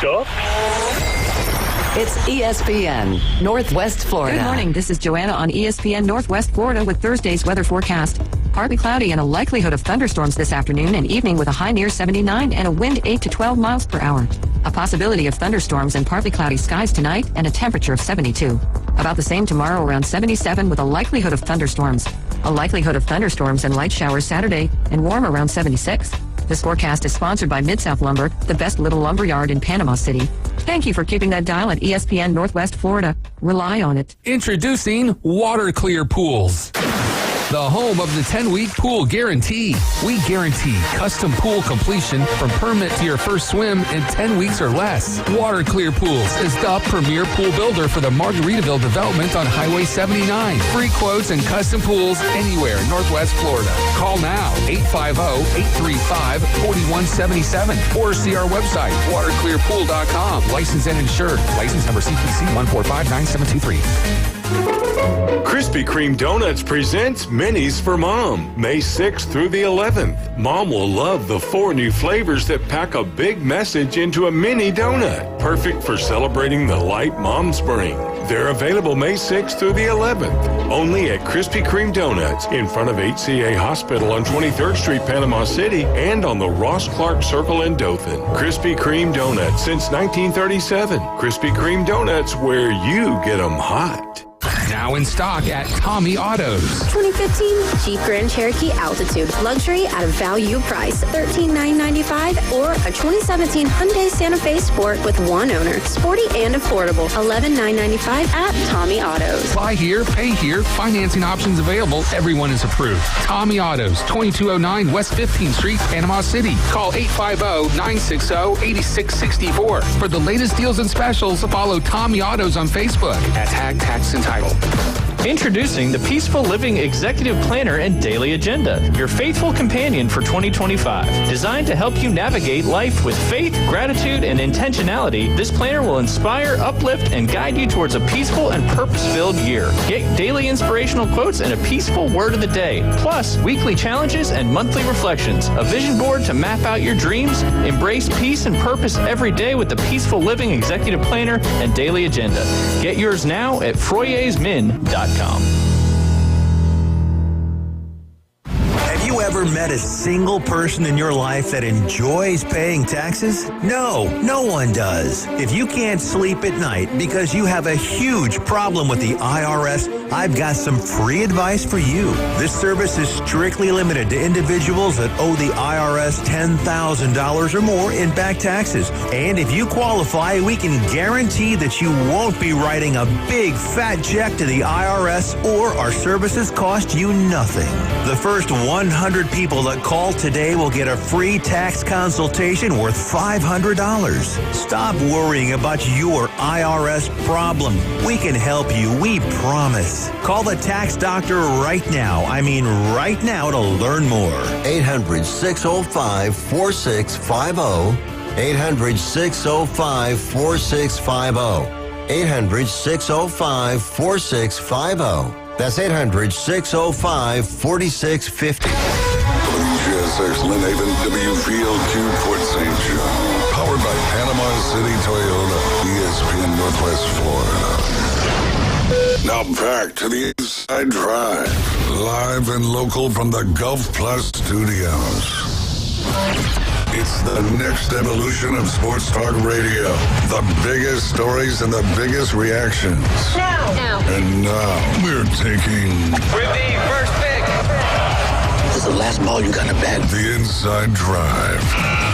Talk. It's ESPN Northwest Florida. Good morning. This is Joanna on ESPN Northwest Florida with Thursday's weather forecast. Partly cloudy and a likelihood of thunderstorms this afternoon and evening with a high near 79 and a wind 8 to 12 miles per hour. A possibility of thunderstorms and partly cloudy skies tonight and a temperature of 72. About the same tomorrow, around 77 with a likelihood of thunderstorms. A likelihood of thunderstorms and light showers Saturday and warm around 76. This forecast is sponsored by Mid-South Lumber, the best little lumber yard in Panama City. Thank you for keeping that dial at ESPN Northwest Florida. Rely on it. Introducing Water Clear Pools, the home of the 10-week pool guarantee. We guarantee custom pool completion from permit to your first swim in 10 weeks or less. Water Clear Pools is the premier pool builder for the Margaritaville development on Highway 79. Free quotes and custom pools anywhere in Northwest Florida. Call now, 850-835-4177, or see our website, waterclearpool.com. Licensed and insured. License number CPC 1459723. Krispy Kreme Donuts presents Minis for Mom, May 6th through the 11th. Mom will love the 4 new flavors that pack a big message into a mini donut. Perfect for celebrating the light moms bring. They're available May 6th through the 11th. Only at Krispy Kreme Donuts in front of HCA Hospital on 23rd Street, Panama City, and on the Ross Clark Circle in Dothan. Krispy Kreme Donuts since 1937. Krispy Kreme Donuts, where you get them hot. Now in stock at Tommy Autos. 2015 Jeep Grand Cherokee Altitude. Luxury at a value price. $13,995 or a 2017 Hyundai Santa Fe Sport with one owner. Sporty and affordable. $11,995 at Tommy Autos. Buy here, pay here, financing options available. Everyone is approved. Tommy Autos, 2209 West 15th Street, Panama City. Call 850-960-8664. For the latest deals and specials, follow Tommy Autos on Facebook at Tax and Title. Introducing the Peaceful Living Executive Planner and Daily Agenda, your faithful companion for 2025. Designed to help you navigate life with faith, gratitude, and intentionality, this planner will inspire, uplift, and guide you towards a peaceful and purpose-filled year. Get daily inspirational quotes and a peaceful word of the day, plus weekly challenges and monthly reflections. A vision board to map out your dreams. Embrace peace and purpose every day with the Peaceful Living Executive Planner and Daily Agenda. Get yours now at FroyesMin.com. Have you ever met a single person in your life that enjoys paying taxes? No one does. If you can't sleep at night because you have a huge problem with the IRS, I've got some free advice for you. This service is strictly limited to individuals that owe the IRS $10,000 or more in back taxes. And if you qualify, we can guarantee that you won't be writing a big fat check to the IRS, or our services cost you nothing. The first 100 people that call today will get a free tax consultation worth $500. Stop worrying about your IRS problem. We can help you, we promise. Call the tax doctor right now. I mean right now to learn more. 800-605-4650. 800-605-4650. 800-605-4650. That's 800-605-4650. WGSX Lynn Haven, WFLQ Port St. John. Powered by Panama City Toyota, ESPN Northwest Florida. Now back to the Inside Drive, live and local from the Gulf Plus studios. It's the next evolution of Sports Talk Radio. The biggest stories and the biggest reactions. Now. And now, we're taking... With the first pick. This is the last ball you got in the bag. The Inside Drive.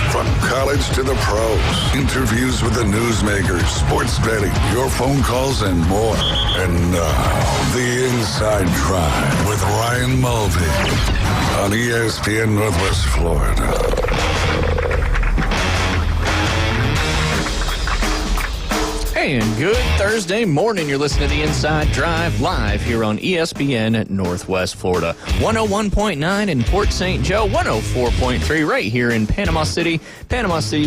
From college to the pros. Interviews with the newsmakers, sports betting, your phone calls, and more. And now, The Inside Drive with Ryan Mulvey on ESPN Northwest Florida. Hey, and good Thursday morning. You're listening to The Inside Drive live here on ESPN Northwest Florida. 101.9 in Port St. Joe, 104.3 right here in Panama City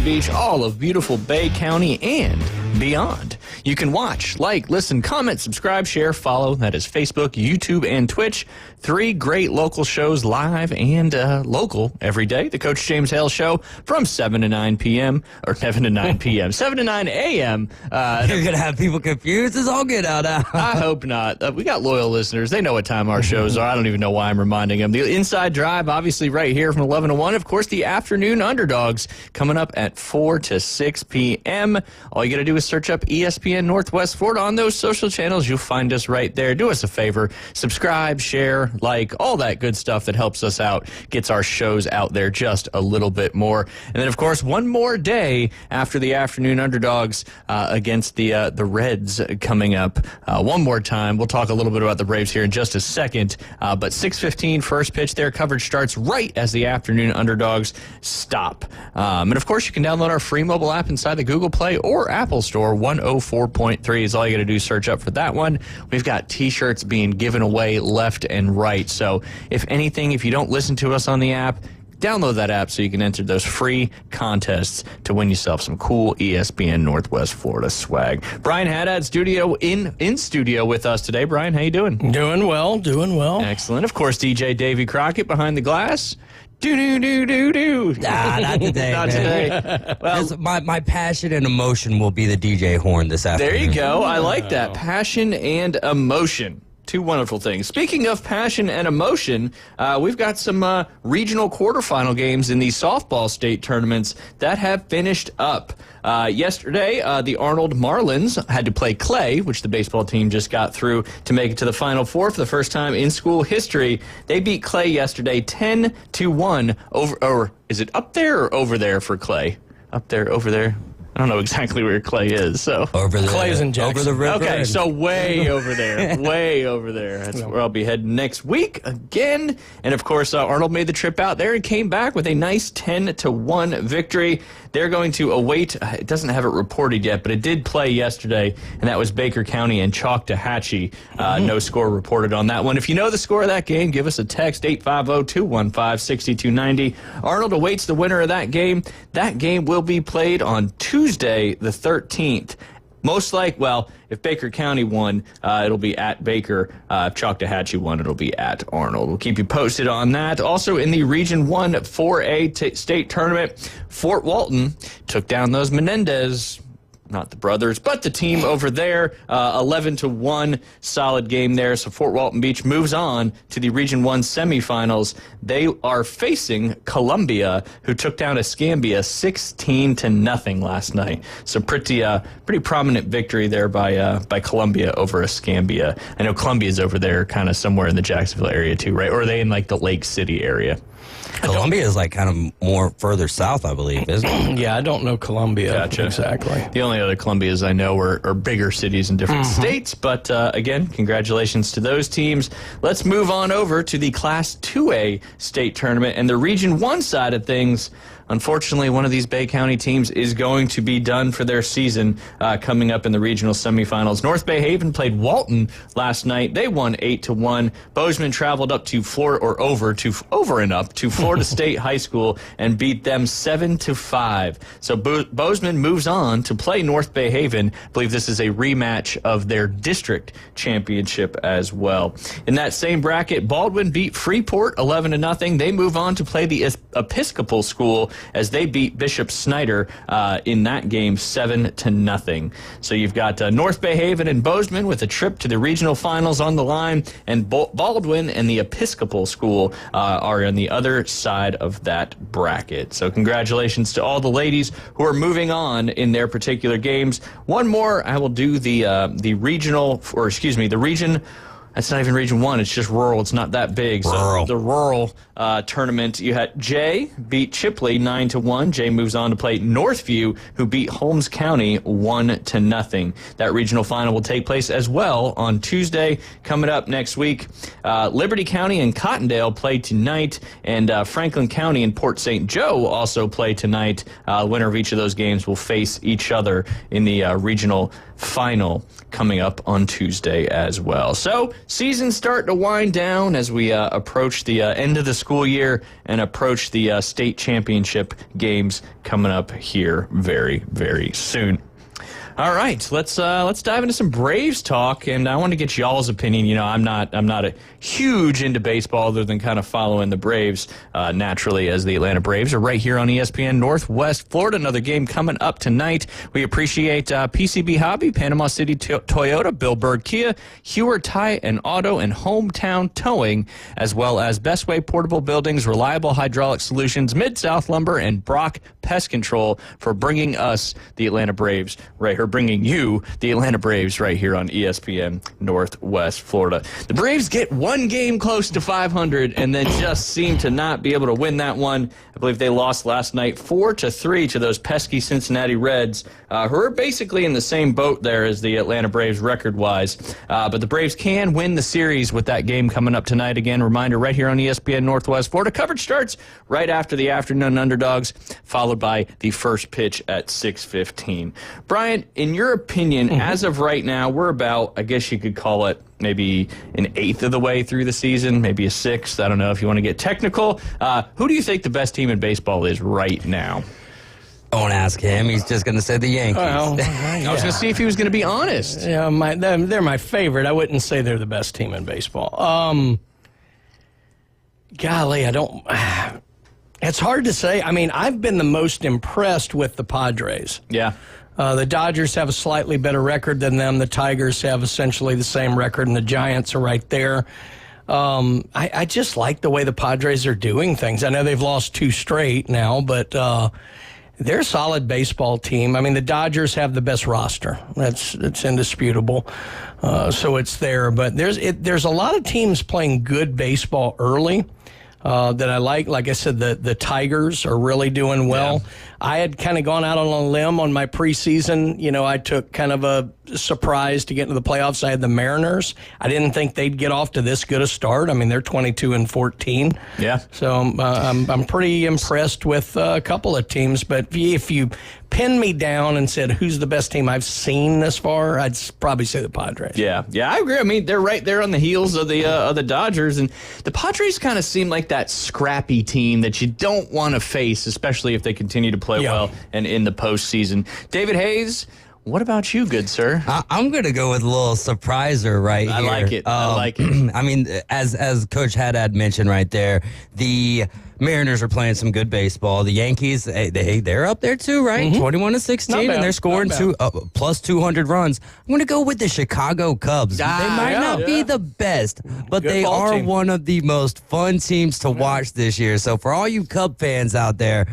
Beach, all of beautiful Bay County, and beyond. You can watch, like, listen, comment, subscribe, share, follow. That is Facebook, YouTube, and Twitch. 3 great local shows live and local every day. The Coach James Hale Show from 7 to 9 p.m. or 7 to 9 p.m. 7 to 9 a.m. You're going to have people confused. It's all good out. I hope not. We got loyal listeners. They know what time our shows are. I don't even know why I'm reminding them. The Inside Drive, obviously, right here from 11 to 1. Of course, the Afternoon Underdogs coming up at 4 to 6 p.m. All you got to do is search up ESPN Northwest Florida on those social channels. You'll find us right there. Do us a favor. Subscribe, share, like, all that good stuff that helps us out, gets our shows out there just a little bit more. And then, of course, one more day after the Afternoon Underdogs against the Reds coming up. One more time. We'll talk a little bit about the Braves here in just a second. But 6:15 first pitch there. Coverage starts right as the Afternoon Underdogs stop. And, of course, you can download our free mobile app inside the Google Play or Apple Store. 104.3 is all you got to do. Search up for that one. We've got T-shirts being given away left and right. So if anything, if you don't listen to us on the app, download that app so you can enter those free contests to win yourself some cool ESPN Northwest Florida swag. Brian Haddad in studio with us today. Brian, how you doing? Doing well. Excellent. Of course, DJ Davey Crockett behind the glass. Do. Not today. Not today. Well, my passion and emotion will be the DJ horn this afternoon. There you go. I like that. Passion and emotion. 2 wonderful things. Speaking of passion and emotion, we've got some regional quarterfinal games in the softball state tournaments that have finished up. Yesterday, the Arnold Marlins had to play Clay, which the baseball team just got through to make it to the Final Four for the first time in school history. They beat Clay yesterday 10-1 over, or is it up there or over there for Clay? Up there, over there? I don't know exactly where Clay is. So Clay's in Jackson. Over the river. Okay, so way over there. Way over there. That's where I'll be heading next week again. And, of course, Arnold made the trip out there and came back with a nice 10-1 victory. They're going to await, it doesn't have it reported yet, but it did play yesterday, and that was Baker County and Choctawhatchee. No score reported on that one. If you know the score of that game, give us a text, 850-215-6290. Arnold awaits the winner of that game. That game will be played on Tuesday, the 13th. Most like, well, if Baker County won, it'll be at Baker. If Choctawhatchee won, it'll be at Arnold. We'll keep you posted on that. Also, in the Region 1 4A state tournament, Fort Walton took down those Menendez. Not the brothers, but the team over there, 11-1, solid game there. So Fort Walton Beach moves on to the Region 1 semifinals. They are facing Columbia, who took down Escambia 16-0 last night. So pretty prominent victory there by Columbia over Escambia. I know Columbia's over there, kind of somewhere in the Jacksonville area too, right? Or are they in like the Lake City area? Columbia is like kind of more further south, I believe, isn't it? Yeah, I don't know Columbia exactly. The only other Columbias I know are bigger cities in different states. But again, congratulations to those teams. Let's move on over to the Class 2A state tournament and the Region 1 side of things. Unfortunately, one of these Bay County teams is going to be done for their season coming up in the regional semifinals. North Bay Haven played Walton last night. They won 8-1. Bozeman traveled up to over and up to Florida State High School and beat them 7-5. So Bozeman moves on to play North Bay Haven. I believe this is a rematch of their district championship as well. In that same bracket, Baldwin beat Freeport 11-0. They move on to play the Episcopal School as they beat Bishop Snyder in that game 7-0. So you've got North Bay Haven and Bozeman with a trip to the regional finals on the line, and Baldwin and the Episcopal School are on the other side of that bracket. So congratulations to all the ladies who are moving on in their particular games. One more, I will do the regional, or excuse me, the region. That's not even Region 1. It's just rural. It's not that big. Rural. So the rural tournament, you had Jay beat Chipley 9-1. Jay moves on to play Northview, who beat Holmes County 1-0. That regional final will take place as well on Tuesday. Coming up next week, Liberty County and Cottondale play tonight, and Franklin County and Port St. Joe also play tonight. The winner of each of those games will face each other in the regional final coming up on Tuesday as well. So season's starting to wind down as we approach the end of the school year and approach the state championship games coming up here very, very soon. All right, let's dive into some Braves talk, and I want to get y'all's opinion. You know, I'm not a huge into baseball, other than kind of following the Braves naturally, as the Atlanta Braves are right here on ESPN Northwest Florida. Another game coming up tonight. We appreciate PCB Hobby, Panama City Toyota, Bill Bird Kia, Hewer Tire and Auto, and Hometown Towing, as well as Bestway Portable Buildings, Reliable Hydraulic Solutions, Mid-South Lumber, and Brock Pest Control for bringing us the Atlanta Braves right here. Bringing you the Atlanta Braves right here on ESPN Northwest Florida. The Braves get one game close to 500 and then just seem to not be able to win that one. I believe they lost last night 4-3 to those pesky Cincinnati Reds, who are basically in the same boat there as the Atlanta Braves record-wise. But the Braves can win the series with that game coming up tonight. Again, reminder right here on ESPN Northwest Florida. Coverage starts right after the afternoon underdogs, followed by the first pitch at 6:15. Brian, in your opinion, as of right now, we're about, I guess you could call it, maybe an eighth of the way through the season, maybe a sixth. I don't know if you want to get technical. Who do you think the best team in baseball is right now? Don't ask him. He's just going to say the Yankees. Well, I was going to see if he was going to be honest. Yeah, they're my favorite. I wouldn't say they're the best team in baseball. Golly, I don't... It's hard to say. I mean, I've been the most impressed with the Padres. Yeah. The Dodgers have a slightly better record than them. The Tigers have essentially the same record, and the Giants are right there. I just like the way the Padres are doing things. I know they've lost 2 straight now, but they're a solid baseball team. I mean, the Dodgers have the best roster. That's indisputable. So it's there. But there's a lot of teams playing good baseball early. That I like. Like I said, the Tigers are really doing well. Yeah. I had kind of gone out on a limb on my preseason. You know, I took kind of a surprise to get into the playoffs. I had the Mariners. I didn't think they'd get off to this good a start. I mean, they're 22-14. Yeah. So I'm pretty impressed with a couple of teams. But if you pinned me down and said who's the best team I've seen this far, I'd probably say the Padres. Yeah, I agree. I mean, they're right there on the heels of the Dodgers, and the Padres kind of seem like that scrappy team that you don't want to face, especially if they continue to play well and in the postseason. David Hayes, what about you, good sir? I'm going to go with a little surpriser right here. I like it. I like it. I mean, as Coach Haddad mentioned right there, the Mariners are playing some good baseball. The Yankees, they're up there too, right? 21-16, and they're scoring plus 200 runs. I'm going to go with the Chicago Cubs. They might not be the best, but they are one of the most fun teams to watch this year. So for all you Cub fans out there,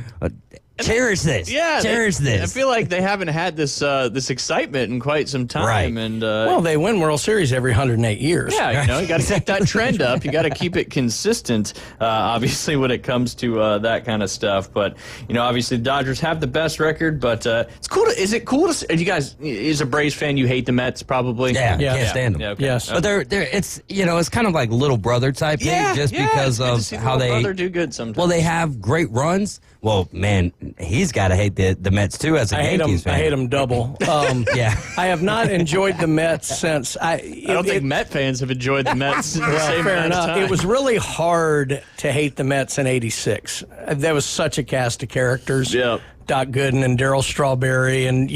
cherish this. Yeah, cherish this. I feel like they haven't had this excitement in quite some time. Right. And well, they win World Series every 108 years. Yeah, you got to keep that trend up. You got to keep it consistent. Obviously, when it comes to that kind of stuff. But obviously, the Dodgers have the best record. But it's cool. Is it cool to? You guys, as a Braves fan, you hate the Mets probably. Yeah, can't stand them. Yeah, okay. Yes, but it's kind of like little brother type thing, just because of how they do good sometimes. Well, they have great runs. Well, man, he's got to hate the Mets, too, as a Yankees fan. I hate them double. Yeah. I have not enjoyed the Mets since. I don't think Met fans have enjoyed the Mets in the same fair enough. time. It was really hard to hate the Mets in '86. There was such a cast of characters. Yeah. Doc Gooden and Darryl Strawberry and,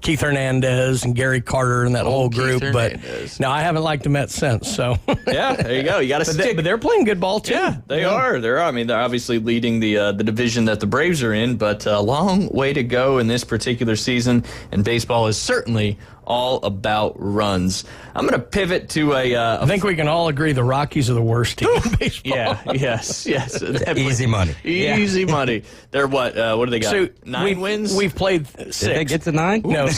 Keith Hernandez and Gary Carter and that whole group. But no, I haven't liked the Mets since. So yeah, there you go. You got to stick. But they're playing good ball too. Yeah, they are. They're. I mean, they're obviously leading the division that the Braves are in, but a long way to go in this particular season. And baseball is certainly all about runs. I'm going to pivot to I think we can all agree the Rockies are the worst team in baseball. Yeah, yes. Easy money. Easy money. They're what do they got? So 9 wins? We've played 6. Did they get to 9? No,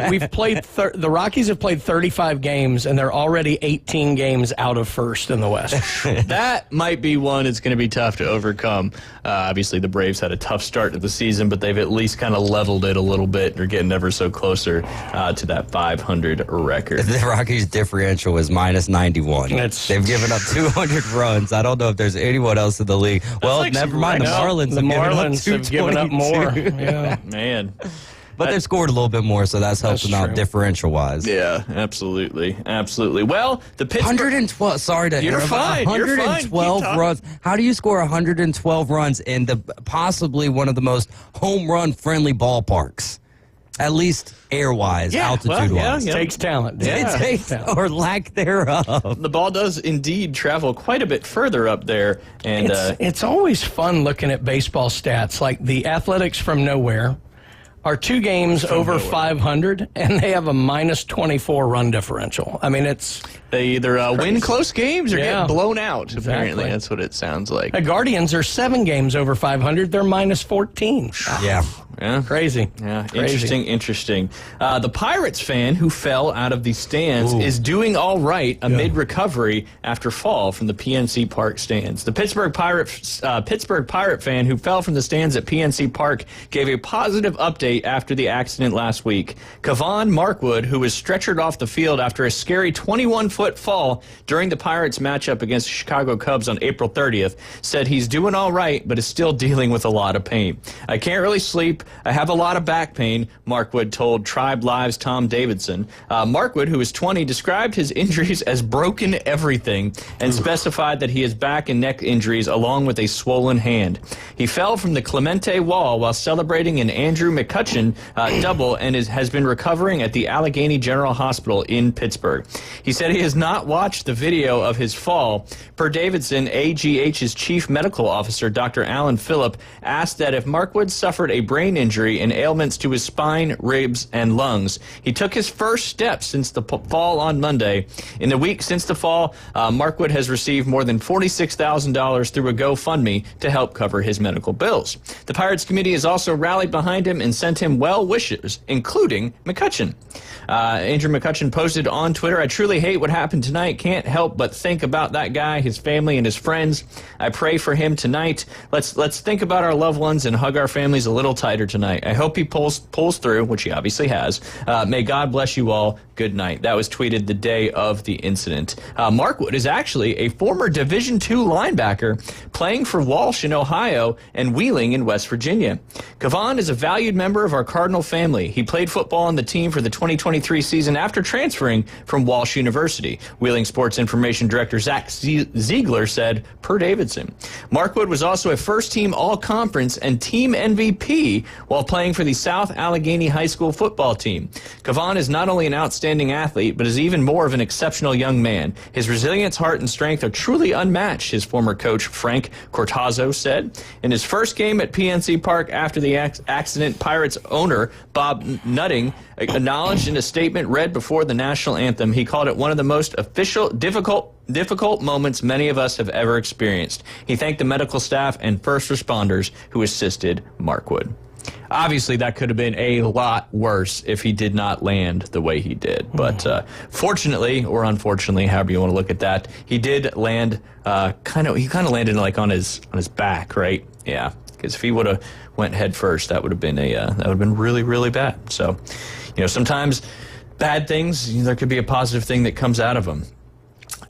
we've played. The Rockies have played 35 games, and they're already 18 games out of first in the West. That might be one that's going to be tough to overcome. Obviously, the Braves had a tough start to the season, but they've at least kind of leveled it a little bit. They're getting ever so closer to that 500 record. The Rockies' differential is minus 91. They've given up 200 runs. I don't know if there's anyone else in the league. Well, never mind. The Marlins have given up more. Yeah, man. But they've scored a little bit more, so that's helped them out differential-wise. Yeah, absolutely. Well, the Pittsburgh... 112, sorry to You're fine. 112 runs. How do you score 112 runs in possibly one of the most home run-friendly ballparks? At least air-wise, altitude-wise. It takes talent. It takes, or lack thereof. The ball does indeed travel quite a bit further up there. And it's always fun looking at baseball stats. Like the Athletics from nowhere are 2 games over 500, and they have a minus 24 run differential. I mean, they either win close games or get blown out. Exactly. Apparently, that's what it sounds like. The Guardians are 7 games over 500. They're minus 14. Yeah. Yeah. Crazy. Yeah, Crazy. interesting. The Pirates fan who fell out of the stands is doing all right amid recovery after fall from the PNC Park stands. The Pittsburgh Pirate fan who fell from the stands at PNC Park gave a positive update after the accident last week. Kevon Markwood, who was stretchered off the field after a scary 21-foot fall during the Pirates matchup against the Chicago Cubs on April 30th, said he's doing all right but is still dealing with a lot of pain. I can't really sleep. I have a lot of back pain, Markwood told Tribe Live's Tom Davidson. Markwood, who is 20, described his injuries as broken everything and specified that he has back and neck injuries along with a swollen hand. He fell from the Clemente wall while celebrating an Andrew McCutchen double and has been recovering at the Allegheny General Hospital in Pittsburgh. He said he has not watched the video of his fall. Per Davidson, AGH's chief medical officer, Dr. Alan Phillip, asked that if Markwood suffered a brain injury and ailments to his spine, ribs, and lungs. He took his first steps since the fall on Monday. In the week since the fall, Markwood has received more than $46,000 through a GoFundMe to help cover his medical bills. The Pirates committee has also rallied behind him and sent him well wishes, including McCutchen. Andrew McCutchen posted on Twitter, I truly hate what happened tonight. Can't help but think about that guy, his family, and his friends. I pray for him tonight. Let's think about our loved ones and hug our families a little tighter tonight. I hope he pulls through, which he obviously has. May God bless you all. Good night. That was tweeted the day of the incident. Markwood is actually a former Division II linebacker playing for Walsh in Ohio and Wheeling in West Virginia. Kevon is a valued member of our Cardinal family. He played football on the team for the 2023 season after transferring from Walsh University. Wheeling Sports Information Director Zach Ziegler said, per Davidson. Markwood was also a first-team All-Conference and team MVP while playing for the South Allegheny High School football team. Kevon is not only an outstanding athlete, but is even more of an exceptional young man. His resilience, heart, and strength are truly unmatched, his former coach Frank Cortazzo said. In his first game at PNC Park after the accident, Pirates owner Bob Nutting acknowledged in a statement read before the national anthem, he called it one of the most difficult moments many of us have ever experienced. He thanked the medical staff and first responders who assisted Markwood. Obviously, that could have been a lot worse if he did not land the way he did. But fortunately, or unfortunately, however you want to look at that, he did land kind of landed like on his back, right? Yeah, because if he would have went head first, that would have been really, really bad. So, sometimes bad things, there could be a positive thing that comes out of them.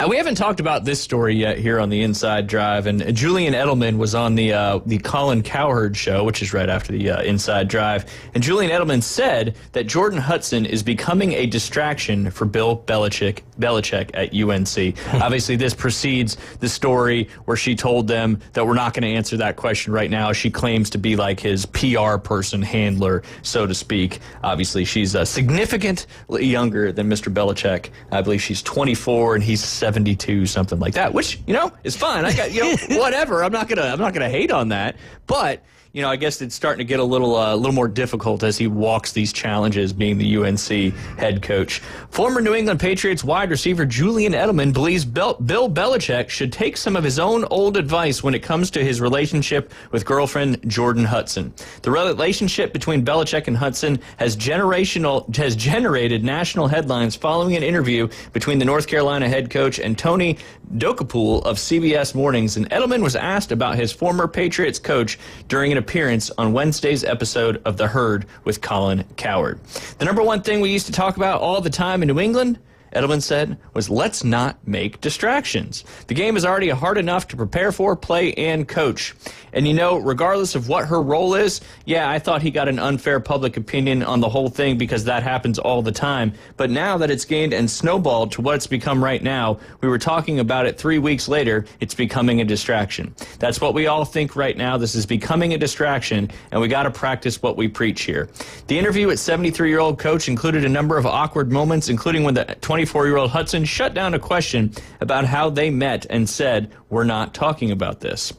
We haven't talked about this story yet here on the Inside Drive, and Julian Edelman was on the Colin Cowherd show, which is right after the Inside Drive, and Julian Edelman said that Jordan Hudson is becoming a distraction for Bill Belichick at UNC. Obviously, this precedes the story where she told them that we're not going to answer that question right now. She claims to be like his PR person, handler, so to speak. Obviously, she's significantly younger than Mr. Belichick. I believe she's 24 and he's 72, something like that, which, is fine. I got, whatever. I'm not gonna hate on that. But, I guess it's starting to get a little more difficult as he walks these challenges being the UNC head coach. Former New England Patriots wide receiver Julian Edelman believes Bill Belichick should take some of his own old advice when it comes to his relationship with girlfriend Jordan Hudson. The relationship between Belichick and Hudson has generated national headlines following an interview between the North Carolina head coach and Tony Dokoupil of CBS Mornings, and Edelman was asked about his former Patriots coach during an appearance on Wednesday's episode of The Herd with Colin Cowherd. The number one thing we used to talk about all the time in New England, Edelman said, was let's not make distractions. The game is already hard enough to prepare for, play, and coach. And regardless of what her role is, I thought he got an unfair public opinion on the whole thing because that happens all the time. But now that it's gained and snowballed to what it's become right now, we were talking about it 3 weeks later, it's becoming a distraction. That's what we all think right now. This is becoming a distraction, and we got to practice what we preach here. The interview with 73-year-old coach included a number of awkward moments, including when the 24-year-old Hudson shut down a question about how they met and said, "We're not talking about this."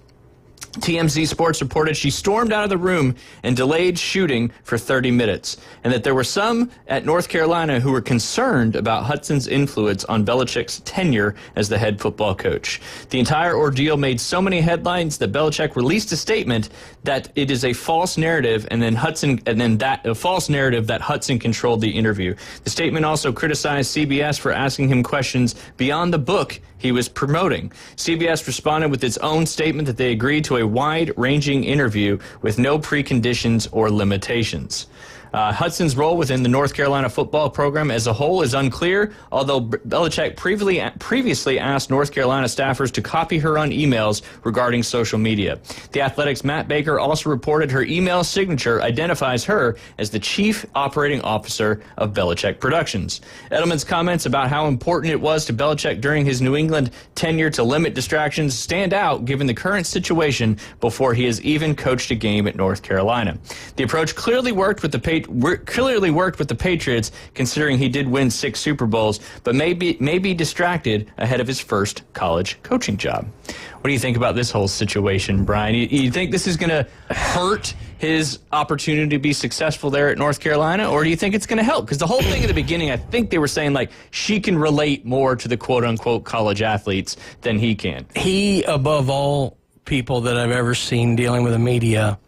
TMZ Sports reported she stormed out of the room and delayed shooting for 30 minutes, and that there were some at North Carolina who were concerned about Hudson's influence on Belichick's tenure as the head football coach. The entire ordeal made so many headlines that Belichick released a statement that it is a false narrative, and then a false narrative that Hudson controlled the interview. The statement also criticized CBS for asking him questions beyond the book he was promoting. CBS responded with its own statement that they agreed to a wide-ranging interview with no preconditions or limitations. Hudson's role within the North Carolina football program as a whole is unclear, although Belichick previously asked North Carolina staffers to copy her on emails regarding social media. The Athletic's Matt Baker also reported her email signature identifies her as the chief operating officer of Belichick Productions. Edelman's comments about how important it was to Belichick during his New England tenure to limit distractions stand out given the current situation before he has even coached a game at North Carolina. The approach clearly worked with the Patriots, considering he did win 6 Super Bowls, but may be distracted ahead of his first college coaching job. What do you think about this whole situation, Brian? You think this is going to hurt his opportunity to be successful there at North Carolina, or do you think it's going to help? Because the whole thing at the beginning, I think they were saying, she can relate more to the quote-unquote college athletes than he can. He, above all people that I've ever seen dealing with the media,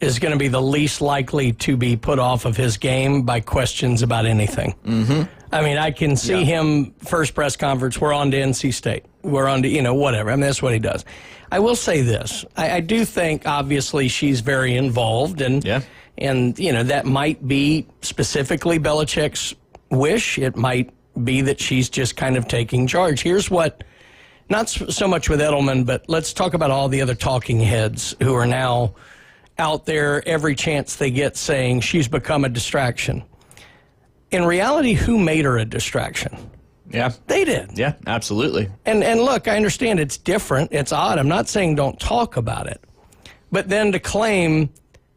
is going to be the least likely to be put off of his game by questions about anything. Mm-hmm. I mean, I can see him, first press conference, we're on to NC State. We're on to, whatever. I mean, that's what he does. I will say this. I do think, obviously, she's very involved, and that might be specifically Belichick's wish. It might be that she's just kind of taking charge. Here's what, not so much with Edelman, but let's talk about all the other talking heads who are now out there every chance they get saying she's become a distraction. In reality, who made her a distraction? Yeah. They did. Yeah, absolutely. And look, I understand it's different. It's odd. I'm not saying don't talk about it. But then to claim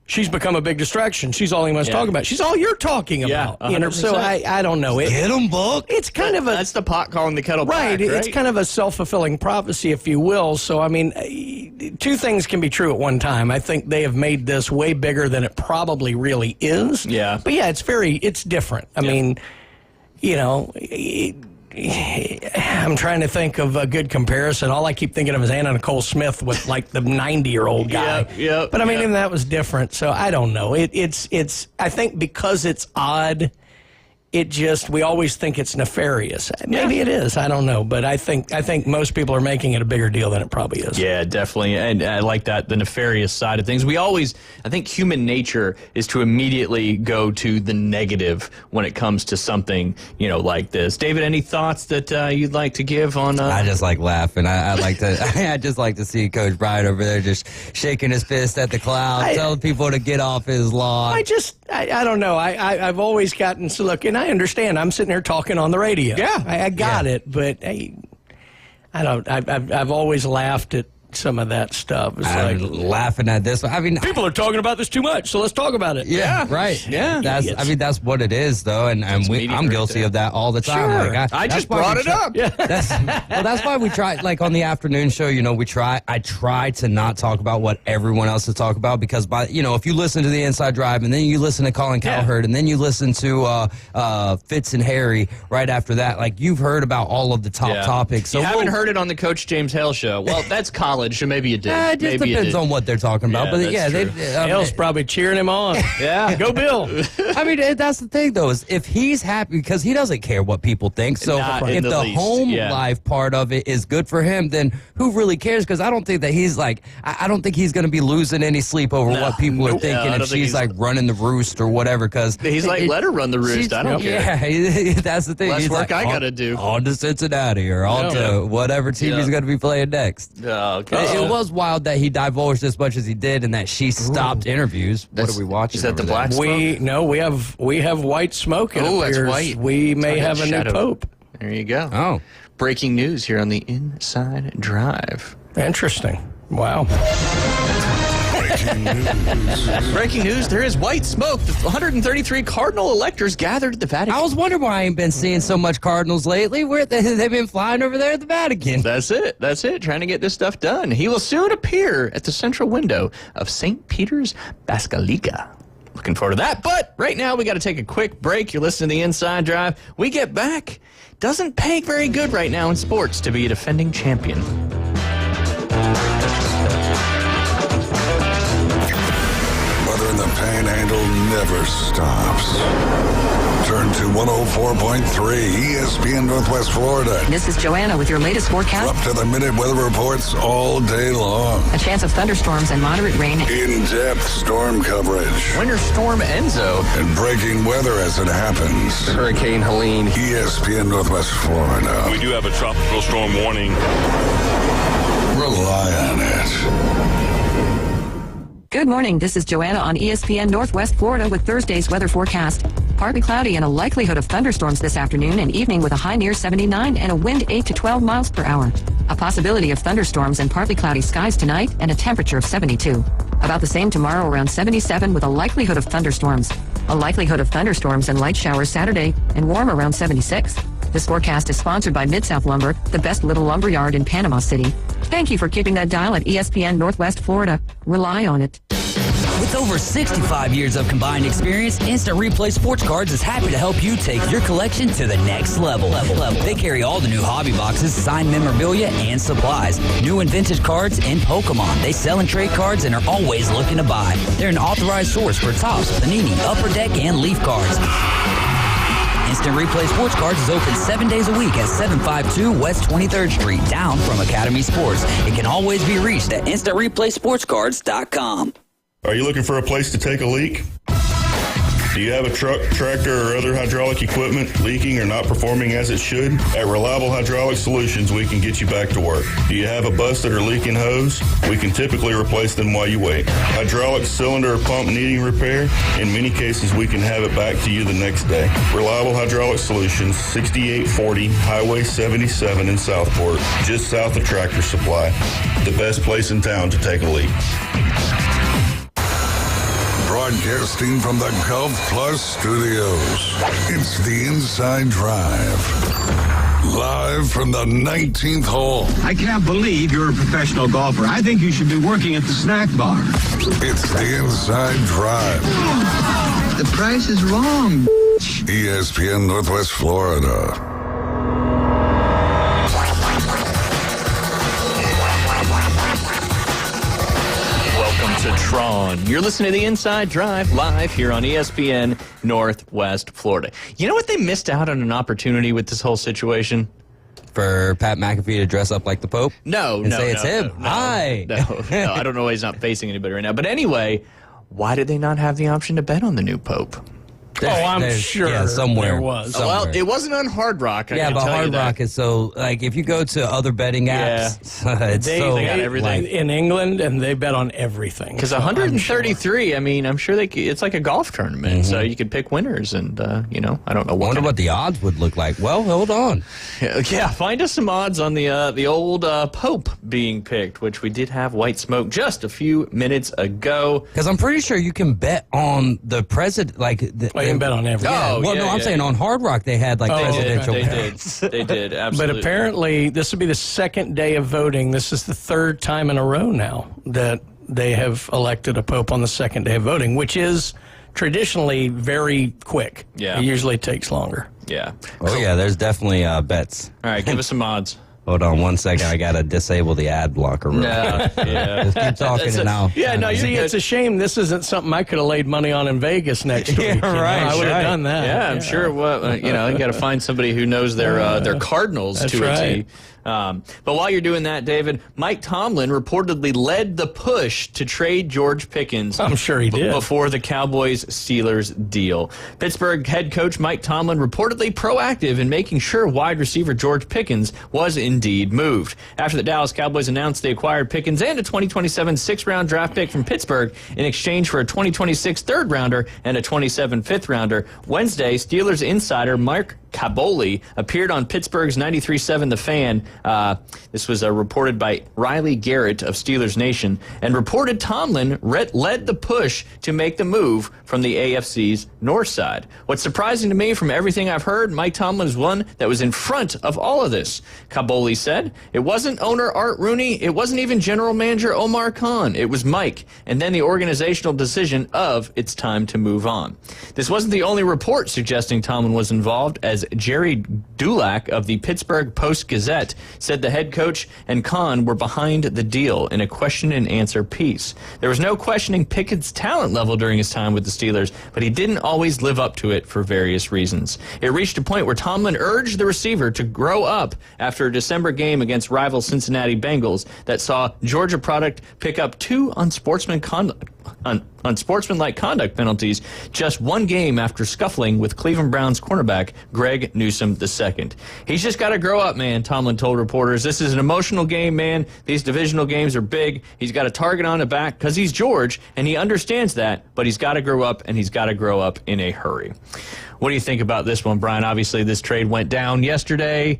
she's become a big distraction, she's all he must talk about. She's all you're talking about. Yeah, so I don't know. Get him, Buck. It's kind of that's the pot calling the kettle black, right? It's kind of a self-fulfilling prophecy, if you will. So, I mean, two things can be true at one time. I think they have made this way bigger than it probably really is. Yeah. But yeah, it's different. I mean, I'm trying to think of a good comparison. All I keep thinking of is Anna Nicole Smith with the 90-year-old guy. Yeah. But I mean, even that was different. So I don't know. It's. I think because it's odd, we always think it's nefarious. Maybe it is. I don't know. But I think most people are making it a bigger deal than it probably is. Yeah, definitely. And I like that, the nefarious side of things. I think human nature is to immediately go to the negative when it comes to something, like this. David, any thoughts that you'd like to give on? I just like laughing. I just like to see Coach Bryant over there just shaking his fist at the cloud, telling people to get off his lawn. I don't know. I've always gotten to look, and I understand. I'm sitting here talking on the radio. Yeah, I got it, but I've always laughed at some of that stuff. I'm laughing at this. I mean, people are talking about this too much, so let's talk about it. Yeah, right. Yeah, that's what it is, though, and I'm guilty of that all the time. Sure. I just brought it up. Yeah. That's why we try, on the afternoon show. I try to not talk about what everyone else is talking about, because if you listen to the Inside Drive and then you listen to Colin Cowherd and then you listen to Fitz and Harry right after that, you've heard about all of the top topics. So you haven't heard it on the Coach James Hale show. Well, that's college college, so maybe you did. It just maybe depends on what they're talking about. But that's true. Hale's probably cheering him on. Yeah. Go Bill. I mean, that's the thing, though, is if he's happy, because he doesn't care what people think. So Not in if the the least, home yeah. life part of it is good for him, then who really cares? Because I don't think that he's like, I don't think he's going to be losing any sleep over what people are nope. thinking I don't if think she's like running the roost or whatever. Because He's like, let her run the roost. I don't care. Yeah, that's the thing. Less He's work like, I gotta do. On to Cincinnati or on to whatever team he's going to be playing next. Oh, okay. It was wild that he divulged as much as he did and that she stopped interviews. What are we watching? Is that the over black there? smoke? We have white smoke. Oh, that's appears. white. We may have a new Shadow. pope. There you go. Oh. Breaking news here on the Inside Drive. Interesting. Wow. Breaking news, there is white smoke. The 133 Cardinal electors gathered at the Vatican. I was wondering why I ain't been seeing so much Cardinals lately. Where they've been flying over there at the Vatican. That's it. Trying to get this stuff done. He will soon appear at the central window of St. Peter's Basilica. Looking forward to that. But right now, we got to take a quick break. You're listening to the Inside Drive. We get back. Doesn't pay very good right now in sports to be a defending champion. Weather in the Panhandle never stops. Turn to 104.3 ESPN Northwest Florida. This is Joanna with your latest forecast. Up to the minute weather reports all day long. A chance of thunderstorms and moderate rain. In-depth storm coverage. Winter Storm Enzo. And breaking weather as it happens. Hurricane Helene. ESPN Northwest Florida. We do have a tropical storm warning. Rely on it. Good morning. This is Joanna on ESPN Northwest Florida with Thursday's weather forecast. Partly cloudy and a likelihood of thunderstorms this afternoon and evening with a high near 79 and a wind 8 to 12 miles per hour. A possibility of thunderstorms and partly cloudy skies tonight and a temperature of 72. About the same tomorrow around 77 with a likelihood of thunderstorms. A likelihood of thunderstorms and light showers Saturday and warm around 76. This forecast is sponsored by Mid-South Lumber, the best little lumber yard in Panama City. Thank you for keeping that dial at ESPN Northwest Florida. Rely on it. With over 65 years of combined experience, Instant Replay Sports Cards is happy to help you take your collection to the next level. They carry all the new hobby boxes, signed memorabilia, and supplies. New and vintage cards and Pokemon. They sell and trade cards and are always looking to buy. They're an authorized source for Topps, Panini, Upper Deck, and Leaf cards. Instant Replay Sports Cards is open 7 days a week at 752 West 23rd Street, down from Academy Sports. It can always be reached at InstantReplaySportsCards.com. Are you looking for a place to take a leak? Do you have a truck, tractor, or other hydraulic equipment leaking or not performing as it should? At Reliable Hydraulic Solutions, we can get you back to work. Do you have a busted or leaking hose? We can typically replace them while you wait. Hydraulic cylinder or pump needing repair? In many cases, we can have it back to you the next day. Reliable Hydraulic Solutions, 6840 Highway 77 in Southport, just south of Tractor Supply. The best place in town to take a leak. Broadcasting from the Gulf Plus Studios, it's the Inside Drive. Live from the 19th hole. I can't believe you're a professional golfer. I think you should be working at the snack bar. It's the Inside Drive. The price is wrong. ESPN Northwest Florida. To Tron. You're listening to the Inside Drive live here on ESPN Northwest Florida. You know what they missed out on an opportunity with this whole situation? For Pat McAfee to dress up like the Pope? No, say it's him. Hi. No, I don't know why he's not facing anybody right now. But anyway, why did they not have the option to bet on the new Pope? I'm sure there was. Well, it wasn't on Hard Rock. Yeah, but Hard Rock is so, like, if you go to other betting apps, they got everything in England, and they bet on everything. Because 133, I mean, I'm sure it's like a golf tournament, so you could pick winners, and I don't know. Wonder what the odds would look like. Well, hold on. Yeah, find us some odds on the old Pope being picked, which we did have white smoke just a few minutes ago. Because I'm pretty sure you can bet on the president, like. You can bet on everything. I'm saying on Hard Rock they had presidential. They did, absolutely. But apparently this will be the second day of voting. This is the third time in a row now that they have elected a pope on the second day of voting, which is traditionally very quick. Yeah. It usually takes longer. Yeah. Oh, yeah, there's definitely bets. All right, give us some odds. Hold on 1 second. I got to disable the ad blocker. No, yeah. Just keep talking now. Yeah, no, see, it's a shame this isn't something I could have laid money on in Vegas next week. Yeah, right. I would have done that. Yeah, I'm sure. Well, you got to find somebody who knows their Cardinals That's to a right. T. But while you're doing that, David, Mike Tomlin reportedly led the push to trade George Pickens. I'm sure he did. Before the Cowboys-Steelers deal. Pittsburgh head coach Mike Tomlin reportedly proactive in making sure wide receiver George Pickens was indeed moved. After the Dallas Cowboys announced they acquired Pickens and a 2027 sixth-round draft pick from Pittsburgh in exchange for a 2026 third-rounder and a 27 fifth-rounder, Wednesday, Steelers insider Mark Kaboly appeared on Pittsburgh's 93.7 The Fan. This was reported by Riley Garrett of Steelers Nation, and reported Tomlin led the push to make the move from the AFC's north side. What's surprising to me from everything I've heard, Mike Tomlin is one that was in front of all of this. Kaboly said, it wasn't owner Art Rooney, it wasn't even general manager Omar Khan, it was Mike, and then the organizational decision of it's time to move on. This wasn't the only report suggesting Tomlin was involved, as Jerry Dulac of the Pittsburgh Post-Gazette said the head coach and Khan were behind the deal in a question and answer piece. There was no questioning Pickett's talent level during his time with the Steelers, but he didn't always live up to it for various reasons. It reached a point where Tomlin urged the receiver to grow up after a December game against rival Cincinnati Bengals that saw Georgia product pick up 2 unsportsmanlike conduct penalties just one game after scuffling with Cleveland Browns cornerback Greg Newsome II. He's just got to grow up, man, Tomlin told reporters. This is an emotional game, man. These divisional games are big. He's got a target on the back because he's George, and he understands that, but he's got to grow up, and he's got to grow up in a hurry. What do you think about this one, Brian? Obviously, this trade went down yesterday.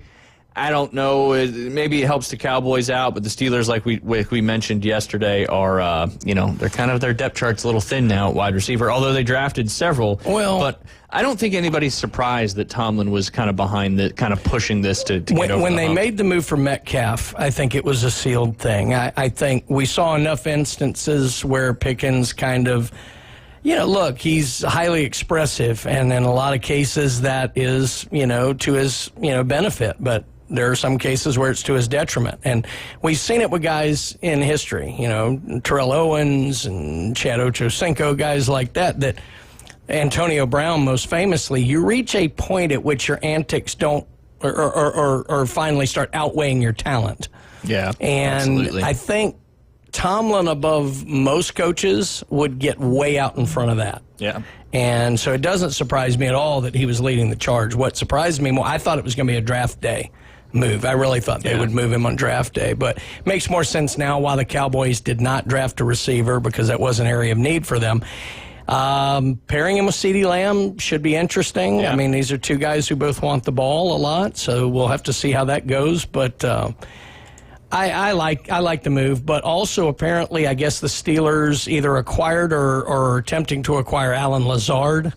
I don't know. Maybe it helps the Cowboys out, but the Steelers, like we mentioned yesterday, are they're kind of, their depth chart's a little thin now at wide receiver. Although they drafted several, but I don't think anybody's surprised that Tomlin was kind of behind the kind of pushing this to get over when the they hump. made the move for Metcalf. I think it was a sealed thing. I think we saw enough instances where Pickens kind of. Look, he's highly expressive, and in a lot of cases that is, to his, benefit. But there are some cases where it's to his detriment. And we've seen it with guys in history, Terrell Owens and Chad Ochocinco, guys like that Antonio Brown, most famously, you reach a point at which your antics don't or finally start outweighing your talent. Yeah, and absolutely. I think Tomlin, above most coaches, would get way out in front of that. Yeah. And so it doesn't surprise me at all that he was leading the charge. What surprised me more, I thought it was going to be a draft day move. I really thought they would move him on draft day. But it makes more sense now why the Cowboys did not draft a receiver, because that was an area of need for them. Pairing him with CeeDee Lamb should be interesting. Yeah. I mean, these are two guys who both want the ball a lot, so we'll have to see how that goes. But I like the move, but also apparently I guess the Steelers either acquired or are attempting to acquire Alan Lazard,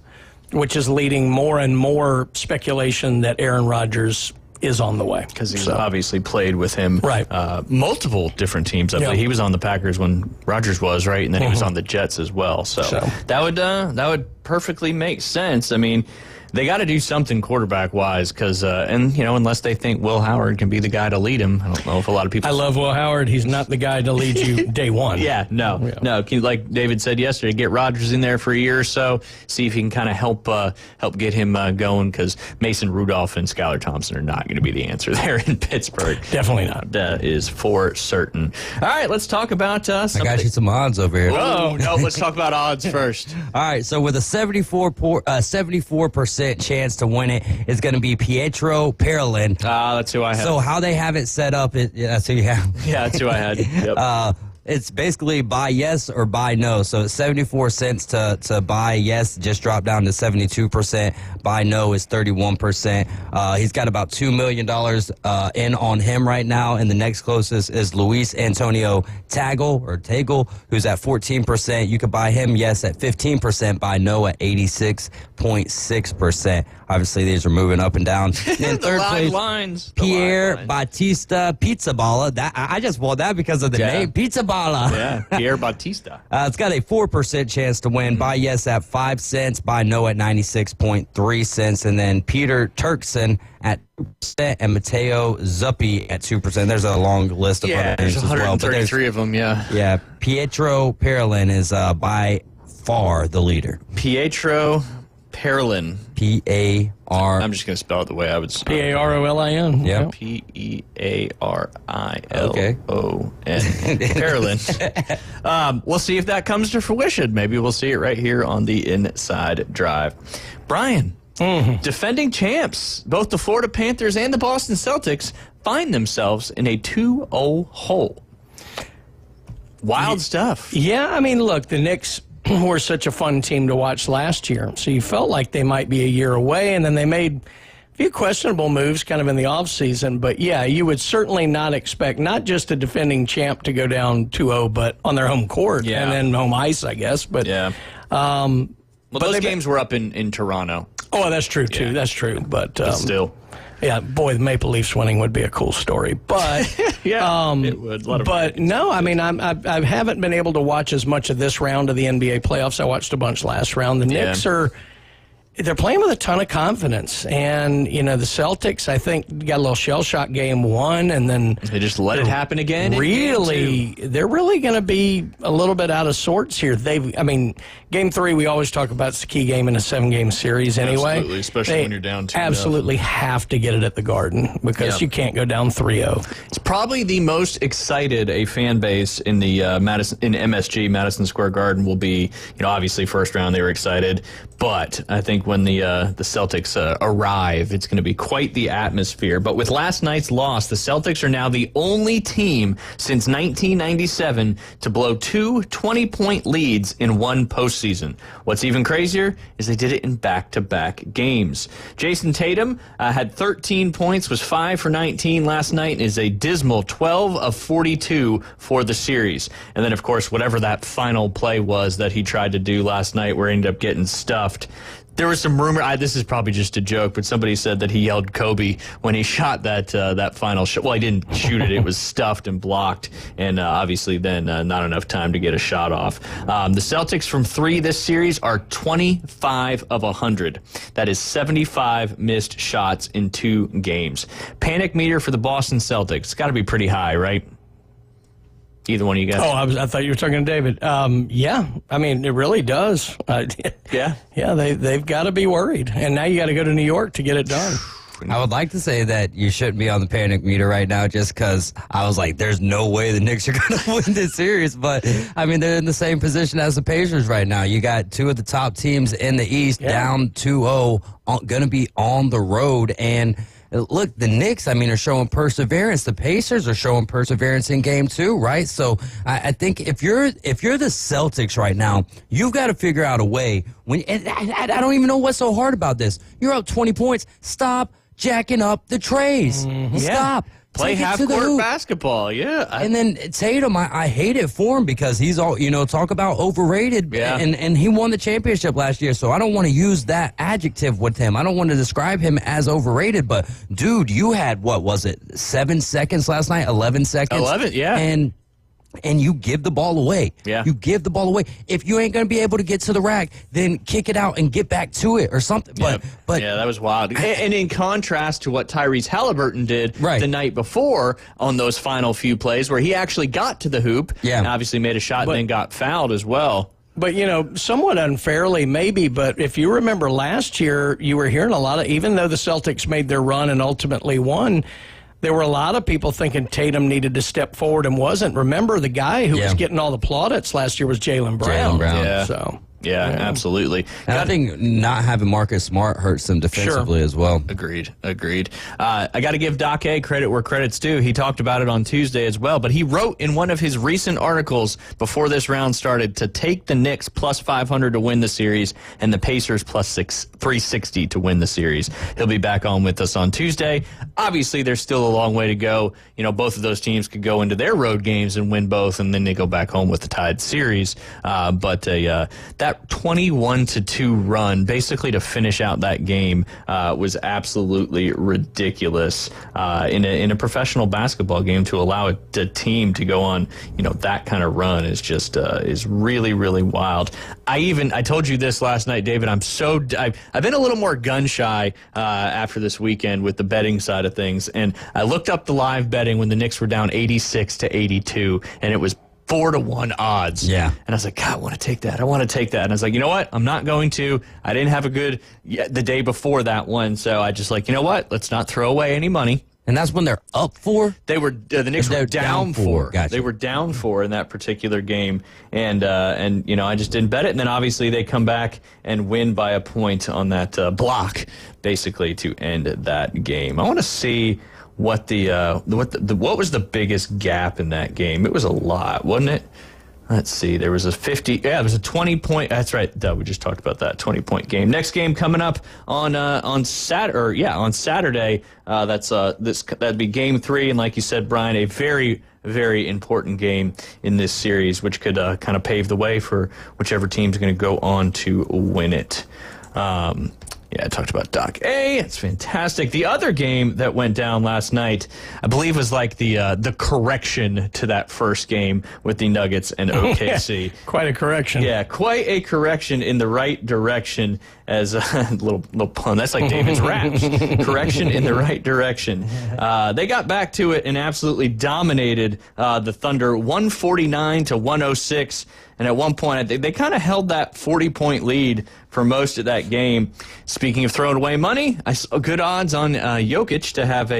which is leading more and more speculation that Aaron Rodgers is on the way. Because he's obviously played with him. Right. Multiple different teams. I believe he was on the Packers when Rodgers was, right? And then he was on the Jets as well. So that would perfectly make sense. I mean, they got to do something quarterback-wise because, unless they think Will Howard can be the guy to lead him. I don't know if a lot of people... I love Will Howard. He's not the guy to lead you day one. No. Like David said yesterday, get Rodgers in there for a year or so, see if he can kind of help get him going, because Mason Rudolph and Skylar Thompson are not going to be the answer there in Pittsburgh. Definitely not. That is for certain. All right, let's talk about something. I got you some odds over here. Oh, no, let's talk about odds first. All right, so with a 74% chance to win it is going to be Pietro Parolin. That's who I had. So how they have it set up, that's who you have. Yeah, that's who I had. Yep. It's basically buy yes or buy no. So it's 74 cents to buy yes, just dropped down to 72%. Buy no is 31%. He's got about $2 million in on him right now. And the next closest is Luis Antonio Tagle, who's at 14%. You could buy him yes at 15%, buy no at 86.6%. Obviously, these are moving up and down. In third place, lines. Pierre Battista Pizzaballa. That I just bought that because of the name. Pizzaballa Bala. Yeah, Pierre Bautista. It's got a 4% chance to win. Buy yes at 5 cents. Buy no at 96.3 cents. And then Peter Turkson at 2% and Matteo Zuppi at 2%. There's a long list of other names there's as well. 133 of them, yeah. Yeah, Pietro Parolin is by far the leader. Pietro Parolin. P-A-R. I'm just going to spell it the way I would spell it. P-A-R-O-L-I-N. Yep. P-E-A-R-I-L-O-N. Parolin. We'll see if that comes to fruition. Maybe we'll see it right here on the Inside Drive. Brian, defending champs, both the Florida Panthers and the Boston Celtics find themselves in a 2-0 hole. Wild stuff. Yeah, I mean, look, the Knicks were such a fun team to watch last year. So you felt like they might be a year away, and then they made a few questionable moves kind of in the offseason. But, yeah, you would certainly not expect not just a defending champ to go down 2-0, but on their home court and then home ice, I guess. But yeah. Well, those games were up in Toronto. Oh, that's true, too. Yeah. That's true. But still. Yeah, boy, the Maple Leafs winning would be a cool story. But it would. But no, I mean, I haven't been able to watch as much of this round of the NBA playoffs. I watched a bunch last round. The Knicks they're playing with a ton of confidence. And, you know, the Celtics, I think, got a little shell-shock game one, and then they just let it happen again. Really, they're really going to be a little bit out of sorts here. Game three, we always talk about it's the key game in a 7-game series anyway. Absolutely, especially when you're down 2-0. Absolutely have to get it at the Garden because you can't go down 3-0. It's probably the most excited a fan base in the MSG, Madison Square Garden, will be. You know, obviously first round they were excited, but I think when the Celtics arrive, it's going to be quite the atmosphere. But with last night's loss, the Celtics are now the only team since 1997 to blow 2 20-point leads in one postseason. What's even crazier is they did it in back-to-back games. Jason Tatum had 13 points, was 5 for 19 last night, and is a dismal 12 of 42 for the series. And then, of course, whatever that final play was that he tried to do last night where he ended up getting stuffed. There was some rumor. This is probably just a joke, but somebody said that he yelled Kobe when he shot that final shot. Well, he didn't shoot it; it was stuffed and blocked, and obviously then not enough time to get a shot off. The Celtics from 3 this series are 25 of 100. That is 75 missed shots in 2 games. Panic meter for the Boston Celtics. It's got to be pretty high, right? Either one of you guys? Oh, I thought you were talking to David. Yeah, I mean, it really does. Yeah? Yeah, they've got to be worried. And now you got to go to New York to get it done. I would like to say that you shouldn't be on the panic meter right now just because I was like, there's no way the Knicks are going to win this series. But, I mean, they're in the same position as the Pacers right now. You got 2 of the top teams in the East down 2-0, going to be on the road. And look, the Knicks, I mean, are showing perseverance. The Pacers are showing perseverance in game 2, right? So I think if you're the Celtics right now, you've got to figure out a way. I don't even know what's so hard about this. You're up 20 points. Stop jacking up the trays. Stop. Play half-court basketball, And then Tatum, I hate it for him because he's all, talk about overrated. And he won the championship last year, so I don't want to use that adjective with him. I don't want to describe him as overrated, but, dude, you had, 7 seconds last night? 11 seconds? 11, yeah. And you give the ball away. Yeah. You give the ball away. If you ain't going to be able to get to the rack, then kick it out and get back to it or something. But yeah, that was wild. And in contrast to what Tyrese Halliburton did the night before on those final few plays where he actually got to the hoop and obviously made a shot and then got fouled as well. But, somewhat unfairly maybe, but if you remember last year, you were hearing a lot of, even though the Celtics made their run and ultimately won, there were a lot of people thinking Tatum needed to step forward and wasn't. Remember, the guy who was getting all the plaudits last year was Jaylen Brown. Yeah. So. Yeah, absolutely. And I think not having Marcus Smart hurts them defensively as well. Agreed. I got to give Doc A credit where credit's due. He talked about it on Tuesday as well, but he wrote in one of his recent articles before this round started to take the Knicks plus 500 to win the series and the Pacers plus 360 to win the series. He'll be back on with us on Tuesday. Obviously, there's still a long way to go. Both of those teams could go into their road games and win both, and then they go back home with the tied series. But that that 21-2 run, basically to finish out that game, was absolutely ridiculous in a professional basketball game. To allow a team to go on, that kind of run is just is really, really wild. I told you this last night, David. I've been a little more gun shy after this weekend with the betting side of things, and I looked up the live betting when the Knicks were down 86-82, and it was 4-1 odds. Yeah. And I was like, God, I want to take that. And I was like, you know what? I'm not going to. I didn't have a good the day before that one, so I just like, you know what? Let's not throw away any money. And that's when they're up 4? They were the Knicks were down 4. Gotcha. They were down 4 in that particular game, and I just didn't bet it. And then obviously they come back and win by a point on that block, basically to end that game. I want to see what what was the biggest gap in that game. It was a lot, wasn't it? Let's see. There was a 20-point. That's right. We just talked about that 20-point game. Next game coming up on Saturday. On Saturday. That'd be Game 3, and like you said, Brian, a very, very important game in this series, which could kind of pave the way for whichever team's going to go on to win it. Yeah, I talked about Doc A. It's fantastic. The other game that went down last night, I believe, was like the correction to that first game with the Nuggets and OKC. Yeah, quite a correction. Yeah, quite a correction in the right direction. As a little pun. That's like David's raps. Correction in the right direction. They got back to it and absolutely dominated the Thunder 149-106. And at one point, they kind of held that 40-point lead for most of that game. Speaking of throwing away money, I saw good odds on Jokic to have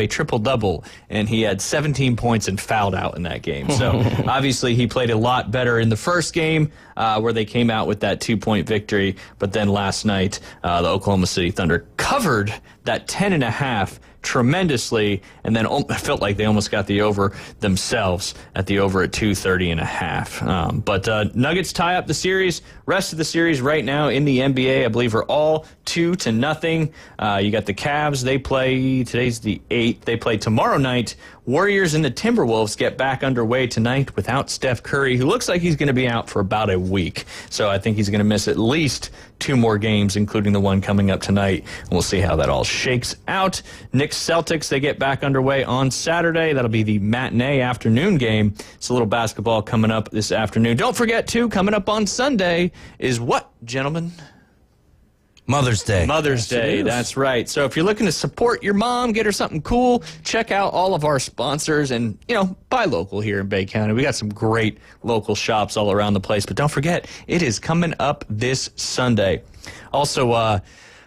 a triple-double, and he had 17 points and fouled out in that game. So obviously he played a lot better in the first game where they came out with that 2-point victory. But then last night, the Oklahoma City Thunder covered that 10.5 tremendously, and then I felt like they almost got the over themselves at the over at 230.5. But Nuggets tie up the series. Rest of the series right now in the NBA, I believe, are all 2-0. You got the Cavs. They play, today's the 8th. They play tomorrow night. Warriors and the Timberwolves get back underway tonight without Steph Curry, who looks like he's going to be out for about a week. So I think he's going to miss at least 2 more games, including the one coming up tonight. And we'll see how that all shakes out. Knicks Celtics, they get back underway on Saturday. That'll be the matinee afternoon game. It's a little basketball coming up this afternoon. Don't forget, too, coming up on Sunday is what, gentlemen? Mother's Day. Mother's Day, that's right. So if you're looking to support your mom, get her something cool, check out all of our sponsors and, buy local here in Bay County. We got some great local shops all around the place. But don't forget, it is coming up this Sunday. Also,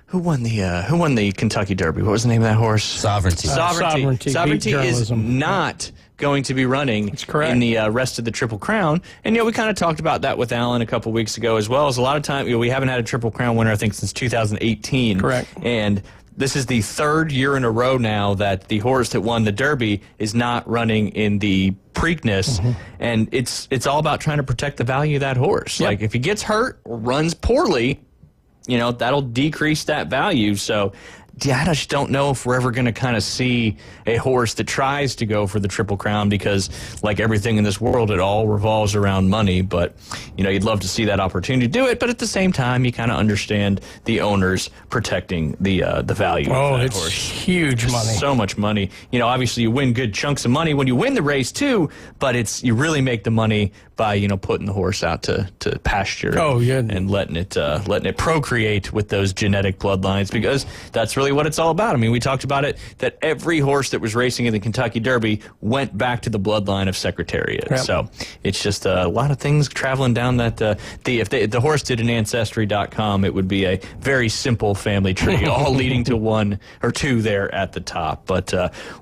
who won the Kentucky Derby? What was the name of that horse? Sovereignty. Sovereignty is not going to be running in the rest of the Triple Crown. And, we kind of talked about that with Alan a couple weeks ago as well. As a lot of time, we haven't had a Triple Crown winner, I think, since 2018. Correct. And this is the 3rd year in a row now that the horse that won the Derby is not running in the Preakness. Mm-hmm. And it's all about trying to protect the value of that horse. Yep. Like, if he gets hurt or runs poorly, that'll decrease that value. So, I just don't know if we're ever going to kind of see a horse that tries to go for the Triple Crown because, like everything in this world, it all revolves around money. But, you'd love to see that opportunity to do it. But at the same time, you kind of understand the owners protecting the value of that horse. Huge money. So much money. Obviously you win good chunks of money when you win the race too, but you really make the money by, putting the horse out to pasture and letting it procreate with those genetic bloodlines, because that's really what it's all about. I mean, we talked about it, that every horse that was racing in the Kentucky Derby went back to the bloodline of Secretariat. Yep. So it's just a lot of things traveling down that. If the horse did an Ancestry.com, it would be a very simple family tree, all leading to 1 or 2 there at the top. But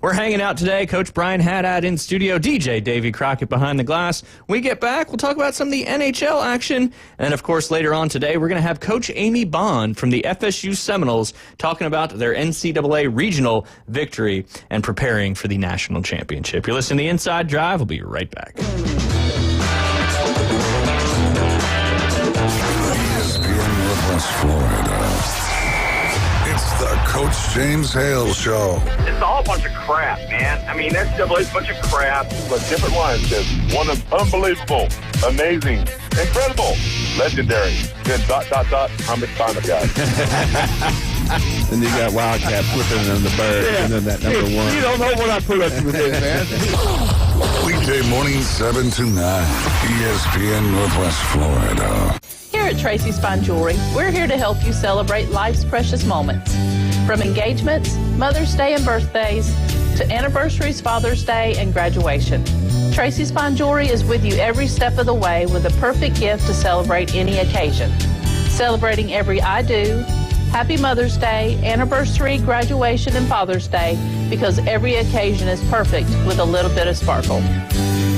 we're hanging out today. Coach Brian Haddad in studio, DJ Davey Crockett behind the glass. We get back, we'll talk about some of the NHL action. And, of course, later on today, we're going to have Coach Amy Bond from the FSU Seminoles talking about their NCAA regional victory and preparing for the national championship. You're listening to The Inside Drive. We'll be right back. ESPN Northwest Florida. It's the Coach James Hale Show. It's all a bunch of crap, man. I mean, NCAA is a bunch of crap. But different lines says one of unbelievable, amazing, Incredible. Legendary. Then ... I'm excited, guys. And you got Wildcat flipping on the bird, and then that number one. You don't know what I put up with this, man. Weekday morning 7 to 9. ESPN Northwest Florida. Here at Tracy's Fine Jewelry, we're here to help you celebrate life's precious moments. From engagements, Mother's Day and birthdays, to anniversaries, Father's Day, and graduation. Tracy's Fine Jewelry is with you every step of the way with the perfect gift to celebrate any occasion. Celebrating every I do, Happy Mother's Day, anniversary, graduation, and Father's Day, because every occasion is perfect with a little bit of sparkle.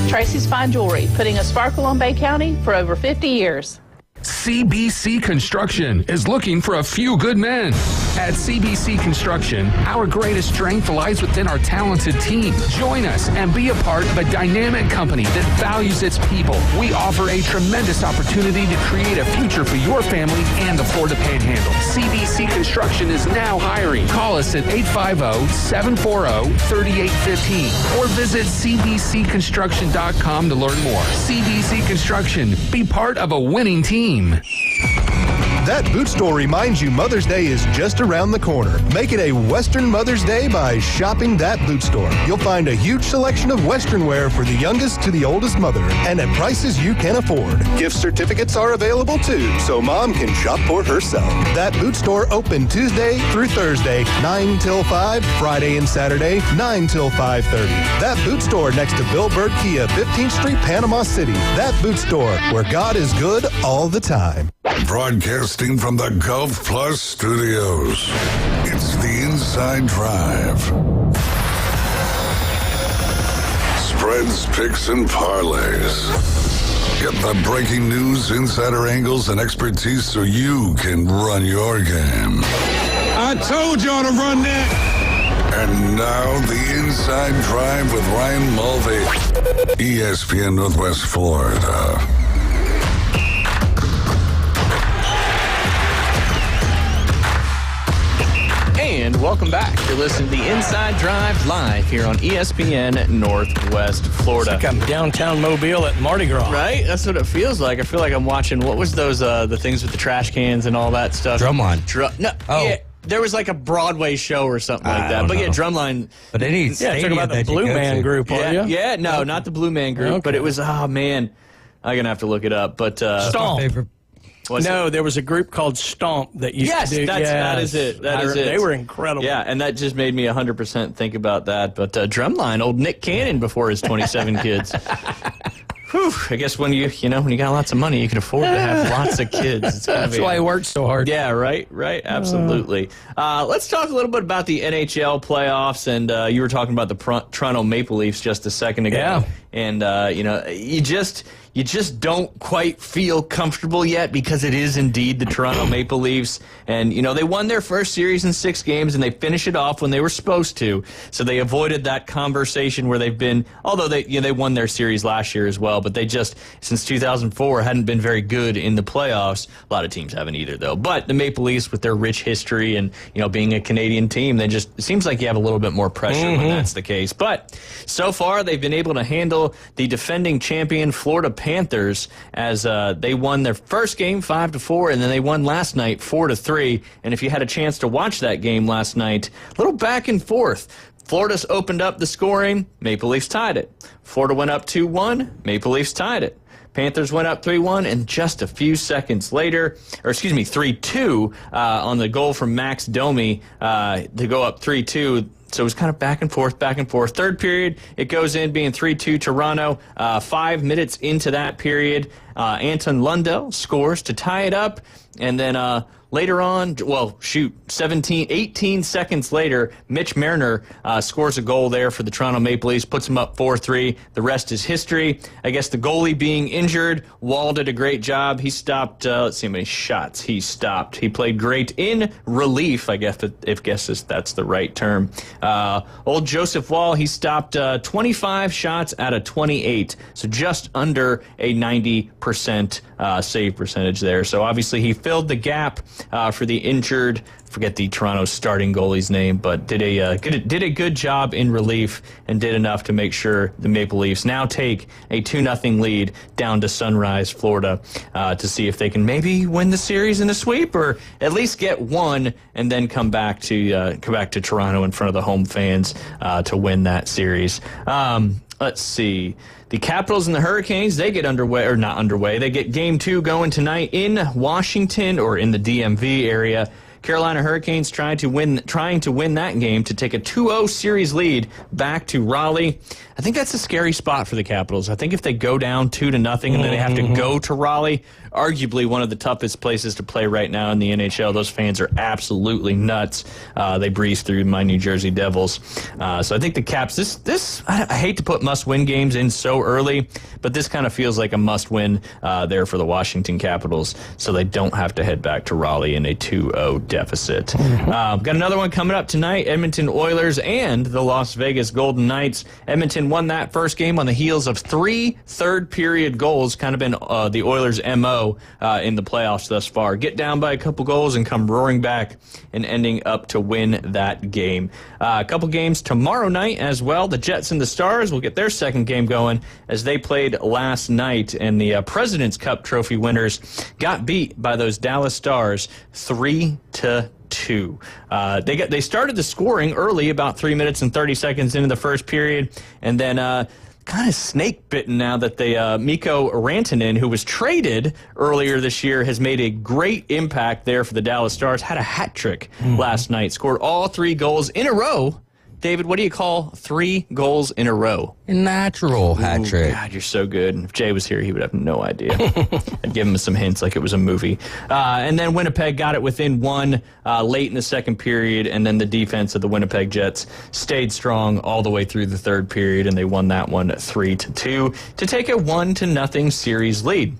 Tracy's Fine Jewelry, putting a sparkle on Bay County for over 50 years. CBC Construction is looking for a few good men. At CBC Construction, our greatest strength lies within our talented team. Join us and be a part of a dynamic company that values its people. We offer a tremendous opportunity to create a future for your family and the Florida Panhandle. CBC Construction is now hiring. Call us at 850-740-3815 or visit cbcconstruction.com to learn more. CBC Construction, be part of a winning team. That boot store reminds you Mother's Day is just around the corner. Make it a Western Mother's Day by shopping that boot store. You'll find a huge selection of Western wear for the youngest to the oldest mother, and at prices you can afford. Gift certificates are available too, so Mom can shop for herself. That boot store open Tuesday through Thursday, 9 till 5, Friday and Saturday, 9 till 5:30. That boot store next to Bill Bird Kia, 15th Street, Panama City. That boot store where God is good all the time. Broadcasting from the Gulf Plus Studios, it's the Inside Drive. Spreads, picks, and parlays. Get the breaking news, insider angles, and expertise so you can run your game. I told y'all to run that. And now the Inside Drive with Ryan Mulvey, ESPN Northwest Florida. And welcome back. You're listening to the Inside Drive live here on ESPN Northwest Florida. It's like I'm downtown Mobile at Mardi Gras. Right? That's what it feels like. I feel like I'm watching, what was those, the things with the trash cans and all that stuff? Drumline. Yeah, there was like a Broadway show or something like that. But yeah, Drumline. But it needs talking about the Blue Man Group, are you? Yeah, no, not the Blue Man Group, but it was, oh man, I'm going to have to look it up. But Stomp. There was a group called Stomp that used to do. That is it. That is it. They were incredible. Yeah, and that just made me 100% think about that. But Drumline, old Nick Cannon before his 27 kids. Whew, I guess when you got lots of money, you can afford to have lots of kids. That's why he worked so hard. Yeah, right, absolutely. Let's talk a little bit about the NHL playoffs, and you were talking about the Toronto Maple Leafs just a second ago. Yeah. And, you just don't quite feel comfortable yet because it is indeed the Toronto Maple Leafs. And, they won their first series in 6 games, and they finished it off when they were supposed to. So they avoided that conversation where they've been, although they won their series last year as well, but they just, since 2004, hadn't been very good in the playoffs. A lot of teams haven't either, though. But the Maple Leafs, with their rich history and, being a Canadian team, it seems like you have a little bit more pressure when that's the case. But so far, they've been able to handle the defending champion Florida Panthers as they won their first game 5-4, and then they won last night 4-3. And if you had a chance to watch that game last night, a little back and forth. Florida's opened up the scoring. Maple Leafs tied it. Florida went up 2-1. Maple Leafs tied it. Panthers went up 3-1, and just a few seconds later, 3-2 on the goal from Max Domi to go up 3-2. So it was kind of back and forth. Third period, it goes in being 3-2 Toronto. 5 minutes into that period, Anton Lundell scores to tie it up. And then later on, 18 seconds later, Mitch Marner scores a goal there for the Toronto Maple Leafs, puts them up 4-3. The rest is history. I guess the goalie being injured, Wall did a great job. He stopped, let's see how many shots he stopped. He played great in relief, I guess, if that's the right term. Old Joseph Wall, he stopped 25 shots out of 28, so just under a 90% save percentage there. So obviously he filled the gap for the injured. Forget the Toronto starting goalie's name, but did a good job in relief and did enough to make sure the Maple Leafs now take a 2-0 lead down to Sunrise, Florida, to see if they can maybe win the series in a sweep or at least get one and then come back to Toronto in front of the home fans to win that series. Let's see. The Capitals and the Hurricanes, they get underway, or not underway. They get Game 2 going tonight in Washington or in the DMV area. Carolina Hurricanes trying to win that game to take a 2-0 series lead back to Raleigh. I think that's a scary spot for the Capitals. I think if they go down 2-0 and then they have to go to Raleigh, arguably one of the toughest places to play right now in the NHL. Those fans are absolutely nuts. They breeze through my New Jersey Devils. So I think the Caps, I hate to put must-win games in so early, but this kind of feels like a must-win there for the Washington Capitals, so they don't have to head back to Raleigh in a 2-0 deficit. Got another one coming up tonight, Edmonton Oilers and the Las Vegas Golden Knights. Edmonton won that first game on the heels of 3 third-period goals, kind of been the Oilers' MO in the playoffs thus far. Get down by a couple goals and come roaring back and ending up to win that game. A couple games tomorrow night as well. The Jets and the Stars will get their second game going as they played last night, and the President's Cup trophy winners got beat by those Dallas Stars 3-2. They started the scoring early, about 3 minutes and 30 seconds into the first period, and then kind of snake bitten now that Mikko Rantanen, who was traded earlier this year, has made a great impact there for the Dallas Stars. Had a hat trick last night, scored all 3 goals in a row. David, what do you call 3 goals in a row? Natural hat trick. God, you're so good. If Jay was here, he would have no idea. I'd give him some hints like it was a movie. And then Winnipeg got it within 1 late in the second period, and then the defense of the Winnipeg Jets stayed strong all the way through the third period, and they won that one 3-2 to take a 1-0 series lead.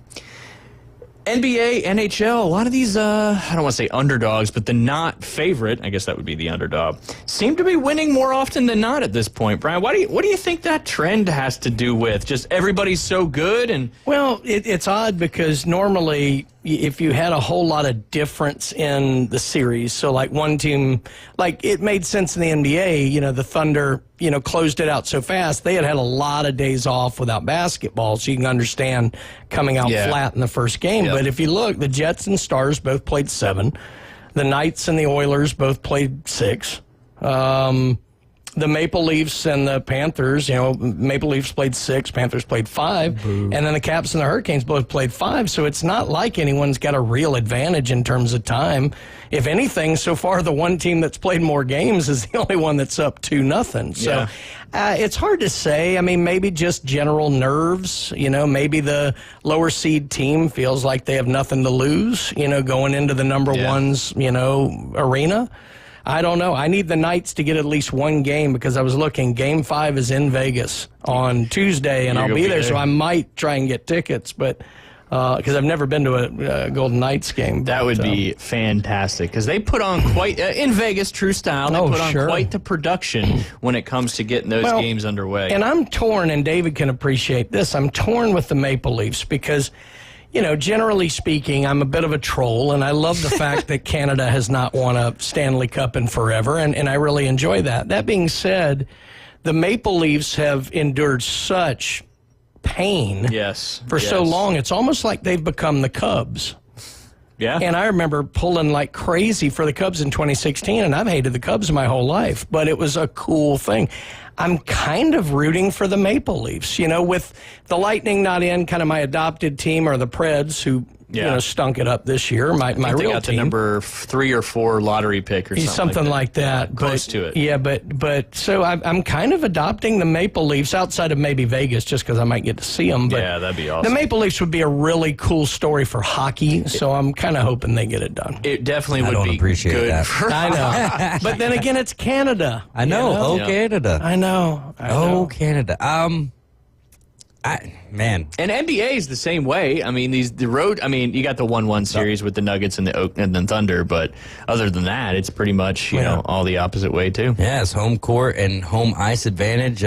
NBA, NHL, a lot of these, I don't want to say underdogs, but the not favorite, I guess that would be the underdog, seem to be winning more often than not at this point. Brian, what do you think that trend has to do with? Just everybody's so good? Well, it's odd because normally if you had a whole lot of difference in the series, so like one team, like it made sense in the NBA, the Thunder, closed it out so fast. They had a lot of days off without basketball, so you can understand coming out flat in the first game. Yep. But if you look, the Jets and Stars both played 7. The Knights and the Oilers both played 6. The Maple Leafs and the Panthers, Maple Leafs played 6, Panthers played 5, and then the Caps and the Hurricanes both played 5, so it's not like anyone's got a real advantage in terms of time. If anything, so far the one team that's played more games is the only one that's up 2-0. So it's hard to say. I mean, maybe just general nerves, maybe the lower seed team feels like they have nothing to lose, going into the number one's, arena. I don't know. I need the Knights to get at least one game because I was looking. Game 5 is in Vegas on Tuesday, and I'll be there, so I might try and get tickets, but because I've never been to a Golden Knights game. That would be fantastic because they put on quite, in Vegas, true style, they put on quite the production when it comes to getting those games underway. And I'm torn, and David can appreciate this. I'm torn with the Maple Leafs because generally speaking, I'm a bit of a troll, and I love the fact that Canada has not won a Stanley Cup in forever, and I really enjoy that. That being said, the Maple Leafs have endured such pain for so long. It's almost like they've become the Cubs. Yeah. And I remember pulling like crazy for the Cubs in 2016, and I've hated the Cubs my whole life, but it was a cool thing. I'm kind of rooting for the Maple Leafs, with the Lightning not in, kind of my adopted team are the Preds, who stunk it up this year. My real they got team. The number 3 or 4 lottery pick or something like that. Close to it. Yeah, but so I'm kind of adopting the Maple Leafs outside of maybe Vegas, just because I might get to see them. But yeah, that'd be awesome. The Maple Leafs would be a really cool story for hockey, so I'm kind of hoping they get it done. It definitely would be appreciate good. That. I know, but then again, it's Canada. I know. Canada. I know. Canada. Man. And NBA is the same way. I mean, you got the 1-1 series with the Nuggets and the Thunder, but other than that, it's pretty much, all the opposite way too. Yeah, it's home court and home ice advantage.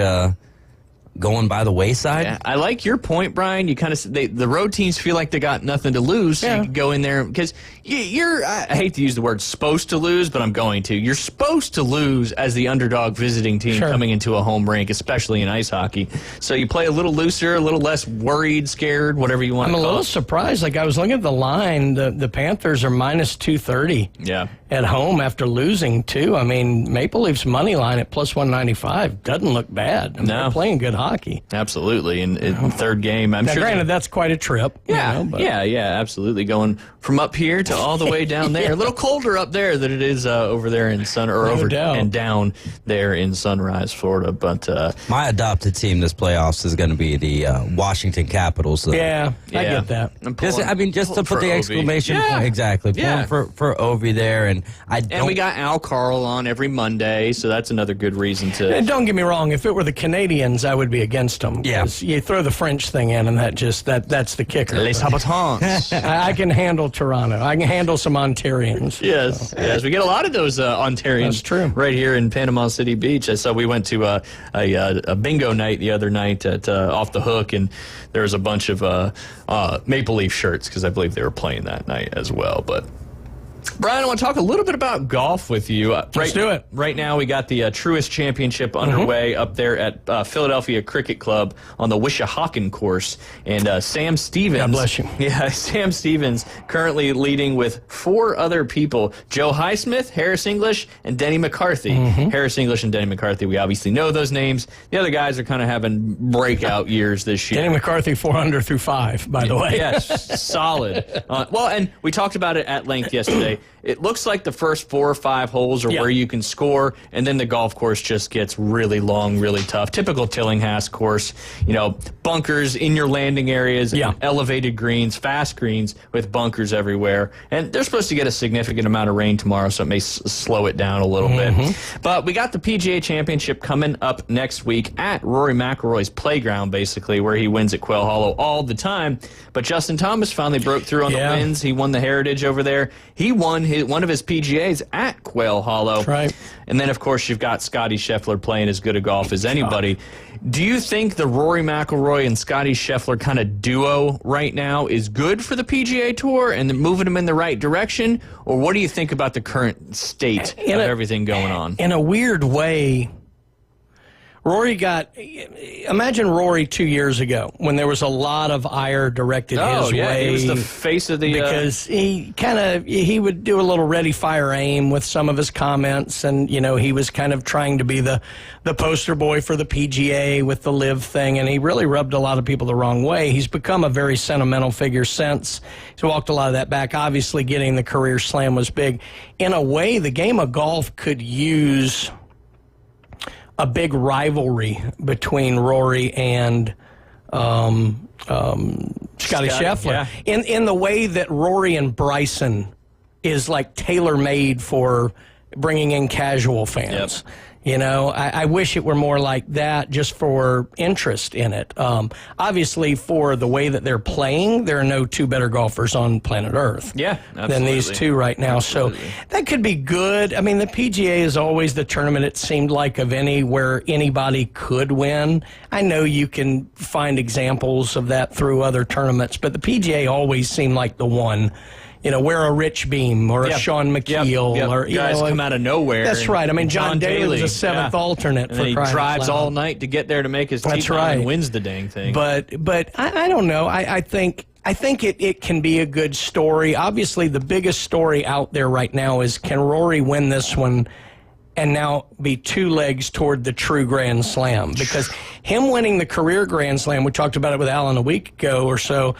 going by the wayside. Yeah, I like your point, Brian. You kind of the road teams feel like they got nothing to lose. So you can go in there because I hate to use the word supposed to lose, but I'm going to. You're supposed to lose as the underdog visiting team coming into a home rink, especially in ice hockey. So you play a little looser, a little less worried, scared, whatever you want to call it. I'm a little surprised. Like, I was looking at the line. The Panthers are minus 230 at home after losing, too. I mean, Maple Leafs money line at plus 195 doesn't look bad. I mean, they're playing good hockey. Absolutely. In third game, I'm sure. Granted, that's quite a trip. Yeah, but. yeah, absolutely. Going from up here to all the way down there. A little colder up there than it is over there in and down there in Sunrise, Florida. But my adopted team this playoffs is going to be the Washington Capitals. So. Yeah, I get that. Just to put the exclamation point, exactly. Pulling for Ovi there, and we got Al Carl on every Monday, so that's another good reason to. And don't get me wrong. If it were the Canadians, I would be against them. Yeah, you throw the French thing in, and that's the kicker. Les habitants. I can handle Toronto. I can handle some Ontarians. Yes, we get a lot of those Ontarians. That's true. Right here in Panama City Beach. So we went to a bingo night the other night at Off the Hook, and there was a bunch of Maple Leaf shirts because I believe they were playing that night as well. But Brian, I want to talk a little bit about golf with you. Let's do it. Right now, we got the Truist Championship underway up there at Philadelphia Cricket Club on the Wissahickon course. And Sam Stevens. God bless you. Yeah, Sam Stevens currently leading with 4 other people: Joe Highsmith, Harris English, and Denny McCarthy. Harris English and Denny McCarthy, we obviously know those names. The other guys are kind of having breakout years this year. Denny McCarthy, 400 through 5, by the way. Yes, solid. Well, and we talked about it at length yesterday. It looks like the first 4 or 5 holes are where you can score, and then the golf course just gets really long, really tough. Typical Tillinghast course, bunkers in your landing areas, elevated greens, fast greens with bunkers everywhere. And they're supposed to get a significant amount of rain tomorrow, so it may slow it down a little bit. But we got the PGA Championship coming up next week at Rory McIlroy's playground, basically, where he wins at Quail Hollow all the time. But Justin Thomas finally broke through on the wins. He won the Heritage over there. He won one of his PGAs at Quail Hollow. That's right. And then, of course, you've got Scotty Scheffler playing as good a golf as anybody. Do you think the Rory McIlroy and Scotty Scheffler kind of duo right now is good for the PGA Tour and moving them in the right direction? Or what do you think about the current state of everything going on? In a weird way, imagine Rory 2 years ago when there was a lot of ire directed his way. He was the face of the... Because he would do a little ready, fire, aim with some of his comments, and, he was kind of trying to be the poster boy for the PGA with the LIV thing, and he really rubbed a lot of people the wrong way. He's become a very sentimental figure since. He's walked a lot of that back. Obviously, getting the career slam was big. In a way, the game of golf could use a big rivalry between Rory and Scotty Scheffler in the way that Rory and Bryson is like tailor-made for bringing in casual fans. I wish it were more like that just for interest in it. Obviously, for the way that they're playing, there are no 2 better golfers on planet Earth than these 2 right now. Absolutely. So that could be good. I mean, the PGA is always the tournament, it seemed like, of any where anybody could win. I know you can find examples of that through other tournaments, but the PGA always seemed like the one. Where a Rich Beam or a Sean McKeel or guys come out of nowhere. That's right. I mean, John Daly was a 7th alternate. And he drives all night to get there to make his tee time and wins the dang thing. But I don't know. I think it can be a good story. Obviously, the biggest story out there right now is, can Rory win this one and now be 2 legs toward the true Grand Slam? Because him winning the career Grand Slam, we talked about it with Alan a week ago or so,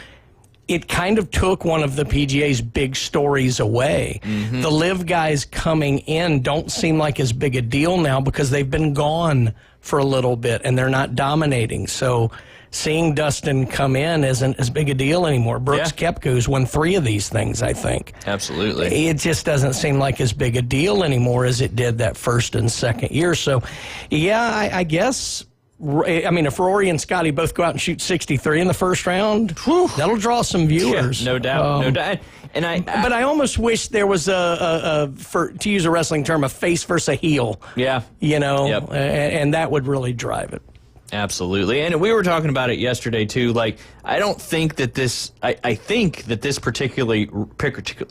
it kind of took one of the PGA's big stories away. The LIV guys coming in don't seem like as big a deal now because they've been gone for a little bit and they're not dominating. So seeing Dustin come in isn't as big a deal anymore. Brooks Koepka's won 3 of these things, I think. Absolutely. It just doesn't seem like as big a deal anymore as it did that first and second year. So, I guess... I mean, if Rory and Scotty both go out and shoot 63 in the first round, that'll draw some viewers. No doubt, no doubt. But I almost wish there was to use a wrestling term, a face versus a heel. Yeah. And that would really drive it. Absolutely. And we were talking about it yesterday, too. Like, I don't think that this – I think that this particular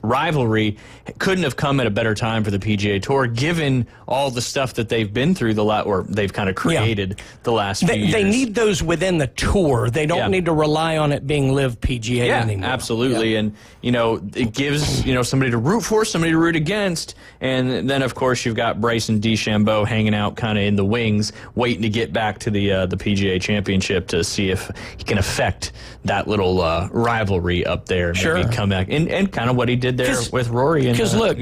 rivalry couldn't have come at a better time for the PGA Tour, given all the stuff that they've been through or they've kind of created the last few years. They need those within the tour. They don't need to rely on it being Live PGA anymore. Absolutely. Yeah. And, it gives, somebody to root for, somebody to root against. And then, of course, you've got Bryson DeChambeau hanging out kind of in the wings, waiting to get back to the PGA Championship to see if he can affect that little rivalry up there. Maybe come back and kind of what he did there with Rory. Because look,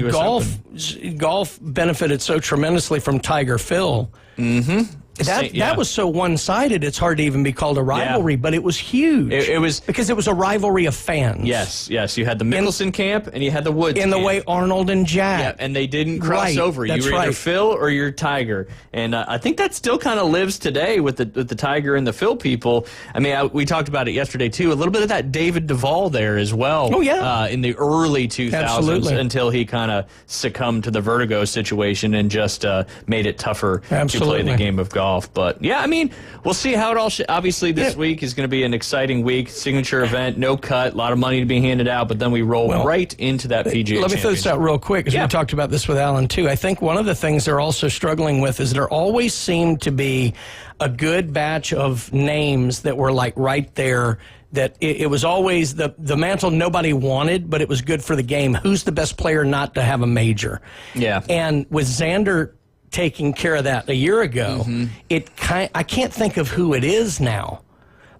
golf benefited so tremendously from Tiger Phil. Mm-hmm. That was so one-sided, it's hard to even be called a rivalry, but it was huge. It was because it was a rivalry of fans. Yes. You had the Mickelson camp and you had the Woods in camp. the way Arnold and Jack. Yeah, and they didn't cross over. You were either Phil or you're Tiger. And I think that still kind of lives today with the Tiger and the Phil people. I mean, we talked about it yesterday, too. A little bit of that David Duval there as well. Oh, yeah. In the early 2000s until he kind of succumbed to the vertigo situation and just made it tougher to play the game of golf. But, yeah, I mean, we'll see how it all obviously, this week is going to be an exciting week. Signature event, no cut, a lot of money to be handed out, but then we roll right into that PGA Let me throw this out real quick, because we talked about this with Alan, too. I think one of the things they're also struggling with is there always seemed to be a good batch of names that were, like, right there, that it was always the mantle nobody wanted, but it was good for the game. Who's the best player not to have a major? Yeah. And with Xander taking care of that a year ago, I can't think of who it is now.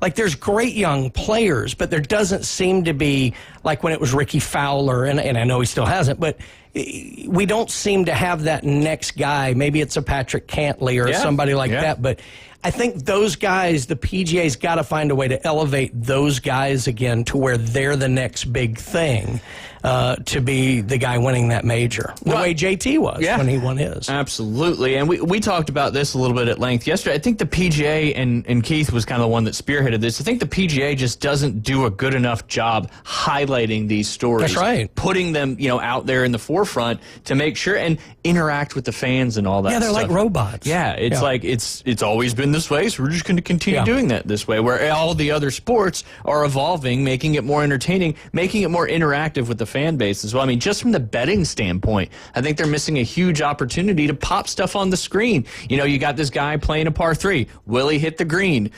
Like, there's great young players, but there doesn't seem to be, like when it was Ricky Fowler, and I know he still hasn't, but we don't seem to have that next guy. Maybe it's a Patrick Cantlay or somebody like that, but I think those guys, the PGA's got to find a way to elevate those guys again to where they're the next big thing, to be the guy winning that major. The way JT was when he won his. Absolutely. And we talked about this a little bit at length yesterday. I think the PGA, and Keith was kind of the one that spearheaded this, I think the PGA just doesn't do a good enough job highlighting these stories. That's right. Putting them, out there in the forefront to make sure and interact with the fans and all that stuff. Yeah, they're like robots. Yeah, it's like it's always been this way, so we're just going to continue doing that this way, where all the other sports are evolving, making it more entertaining, making it more interactive with the fan base as well. I mean, just from the betting standpoint, I think they're missing a huge opportunity to pop stuff on the screen. You got this guy playing a par 3. Will he hit the green?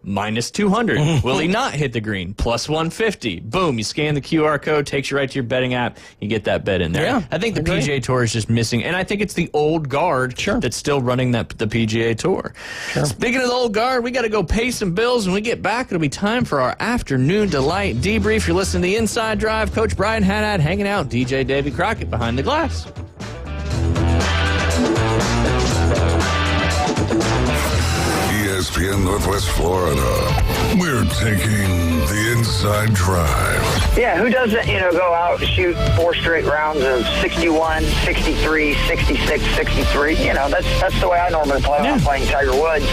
Minus 200. Will he not hit the green? Plus 150. Boom, you scan the QR code, takes you right to your betting app, you get that bet in there. Yeah, I think the PGA Tour is just missing, and I think it's the old guard that's still running the PGA Tour. Speaking of the old guard, we got to go pay some bills. When we get back, it'll be time for our afternoon delight debrief. You're listening to the Inside Drive. Coach Brian Haddad hanging out. DJ David Crockett behind the glass. ESPN Northwest Florida. We're taking the Inside Drive. Yeah, who doesn't, go out and shoot 4 straight rounds of 61, 63, 66, 63? That's the way I normally play when I'm playing Tiger Woods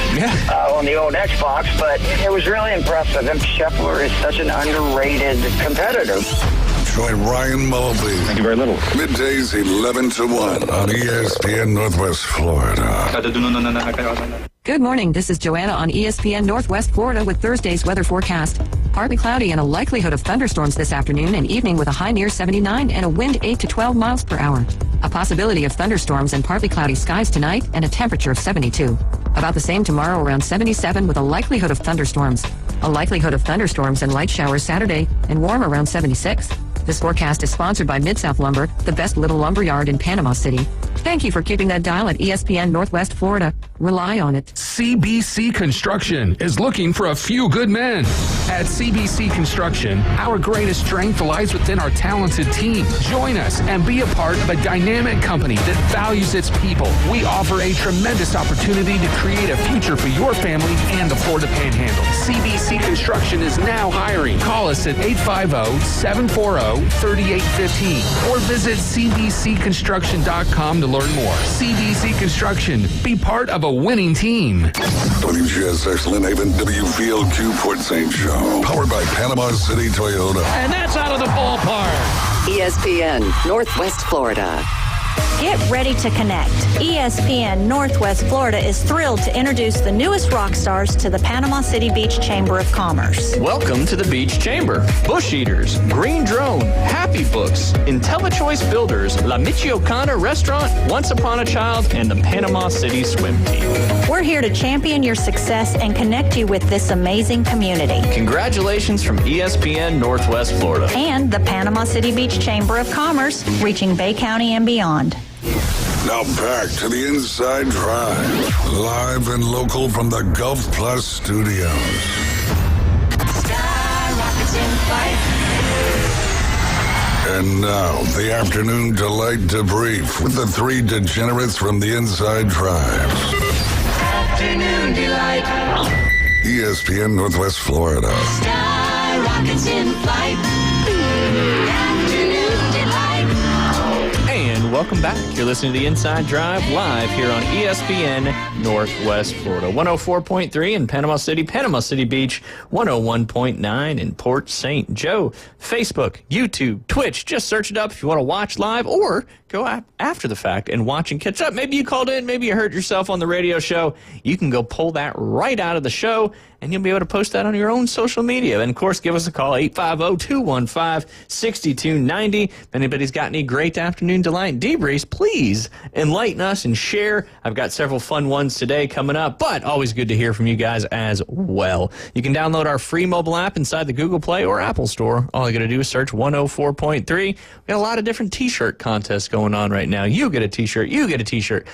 on the old Xbox. But it was really impressive. And Scheffler is such an underrated competitor. Join Ryan Mulvey. Thank you very little. Middays 11 to 1 on ESPN Northwest Florida. Good morning. This is Joanna on ESPN Northwest Florida with Thursday's weather forecast. Partly cloudy and a likelihood of thunderstorms this afternoon and evening with a high near 79 and a wind 8 to 12 miles per hour. A possibility of thunderstorms and partly cloudy skies tonight and a temperature of 72. About the same tomorrow, around 77 with a likelihood of thunderstorms. A likelihood of thunderstorms and light showers Saturday and warm around 76. This forecast is sponsored by Mid-South Lumber, the best little lumber yard in Panama City. Thank you for keeping that dial at ESPN Northwest Florida. Rely on it. CBC Construction is looking for a few good men. At CBC Construction, our greatest strength lies within our talented team. Join us and be a part of a dynamic company that values its people. We offer a tremendous opportunity to create a future for your family and the Florida Panhandle. CBC Construction is now hiring. Call us at 850-740-3815 or visit cbcconstruction.com to learn more. CBC Construction. Be part of a winning team. WGSX Lynn Haven, W Field, Q Port St. Joe. Powered by Panama City Toyota. And that's out of the ballpark. ESPN Northwest Florida. Get ready to connect. ESPN Northwest Florida is thrilled to introduce the newest rock stars to the Panama City Beach Chamber of Commerce. Welcome to the Beach Chamber. Bush Eaters, Green Drone, Happy Books, IntelliChoice Builders, La Michoacana Restaurant, Once Upon a Child, and the Panama City Swim Team. We're here to champion your success and connect you with this amazing community. Congratulations from ESPN Northwest Florida. And the Panama City Beach Chamber of Commerce, reaching Bay County and beyond. Now back to the Inside Drive, live and local from the Gulf Plus studios. Skyrockets in flight. And now, the afternoon delight debrief with the three degenerates from the Inside Drive. Afternoon delight. ESPN Northwest Florida. Skyrockets in flight. Afternoon delight. And welcome back. You're listening to the Inside Drive live here on ESPN Northwest Florida. 104.3 in Panama City Beach, 101.9 in Port St. Joe. Facebook, YouTube, Twitch. Just search it up if you want to watch live or go after the fact and watch and catch up. Maybe you called in, maybe you hurt yourself on the radio show. You can go pull that right out of the show, and you'll be able to post that on your own social media. And, of course, give us a call, 850-215-6290. If anybody's got any great afternoon delight debriefs, please enlighten us and share. I've got several fun ones today coming up, but always good to hear from you guys as well. You can download our free mobile app inside the Google Play or Apple Store. All you got to do is search 104.3. We got a lot of different T-shirt contests going on right now. You get a T-shirt,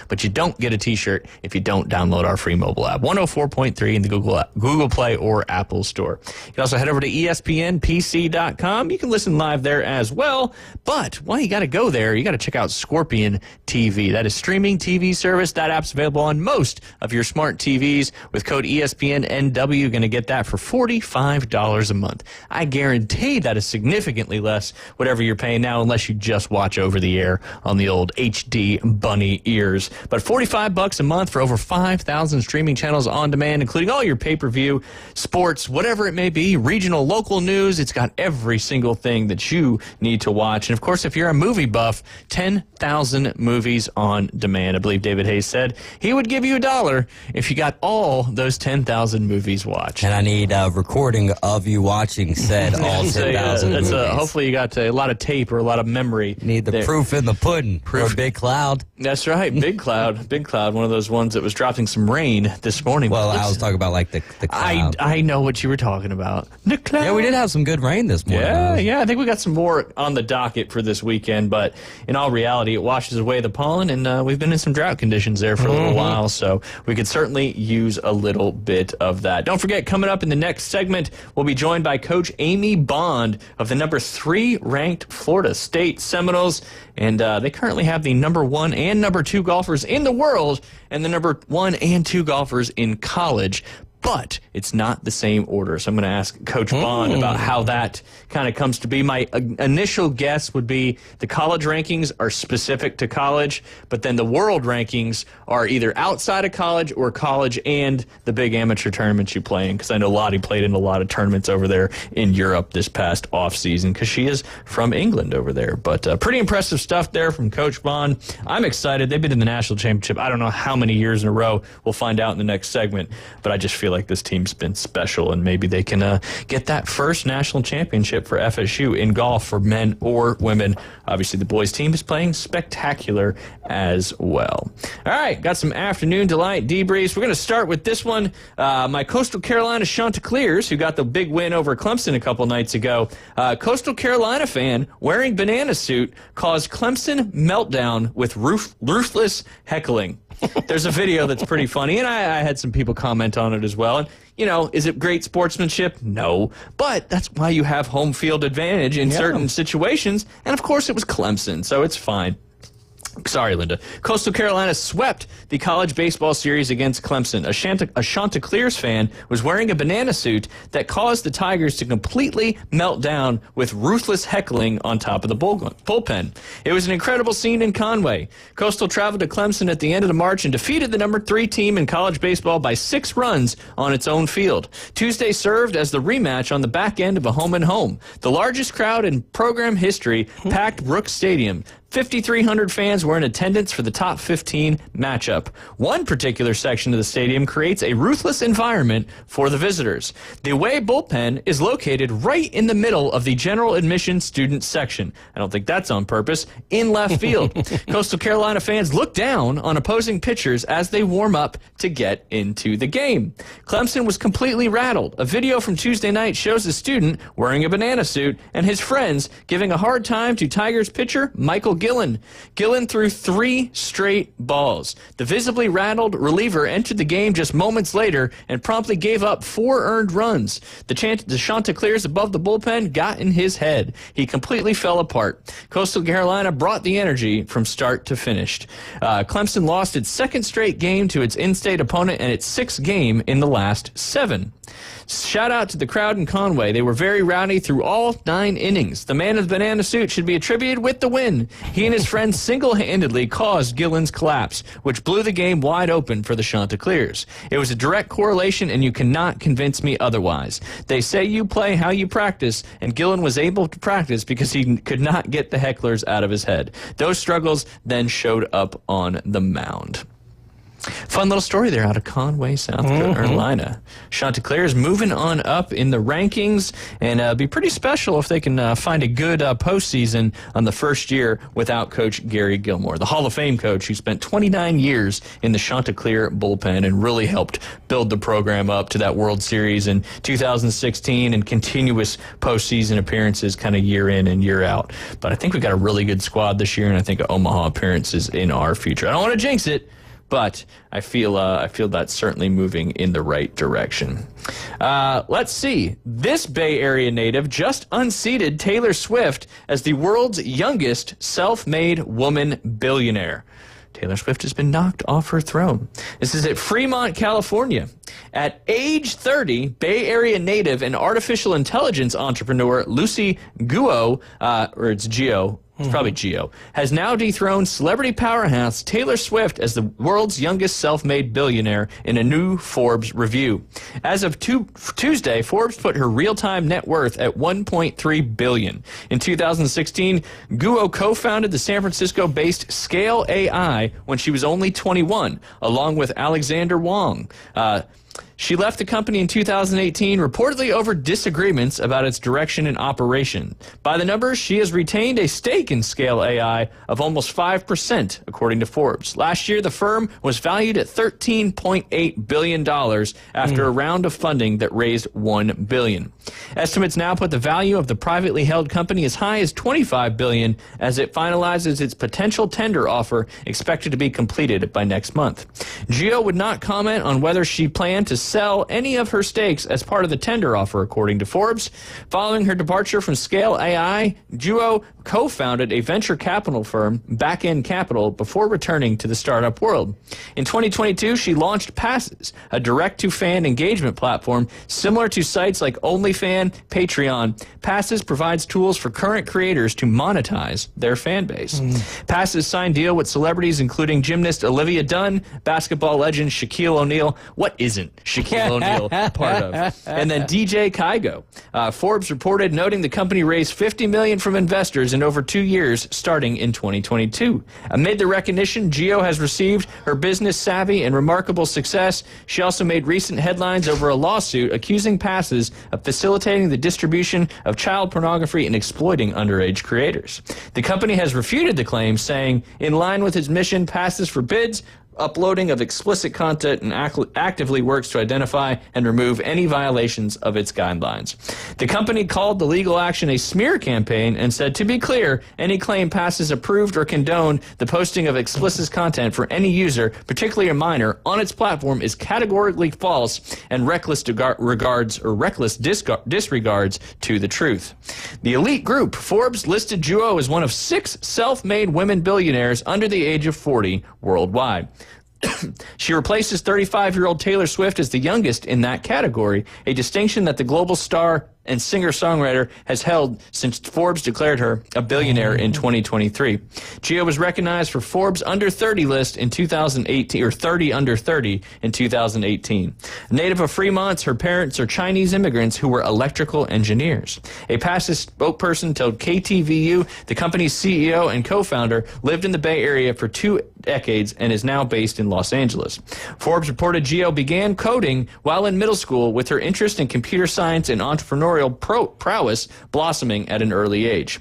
but you don't get a T-shirt if you don't download our free mobile app. 104.3 in the Google Play or Apple Store. You can also head over to ESPNPC.com. You can listen live there as well. But while you got to go there, you got to check out Scorpion TV. That is streaming TV service. That app's available on most of your smart TVs. With code ESPNNW, you're going to get that for $45 a month. I guarantee that is significantly less whatever you're paying now, unless you just watch over the air on the old HD bunny ears. But $45 a month for over 5,000 streaming channels on demand, including all your pay-per-view, sports, whatever it may be, regional, local news. It's got every single thing that you need to watch. And, of course, if you're a movie buff, 10,000 movies on demand. I believe David Hayes said he would give you $1 if you got all those 10,000 movies watched. And I need a recording of you watching said all 10,000 movies. Hopefully you got a lot of tape or a lot of memory. Need the proof in the pudding. Or Big Cloud. That's right, Big Cloud. Big Cloud, one of those ones that was dropping some rain this morning. Well, I was talking about like the cloud. I know what you were talking about. The cloud. Yeah, we did have some good rain this morning. Yeah, I think we got some more on the docket for this weekend, but in all reality, it washes away the pollen, and we've been in some drought conditions there for a little while, so we could certainly use a little bit of that. Don't forget, coming up in the next segment, we'll be joined by Coach Amy Bond of the number 3 ranked Florida State Seminoles, and they currently have the number 1 and number 2 golfers in the world and the number 1 and 2 golfers in college. But it's not the same order. So I'm going to ask Coach Bond about how that kind of comes to be. My initial guess would be the college rankings are specific to college, but then the world rankings are either outside of college or college and the big amateur tournaments you play in, because I know Lottie played in a lot of tournaments over there in Europe this past offseason because she is from England over there. But pretty impressive stuff there from Coach Bond. I'm excited. They've been in the national championship I don't know how many years in a row. We'll find out in the next segment, but I just feel like this team's been special, and maybe they can get that first national championship for FSU in golf for men or women. Obviously, the boys team is playing spectacular as well. All right, got some afternoon delight debriefs. We're going to start with this one. My Coastal Carolina Chanticleers, who got the big win over Clemson a couple nights ago. Coastal Carolina fan wearing banana suit caused Clemson meltdown with ruthless heckling. There's a video that's pretty funny, and I had some people comment on it as well. And, you know, is it great sportsmanship? No. But that's why you have home field advantage in certain situations. And, of course, it was Clemson, so it's fine. Sorry, Linda. Coastal Carolina swept the college baseball series against Clemson. A Chanticleers fan was wearing a banana suit that caused the Tigers to completely melt down with ruthless heckling on top of the bullpen. It was an incredible scene in Conway. Coastal traveled to Clemson at the end of the March and defeated the number 3 team in college baseball by 6 runs on its own field. Tuesday served as the rematch on the back end of a home-and-home. The largest crowd in program history packed Brooks Stadium. 5,300 fans were in attendance for the top 15 matchup. One particular section of the stadium creates a ruthless environment for the visitors. The away bullpen is located right in the middle of the general admission student section. I don't think that's on purpose. In left field. Coastal Carolina fans look down on opposing pitchers as they warm up to get into the game. Clemson was completely rattled. A video from Tuesday night shows a student wearing a banana suit and his friends giving a hard time to Tigers pitcher Michael Gillen. Gillen threw 3 straight balls. The visibly rattled reliever entered the game just moments later and promptly gave up 4 earned runs. The Chanticleers above the bullpen got in his head. He completely fell apart. Coastal Carolina brought the energy from start to finish. Clemson lost its 2nd straight game to its in-state opponent and its 6th game in the last 7. Shout out to the crowd in Conway. They were very rowdy through all 9 innings. The man in the banana suit should be attributed with the win. He and his friends single-handedly caused Gillen's collapse, which blew the game wide open for the Chanticleers. It was a direct correlation, and you cannot convince me otherwise. They say you play how you practice, and Gillen was able to practice because he could not get the hecklers out of his head. Those struggles then showed up on the mound. Fun little story there out of Conway, South Carolina. Chanticleers moving on up in the rankings, and be pretty special if they can find a good postseason on the first year without Coach Gary Gilmore, the Hall of Fame coach who spent 29 years in the Chanticleer bullpen and really helped build the program up to that World Series in 2016 and continuous postseason appearances kind of year in and year out. But I think we've got a really good squad this year, and I think Omaha appearances in our future. I don't want to jinx it, but I feel that's certainly moving in the right direction. Let's see. This Bay Area native just unseated Taylor Swift as the world's youngest self-made woman billionaire. Taylor Swift has been knocked off her throne. This is at Fremont, California. At age 30, Bay Area native and artificial intelligence entrepreneur Lucy Guo, or it's Gio, it's probably Gio, has now dethroned celebrity powerhouse Taylor Swift as the world's youngest self-made billionaire in a new Forbes review. As of Tuesday, Forbes put her real-time net worth at $1.3 billion. In 2016, Guo co-founded the San Francisco-based Scale AI when she was only 21, along with Alexander Wang. She left the company in 2018, reportedly over disagreements about its direction and operation. By the numbers, she has retained a stake in Scale AI of almost 5%, according to Forbes. Last year, the firm was valued at $13.8 billion after a round of funding that raised $1 billion. Estimates now put the value of the privately held company as high as $25 billion as it finalizes its potential tender offer expected to be completed by next month. Gio would not comment on whether she planned to sell any of her stakes as part of the tender offer, according to Forbes. Following her departure from Scale AI, Guo co-founded a venture capital firm, Backend Capital, before returning to the startup world. In 2022, she launched Passes, a direct-to-fan engagement platform similar to sites like OnlyFans, Patreon. Passes provides tools for current creators to monetize their fan base. Passes signed deal with celebrities including gymnast Olivia Dunn, basketball legend Shaquille O'Neal. What isn't Shaquille O'Neal part of? And then DJ Kygo. Forbes reported, noting the company raised $50 million from investors in over 2 years, starting in 2022. Amid the recognition Gio has received her business savvy and remarkable success, she also made recent headlines over a lawsuit accusing Passes of facilitating the distribution of child pornography and exploiting underage creators. The company has refuted the claims, saying, in line with its mission, Passes forbids uploading of explicit content and actively works to identify and remove any violations of its guidelines. The company called the legal action a smear campaign and said, to be clear, any claim Passes approved or condoned the posting of explicit content for any user, particularly a minor, on its platform is categorically false and reckless disregards to the truth. The elite group, Forbes, listed Guo as one of 6 self-made women billionaires under the age of 40 worldwide. She replaces 35-year-old Taylor Swift as the youngest in that category, a distinction that the global star and singer-songwriter has held since Forbes declared her a billionaire in 2023. Gio was recognized for Forbes Under 30 list in 2018, or 30 Under 30 in 2018. A native of Fremont, her parents are Chinese immigrants who were electrical engineers. A past spokesperson told KTVU the company's CEO and co-founder lived in the Bay Area for 2 decades and is now based in Los Angeles. Forbes reported Gio began coding while in middle school, with her interest in computer science and entrepreneurial prowess blossoming at an early age.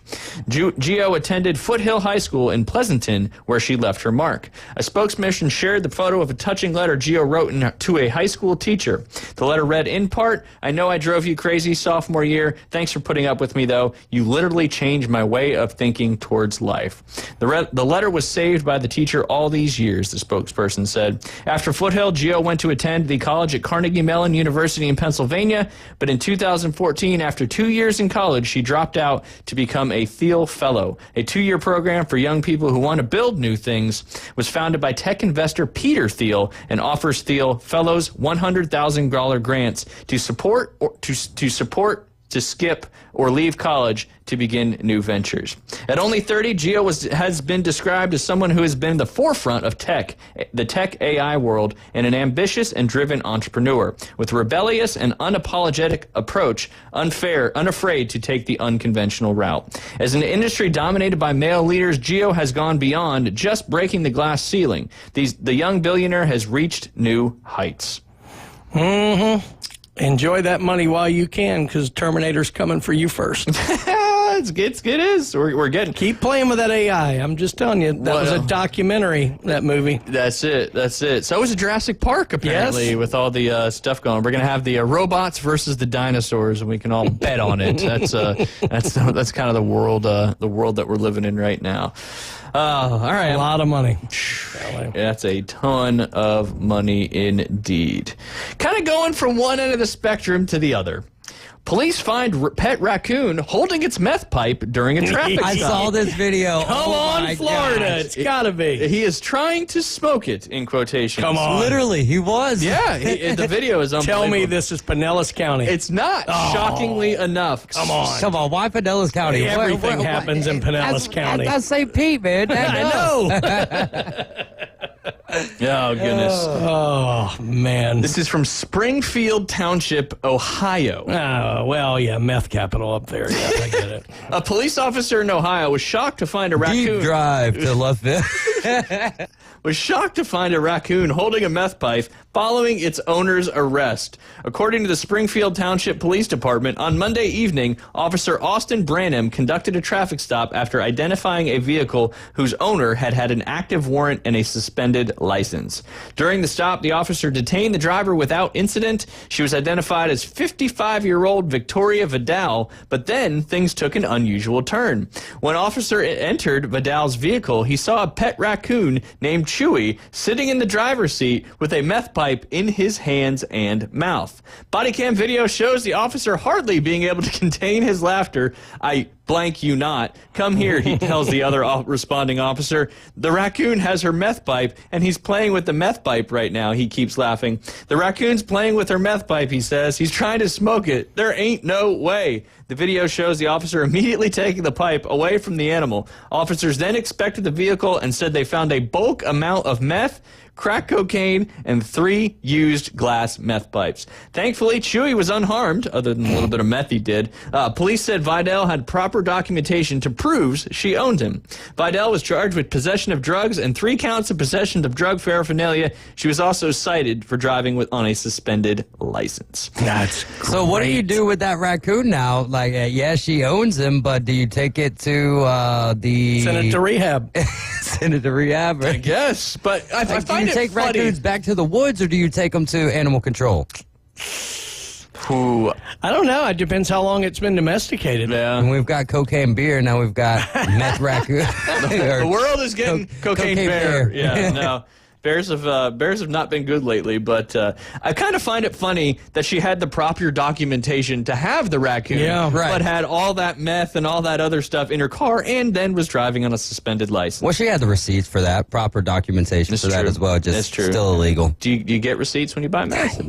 Gio attended Foothill High School in Pleasanton, where she left her mark. A spokesperson shared the photo of a touching letter Gio wrote to a high school teacher. The letter read, in part, "I know I drove you crazy sophomore year. Thanks for putting up with me, though. You literally changed my way of thinking towards life." The letter was saved by the teacher all these years, the spokesperson said. After Foothill, Gio went to attend the college at Carnegie Mellon University in Pennsylvania, but in 2014, after 2 years in college, she dropped out to become a Thiel Fellow, a 2-year program for young people who want to build new things. Was founded by tech investor Peter Thiel and offers Thiel Fellows $100,000 grants to skip or leave college to begin new ventures. At only 30, Gio has been described as someone who has been the forefront of the tech AI world, and an ambitious and driven entrepreneur with a rebellious and unapologetic approach, unafraid to take the unconventional route. As an industry dominated by male leaders, Gio has gone beyond just breaking the glass ceiling. The young billionaire has reached new heights. Enjoy that money while you can, because Terminator's coming for you first. It is. We're getting. Keep playing with that AI. I'm just telling you, that was a documentary, that movie. That's it. So was Jurassic Park, apparently, with all the stuff going. We're going to have the robots versus the dinosaurs, and we can all bet on it. That's kind of the world that we're living in right now. All right. A lot of money. That's a ton of money indeed. Kind of going from one end of the spectrum to the other. Police find pet raccoon holding its meth pipe during a traffic stop. I saw this video. Come on, Florida. Gosh. It's got to be. He is trying to smoke it, in quotations. Come on. Literally, he was. Yeah, the video is unbelievable. Tell me this is Pinellas County. It's not, shockingly enough. Come on. Come on, why Pinellas County? Everything happens in Pinellas County. That's St. Pete, man. I know. Oh, goodness. Oh, man. This is from Springfield Township, Ohio. Oh, well, yeah, meth capital up there. Yeah, I get it. A police officer in Ohio was shocked to find a raccoon. Deep drive to Lufville. Was shocked to find a raccoon holding a meth pipe following its owner's arrest. According to the Springfield Township Police Department, on Monday evening, Officer Austin Branham conducted a traffic stop after identifying a vehicle whose owner had an active warrant and a suspended license. During the stop, the officer detained the driver without incident. She was identified as 55-year-old Victoria Vidal, but then things took an unusual turn. When officer entered Vidal's vehicle, he saw a pet raccoon named Chewy sitting in the driver's seat with a meth pipe in his hands and mouth. Body cam video shows the officer hardly being able to contain his laughter. "I blank you not. Come here," he tells the other responding officer. "The raccoon has her meth pipe, and he's playing with the meth pipe right now." He keeps laughing. "The raccoon's playing with her meth pipe," he says. "He's trying to smoke it. There ain't no way." The video shows the officer immediately taking the pipe away from the animal. Officers then inspected the vehicle and said they found a bulk amount of meth, crack cocaine, and 3 used glass meth pipes. Thankfully, Chewy was unharmed, other than a little bit of meth he did. Police said Vidal had proper documentation to prove she owned him. Vidal was charged with possession of drugs and 3 counts of possession of drug paraphernalia. She was also cited for driving on a suspended license. That's great. So what do you do with that raccoon now? Like, yeah, she owns him, but do you take it to Send it to rehab. Send it to rehab? I guess, but I find do you take raccoons back to the woods, or do you take them to animal control? Ooh. I don't know. It depends how long it's been domesticated. Yeah. And we've got cocaine beer. Now we've got meth raccoon. The world is getting cocaine bear. Yeah, no. Bears have not been good lately, but I kind of find it funny that she had the proper documentation to have the raccoon, but had all that meth and all that other stuff in her car and then was driving on a suspended license. Well, she had the receipts for that, proper documentation for that as well, just still illegal. Do you get receipts when you buy meth?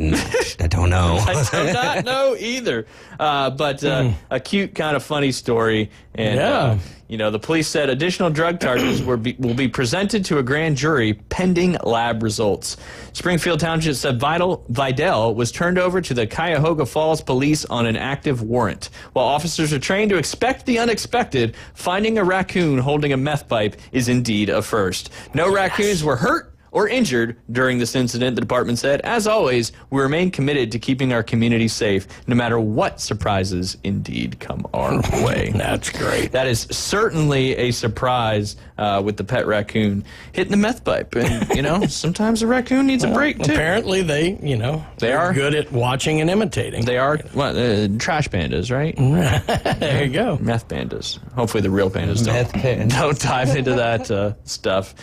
I don't know. I do not know either. But a cute, kind of funny story. And, the police said additional drug charges will be presented to a grand jury pending lab results. Springfield Township said Vidal was turned over to the Cuyahoga Falls police on an active warrant. While officers are trained to expect the unexpected, finding a raccoon holding a meth pipe is indeed a first. No raccoons were hurt or injured during this incident, the department said. As always, we remain committed to keeping our community safe, no matter what surprises indeed come our way. That's great. That is certainly a surprise with the pet raccoon hitting the meth pipe. And, sometimes a raccoon needs a break, too. Apparently they are good at watching and imitating. They are trash pandas, right? There you go. Meth pandas. Hopefully the real pandas don't dive into that stuff.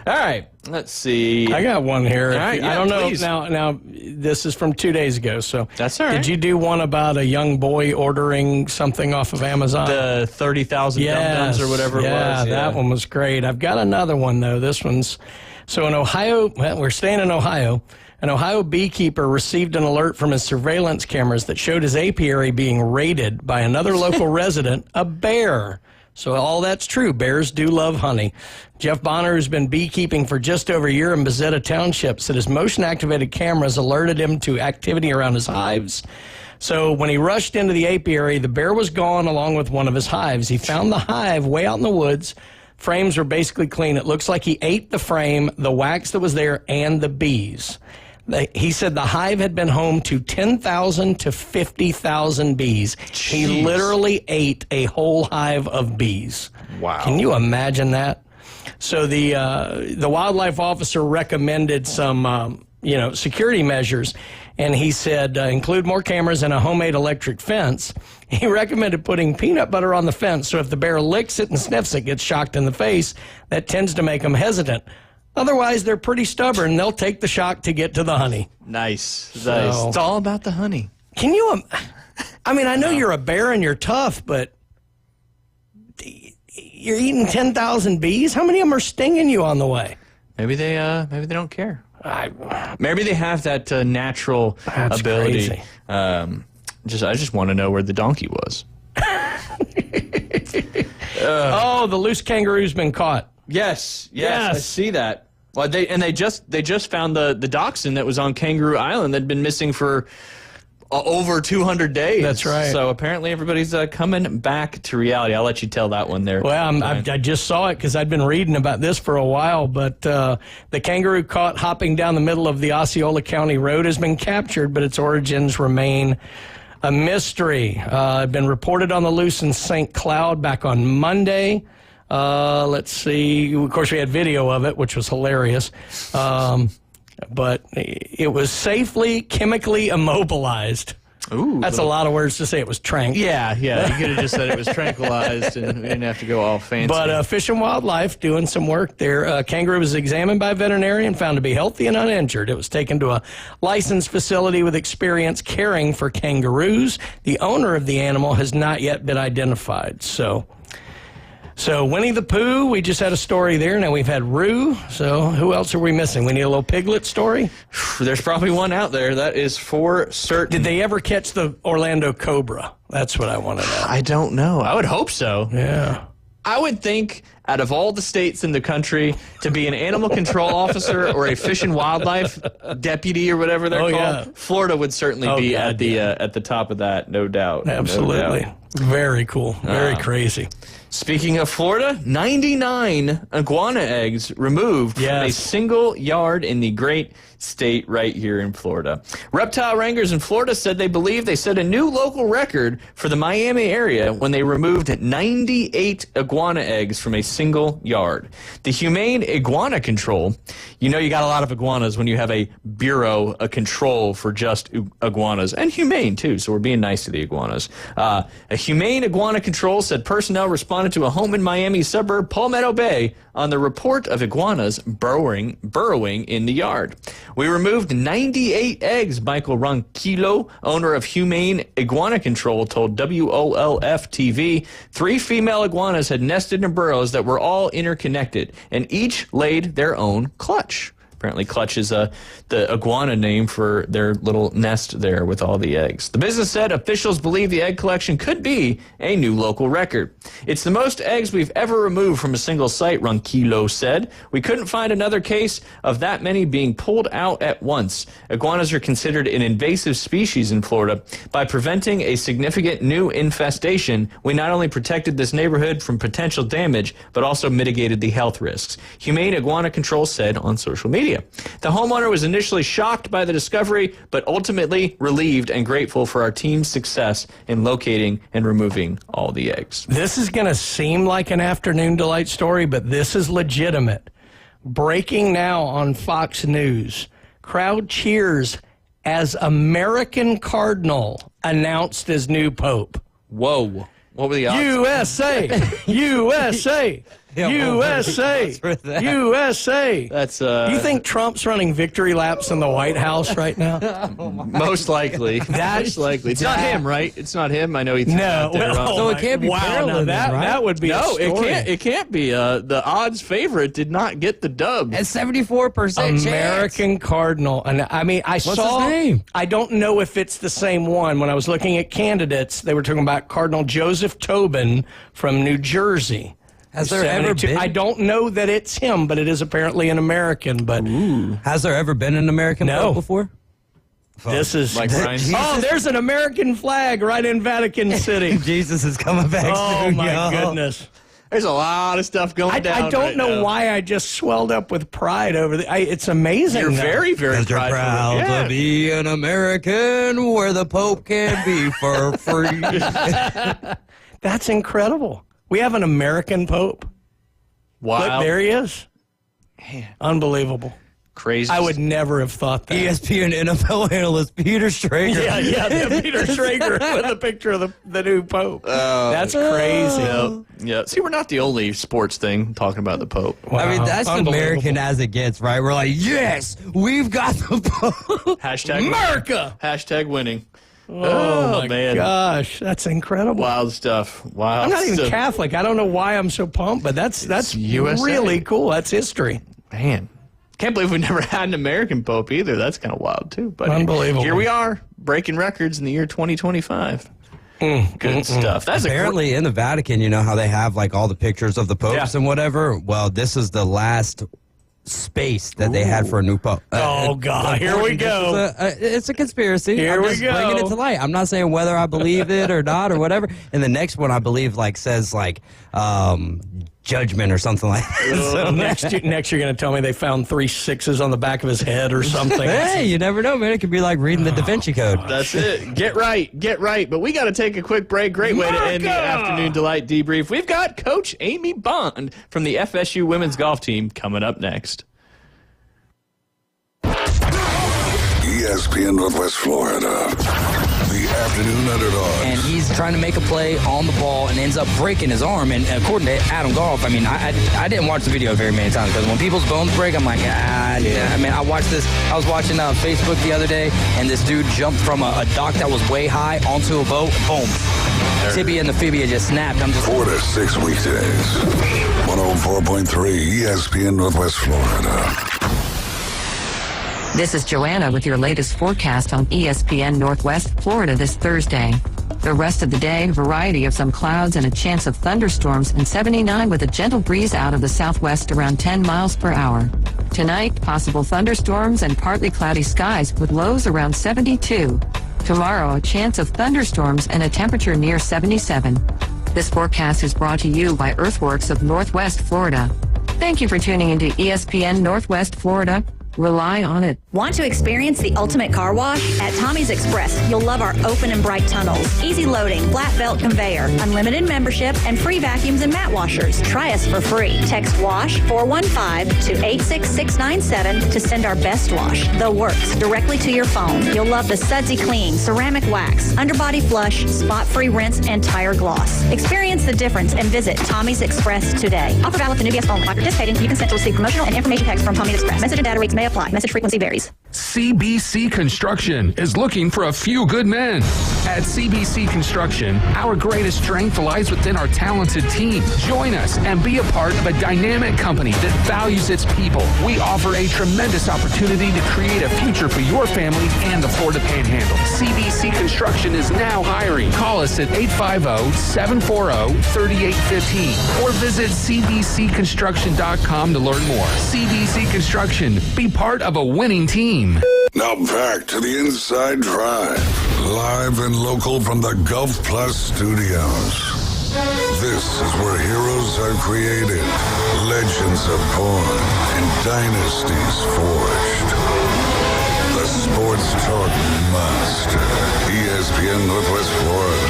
All right. Let's see. I got one here. Right, I don't please. know. Now, this is from 2 days ago. So that's all right. Did you do one about a young boy ordering something off of Amazon? The 30,000 dum-dums or whatever it was. Yeah, that one was great. I've got another one, though. This one's... So in Ohio, we're staying in Ohio. An Ohio beekeeper received an alert from his surveillance cameras that showed his apiary being raided by another local resident, a bear. So all that's true. Bears do love honey. Jeff Bonner, who's been beekeeping for just over a year in Bezetta Township, said his motion-activated cameras alerted him to activity around his hives. So when he rushed into the apiary, the bear was gone along with one of his hives. He found the hive way out in the woods. Frames were basically clean. It looks like he ate the frame, the wax that was there, and the bees. He said the hive had been home to 10,000 to 50,000 bees. Jeez. He literally ate a whole hive of bees. Wow. Can you imagine that? So the wildlife officer recommended some security measures, and he said include more cameras and a homemade electric fence. He recommended putting peanut butter on the fence, so if the bear licks it and sniffs it, gets shocked in the face, that tends to make them hesitant. Otherwise, they're pretty stubborn. They'll take the shock to get to the honey. Nice. It's all about the honey. Can you... I mean, I know you're a bear and you're tough, but you're eating 10,000 bees? How many of them are stinging you on the way? Maybe they don't care. Maybe they have that natural ability. Crazy. I just want to know where the donkey was. The loose kangaroo's been caught. Yes, I see that. Well, they just found the dachshund that was on Kangaroo Island that had been missing for over 200 days. That's right. So apparently everybody's coming back to reality. I'll let you tell that one there. Well, I just saw it because I'd been reading about this for a while, but the kangaroo caught hopping down the middle of the Osceola County Road has been captured, but its origins remain a mystery. Had been reported on the loose in St. Cloud back on Monday. Let's see. Of course, we had video of it, which was hilarious. But it was safely chemically immobilized. Ooh, that's a lot of words to say. It was trank. Yeah. You could have just said it was tranquilized, and we didn't have to go all fancy. But Fish and Wildlife doing some work there. Kangaroo was examined by a veterinarian, found to be healthy and uninjured. It was taken to a licensed facility with experience caring for kangaroos. The owner of the animal has not yet been identified. So Winnie the Pooh, we just had a story there. Now we've had Roo. So who else are we missing? We need a little piglet story? There's probably one out there. That is for certain. Did they ever catch the Orlando Cobra? That's what I want to know. I don't know. I would hope so. Yeah. I would think out of all the states in the country to be an animal control officer or a fish and wildlife deputy or whatever they're called, yeah. Florida would certainly be at the top of that, no doubt. Absolutely. No doubt. Very cool. Very crazy. Speaking of Florida, 99 iguana eggs removed from a single yard in the great state right here in Florida. Reptile wranglers in Florida said they believe they set a new local record for the Miami area when they removed 98 iguana eggs from a single single yard. The Humane Iguana Control, you got a lot of iguanas when you have a bureau, a control for just iguanas, and humane too, so we're being nice to the iguanas. A Humane Iguana Control said personnel responded to a home in Miami's suburb Palmetto Bay on the report of iguanas burrowing in the yard. We removed 98 eggs, Michael Ronquillo, owner of Humane Iguana Control, told WOLF-TV. 3 female iguanas had nested in burrows that were all interconnected, and each laid their own clutch. Apparently, clutch is the iguana name for their little nest there with all the eggs. The business said officials believe the egg collection could be a new local record. It's the most eggs we've ever removed from a single site, Ronquillo said. We couldn't find another case of that many being pulled out at once. Iguanas are considered an invasive species in Florida. By preventing a significant new infestation, we not only protected this neighborhood from potential damage, but also mitigated the health risks. Humane Iguana Control said on social media. The homeowner was initially shocked by the discovery, but ultimately relieved and grateful for our team's success in locating and removing all the eggs. This is going to seem like an Afternoon Delight story, but this is legitimate. Breaking now on Fox News. Crowd cheers as American Cardinal announced as new pope. Whoa. What were the odds? USA! USA! USA! USA! That's you think Trump's running victory laps in the White House right now? Most likely. Most likely. It's not him, right? It's not him. I know he's out there. So it can't be Maryland, that, right? that would be no, a story. it can't be. The odds favorite did not get the dub. At 74% American Cardinal. And I mean, What's his name? I don't know if it's the same one. When I was looking at candidates, they were talking about Cardinal Joseph Tobin from New Jersey. Has there ever been? I don't know that it's him, but it is apparently an American. But Has there ever been an American pope before? This is like there's an American flag right in Vatican City. Jesus is coming back soon. My goodness. There's a lot of stuff going down. I don't know why I just swelled up with pride over it's amazing. You're very, very proud to be an American where the Pope can be for free. That's incredible. We have an American Pope. Wow. Look, there he is. Man. Unbelievable. Crazy. I would never have thought that. ESPN NFL analyst Peter Schrager. Yeah, Peter Schrager with a picture of the new Pope. That's crazy. Yeah. See, we're not the only sports thing talking about the Pope. Wow. I mean, that's American as it gets, right? We're like, yes, we've got the Pope. Hashtag America. Hashtag winning. Oh, my man. Gosh, that's incredible. Wild stuff. Wow. I'm not even Catholic. I don't know why I'm so pumped, but that's USA. really cool. That's history. Man. Can't believe we never had an American Pope either. That's kind of wild, too. But unbelievable. Here we are, breaking records in the year 2025. Good stuff. That's apparently in the Vatican, you know how they have like all the pictures of the popes and whatever? Well, this is the last space that they had for a new pope. Oh, God. Here we go. It's a conspiracy. Here I'm we just go. bringing it to light. I'm not saying whether I believe it or not or whatever. And the next one, I believe, like says like judgment or something like that. So next you're going to tell me they found 3 6s on the back of his head or something. Hey, you never know, man. It could be like reading the Da Vinci Code. That's it. Get right. But we got to take a quick break. Great way to end the Afternoon Delight debrief. We've got Coach Amy Bond from the FSU women's golf team coming up next. ESPN Northwest Florida, the Afternoon Underdog. And he's trying to make a play on the ball and ends up breaking his arm. And according to Adam Golf, I mean, I didn't watch the video very many times because when people's bones break, I'm like, I mean, I watched this. I was watching Facebook the other day, and this dude jumped from a dock that was way high onto a boat. Boom. Tibia and the fibia just snapped. I'm just 4 to 6 weekdays. 104.3 ESPN Northwest Florida. This is Joanna with your latest forecast on ESPN Northwest Florida this Thursday. The rest of the day, variety of some clouds and a chance of thunderstorms, and 79 with a gentle breeze out of the southwest around 10 miles per hour. Tonight, possible thunderstorms and partly cloudy skies with lows around 72. Tomorrow, a chance of thunderstorms and a temperature near 77. This forecast is brought to you by Earthworks of Northwest Florida. Thank you for tuning into ESPN Northwest Florida. Rely on it. Want to experience the ultimate car wash? At Tommy's Express, you'll love our open and bright tunnels, easy loading, flat belt conveyor, unlimited membership, and free vacuums and mat washers. Try us for free. Text WASH 415 to 86697 to send our best wash, The Works, directly to your phone. You'll love the sudsy clean, ceramic wax, underbody flush, spot-free rinse, and tire gloss. Experience the difference and visit Tommy's Express today. Offer valid to new guests only. While participating, you consent to receive promotional and information text from Tommy's Express. Message and data rates may apply. Message frequency varies. CBC Construction is looking for a few good men. At CBC Construction, our greatest strength lies within our talented team. Join us and be a part of a dynamic company that values its people. We offer a tremendous opportunity to create a future for your family and the Florida Panhandle. CBC Construction is now hiring. Call us at 850-740-3815 or visit cbcconstruction.com to learn more. CBC Construction. Be part of a winning team. Now back to the Inside Drive, live and local from the Gulf Plus studios. This is where heroes are created, legends are born, and dynasties forged. The Sports Talk Master, ESPN Northwest Florida.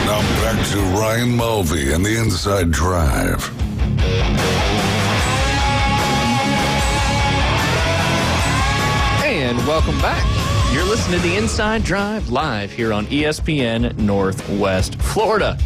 Now back to Ryan Mulvey and the Inside Drive. And welcome back. You're listening to the Inside Drive live here on ESPN Northwest Florida.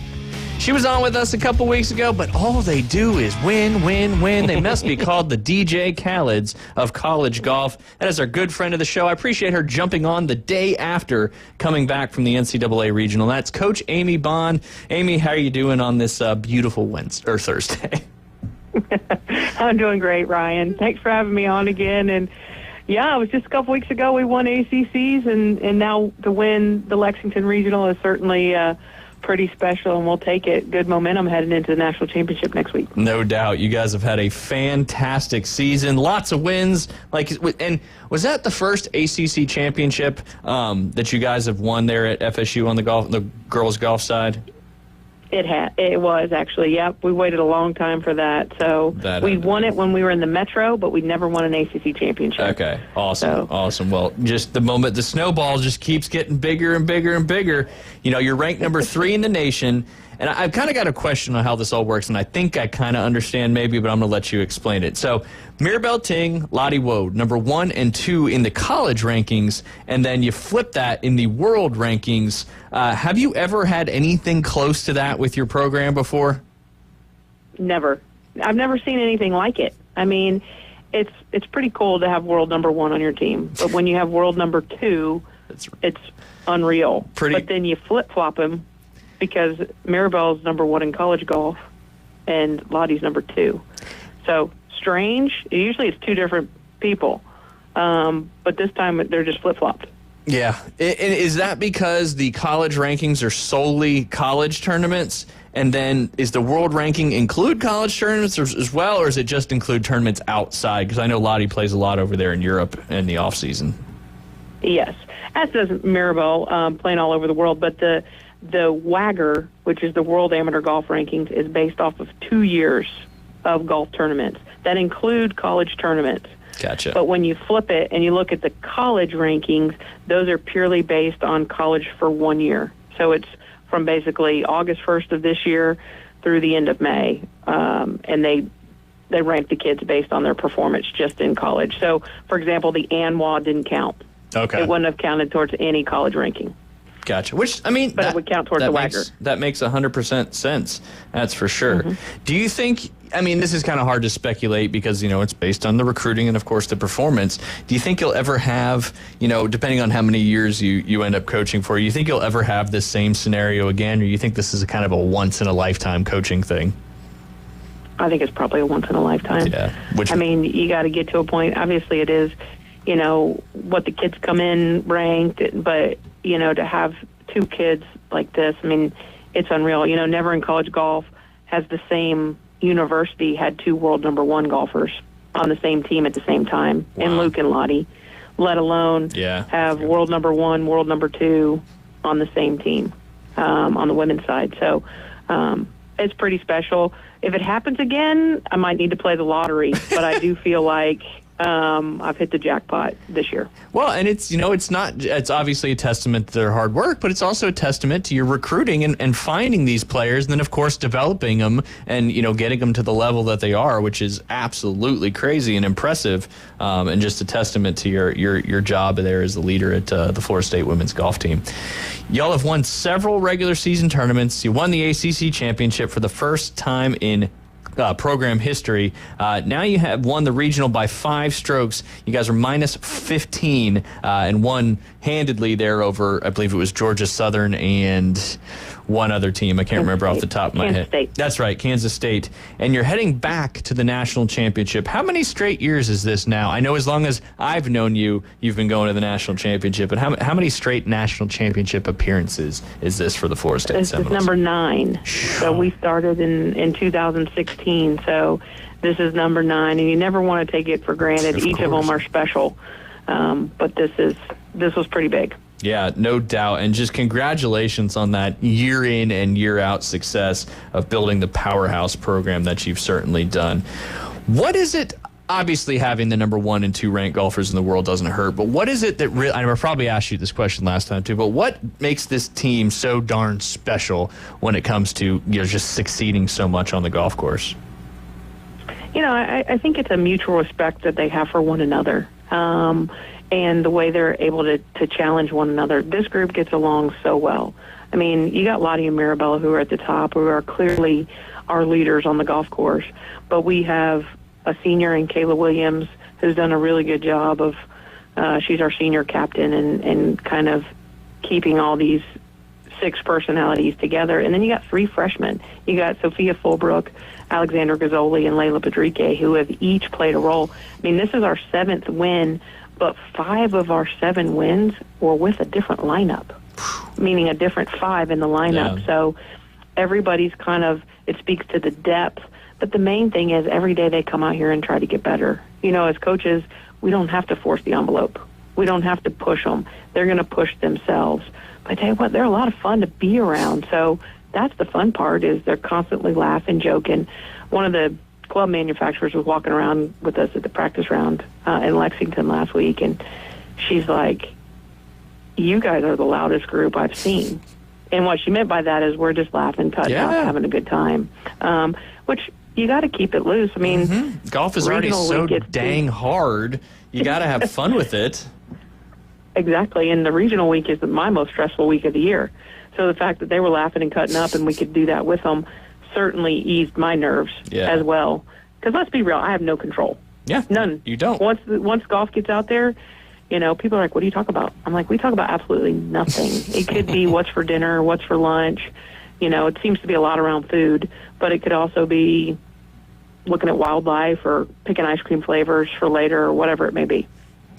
She was on with us a couple weeks ago, but all they do is win, win, win. They must be called the DJ Khaled's of college golf. That is our good friend of the show. I appreciate her jumping on the day after coming back from the NCAA Regional. That's Coach Amy Bond. Amy, how are you doing on this beautiful Wednesday or Thursday? I'm doing great, Ryan. Thanks for having me on again. And yeah, it was just a couple weeks ago we won ACCs, and now to win the Lexington Regional is certainly pretty special, and we'll take it. Good momentum heading into the national championship next week. No doubt. You guys have had a fantastic season. Lots of wins. And was that the first ACC championship that you guys have won there at FSU on the girls' golf side? It was actually, yep. We waited a long time for that. So we won it when we were in the Metro, but we never won an ACC championship. Okay, awesome, awesome. Well, just the moment the snowball just keeps getting bigger and bigger and bigger. You know, you're ranked number 3 in the nation. And I've kind of got a question on how this all works, and I think I kind of understand maybe, but I'm going to let you explain it. So Mirabelle Ting, Lottie Woad, number 1 and 2 in the college rankings, and then you flip that in the world rankings. Have you ever had anything close to that with your program before? Never. I've never seen anything like it. I mean, it's pretty cool to have world number 1 on your team, but when you have world number 2, it's unreal. But then you flip-flop them, because Mirabelle's number 1 in college golf and Lottie's number 2. So strange. Usually it's 2 different people. But this time they're just flip-flopped. Yeah. And is that because the college rankings are solely college tournaments? And then is the world ranking include college tournaments as well, or does it just include tournaments outside? Because I know Lottie plays a lot over there in Europe in the off-season. Yes. As does Mirabelle, playing all over the world. But the WAGR, which is the World Amateur Golf Rankings, is based off of 2 years of golf tournaments that include college tournaments. Gotcha. But when you flip it and you look at the college rankings, those are purely based on college for 1 year. So it's from basically August 1st of this year through the end of May. And they rank the kids based on their performance just in college. So, for example, the ANWA didn't count. Okay. It wouldn't have counted towards any college ranking. Gotcha. Which, I mean, but it would count towards the WAGR. That makes 100% sense. That's for sure. Mm-hmm. Do you think, I mean, this is kind of hard to speculate because, you know, it's based on the recruiting and, of course, the performance. Do you think you'll ever have, you know, depending on how many years you end up coaching for, you think you'll ever have this same scenario again, or you think this is a kind of a once-in-a-lifetime coaching thing? I think it's probably a once-in-a-lifetime. Yeah. I mean, you got to get to a point, obviously it is, you know, what the kids come in ranked, but, you know, to have 2 kids like this, I mean, it's unreal. You know, never in college golf has the same university had 2 world number 1 golfers on the same team at the same time, and Luke and Lottie, let alone have world number 1, world number 2 on the same team on the women's side. So it's pretty special. If it happens again, I might need to play the lottery, but I do feel like I've hit the jackpot this year. Well, and it's obviously a testament to their hard work, but it's also a testament to your recruiting and finding these players, and then of course developing them and getting them to the level that they are, which is absolutely crazy and impressive, and just a testament to your job there as the leader at the Florida State women's golf team. Y'all have won several regular season tournaments. You won the ACC championship for the first time in program history. Now you have won the regional by 5 strokes. You guys are minus 15 and won handedly there over, I believe it was Georgia Southern and one other team. I can't remember off the top of my head. State. That's right, Kansas State. And you're heading back to the national championship. How many straight years is this now? I know as long as I've known you, you've been going to the national championship. But how many straight national championship appearances is this for the Florida State This Seminoles? is number 9. So we started in 2016. So this is number 9, and you never want to take it for granted. Each of them are special, but this was pretty big. Yeah, no doubt. And just congratulations on that year in and year out success of building the powerhouse program that you've certainly done. What is it? Obviously, having the number 1 and 2 ranked golfers in the world doesn't hurt, but what is it that really, I probably asked you this question last time too, but what makes this team so darn special when it comes to just succeeding so much on the golf course? I think it's a mutual respect that they have for one another. And the way they're able to challenge one another. This group gets along so well. I mean, you got Lottie and Mirabella who are at the top, who are clearly our leaders on the golf course. But we have a senior in Kayla Williams who's done a really good job of, she's our senior captain and kind of keeping all these 6 personalities together. And then you got 3 freshmen. You got Sophia Fulbrook, Alexandra Gazzoli, and Layla Padrique, who have each played a role. I mean, this is our 7th win, but 5 of our 7 wins were with a different lineup, meaning a different 5 in the lineup. Yeah. So everybody's it speaks to the depth. But the main thing is every day they come out here and try to get better. As coaches, we don't have to force the envelope. We don't have to push them. They're going to push themselves. But I tell you what, they're a lot of fun to be around. So that's the fun part, is they're constantly laughing, joking. One of the club manufacturers was walking around with us at the practice round in Lexington last week, and she's like, you guys are the loudest group I've seen. And what she meant by that is we're just laughing, cutting up, having a good time, which you got to keep it loose. I mean, golf is already so dang hard. You got to have fun with it. Exactly, and the regional week is my most stressful week of the year. So the fact that they were laughing and cutting up and we could do that with them certainly eased my nerves as well. Because let's be real, I have no control. Yeah, none. You don't. Once golf gets out there, people are like, what do you talk about? I'm like, we talk about absolutely nothing. It could be what's for dinner, what's for lunch. It seems to be a lot around food, but it could also be looking at wildlife or picking ice cream flavors for later or whatever it may be.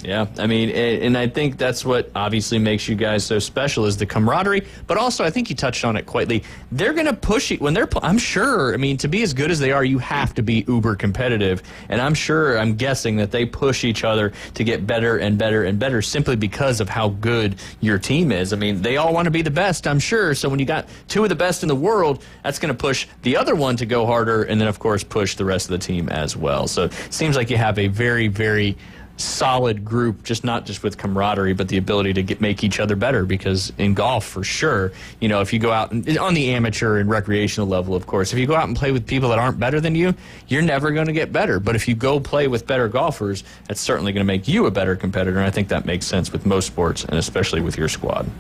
Yeah, I mean, and I think that's what obviously makes you guys so special is the camaraderie, but also I think you touched on it quietly. They're going to push you when I'm sure, to be as good as they are, you have to be uber competitive, and I'm guessing that they push each other to get better and better and better simply because of how good your team is. They all want to be the best, I'm sure, so when you got 2 of the best in the world, that's going to push the other one to go harder and then, of course, push the rest of the team as well. So it seems like you have a very, very solid group, not just with camaraderie, but the ability to make each other better, because in golf, for sure, if you go out on the amateur and recreational level, of course, if you go out and play with people that aren't better than you, you're never going to get better. But if you go play with better golfers, that's certainly going to make you a better competitor, and I think that makes sense with most sports, and especially with your squad.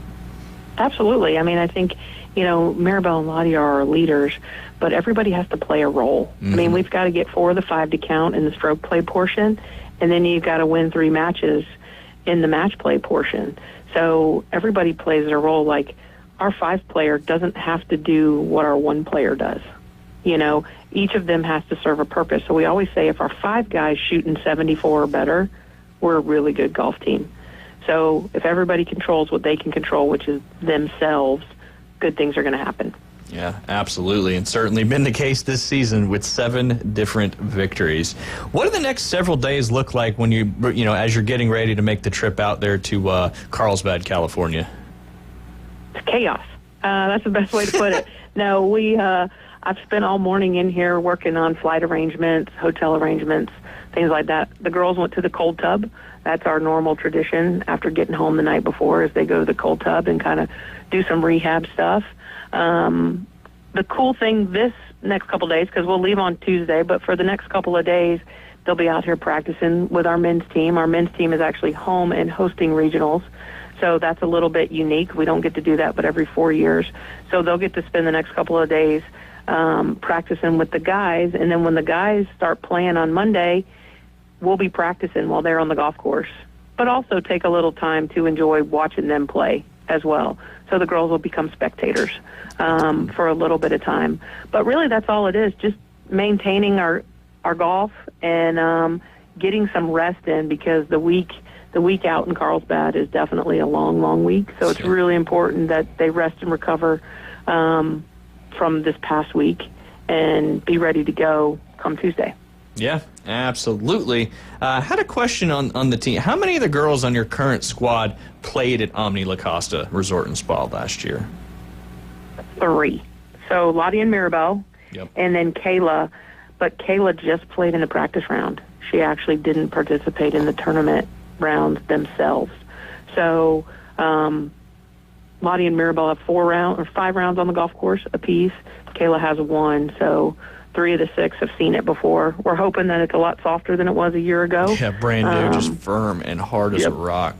Absolutely. I think, Maribel and Lottie are our leaders, but everybody has to play a role. Mm-hmm. We've got to get 4 of the 5 to count in the stroke play portion, and then you've got to win 3 matches in the match play portion. So everybody plays their role. Like, our 5 player doesn't have to do what our 1 player does. Each of them has to serve a purpose. So we always say if our 5 guys shooting 74 or better, we're a really good golf team. So if everybody controls what they can control, which is themselves, good things are going to happen. Yeah, absolutely, and certainly been the case this season with 7 different victories. What do the next several days look like when as you're getting ready to make the trip out there to Carlsbad, California? It's chaos. That's the best way to put it. No, I've spent all morning in here working on flight arrangements, hotel arrangements, things like that. The girls went to the cold tub. That's our normal tradition after getting home the night before, is they go to the cold tub and kind of do some rehab stuff. The cool thing this next couple of days, because we'll leave on Tuesday, but for the next couple of days, they'll be out here practicing with our men's team. Our men's team is actually home and hosting regionals, so that's a little bit unique. We don't get to do that but every 4 years. So they'll get to spend the next couple of days practicing with the guys, and then when the guys start playing on Monday, we'll be practicing while they're on the golf course, but also take a little time to enjoy watching them play as well. So the girls will become spectators for a little bit of time. But really that's all it is, just maintaining our golf and getting some rest in, because the week out in Carlsbad is definitely a long, long week. So it's really important that they rest and recover from this past week and be ready to go come Tuesday. Yeah, absolutely. Had a question on the team. How many of the girls on your current squad played at Omni La Costa Resort and Spa last year? 3. So Lottie and Mirabelle, Yep. and then Kayla. But Kayla just played in the practice round. She actually didn't participate in the tournament rounds themselves. So Lottie and Mirabelle have 5 rounds on the golf course apiece. Kayla has 1. So 3 of the 6 have seen it before. We're hoping that it's a lot softer than it was a year ago. Yeah, brand new, just firm and hard as a rock.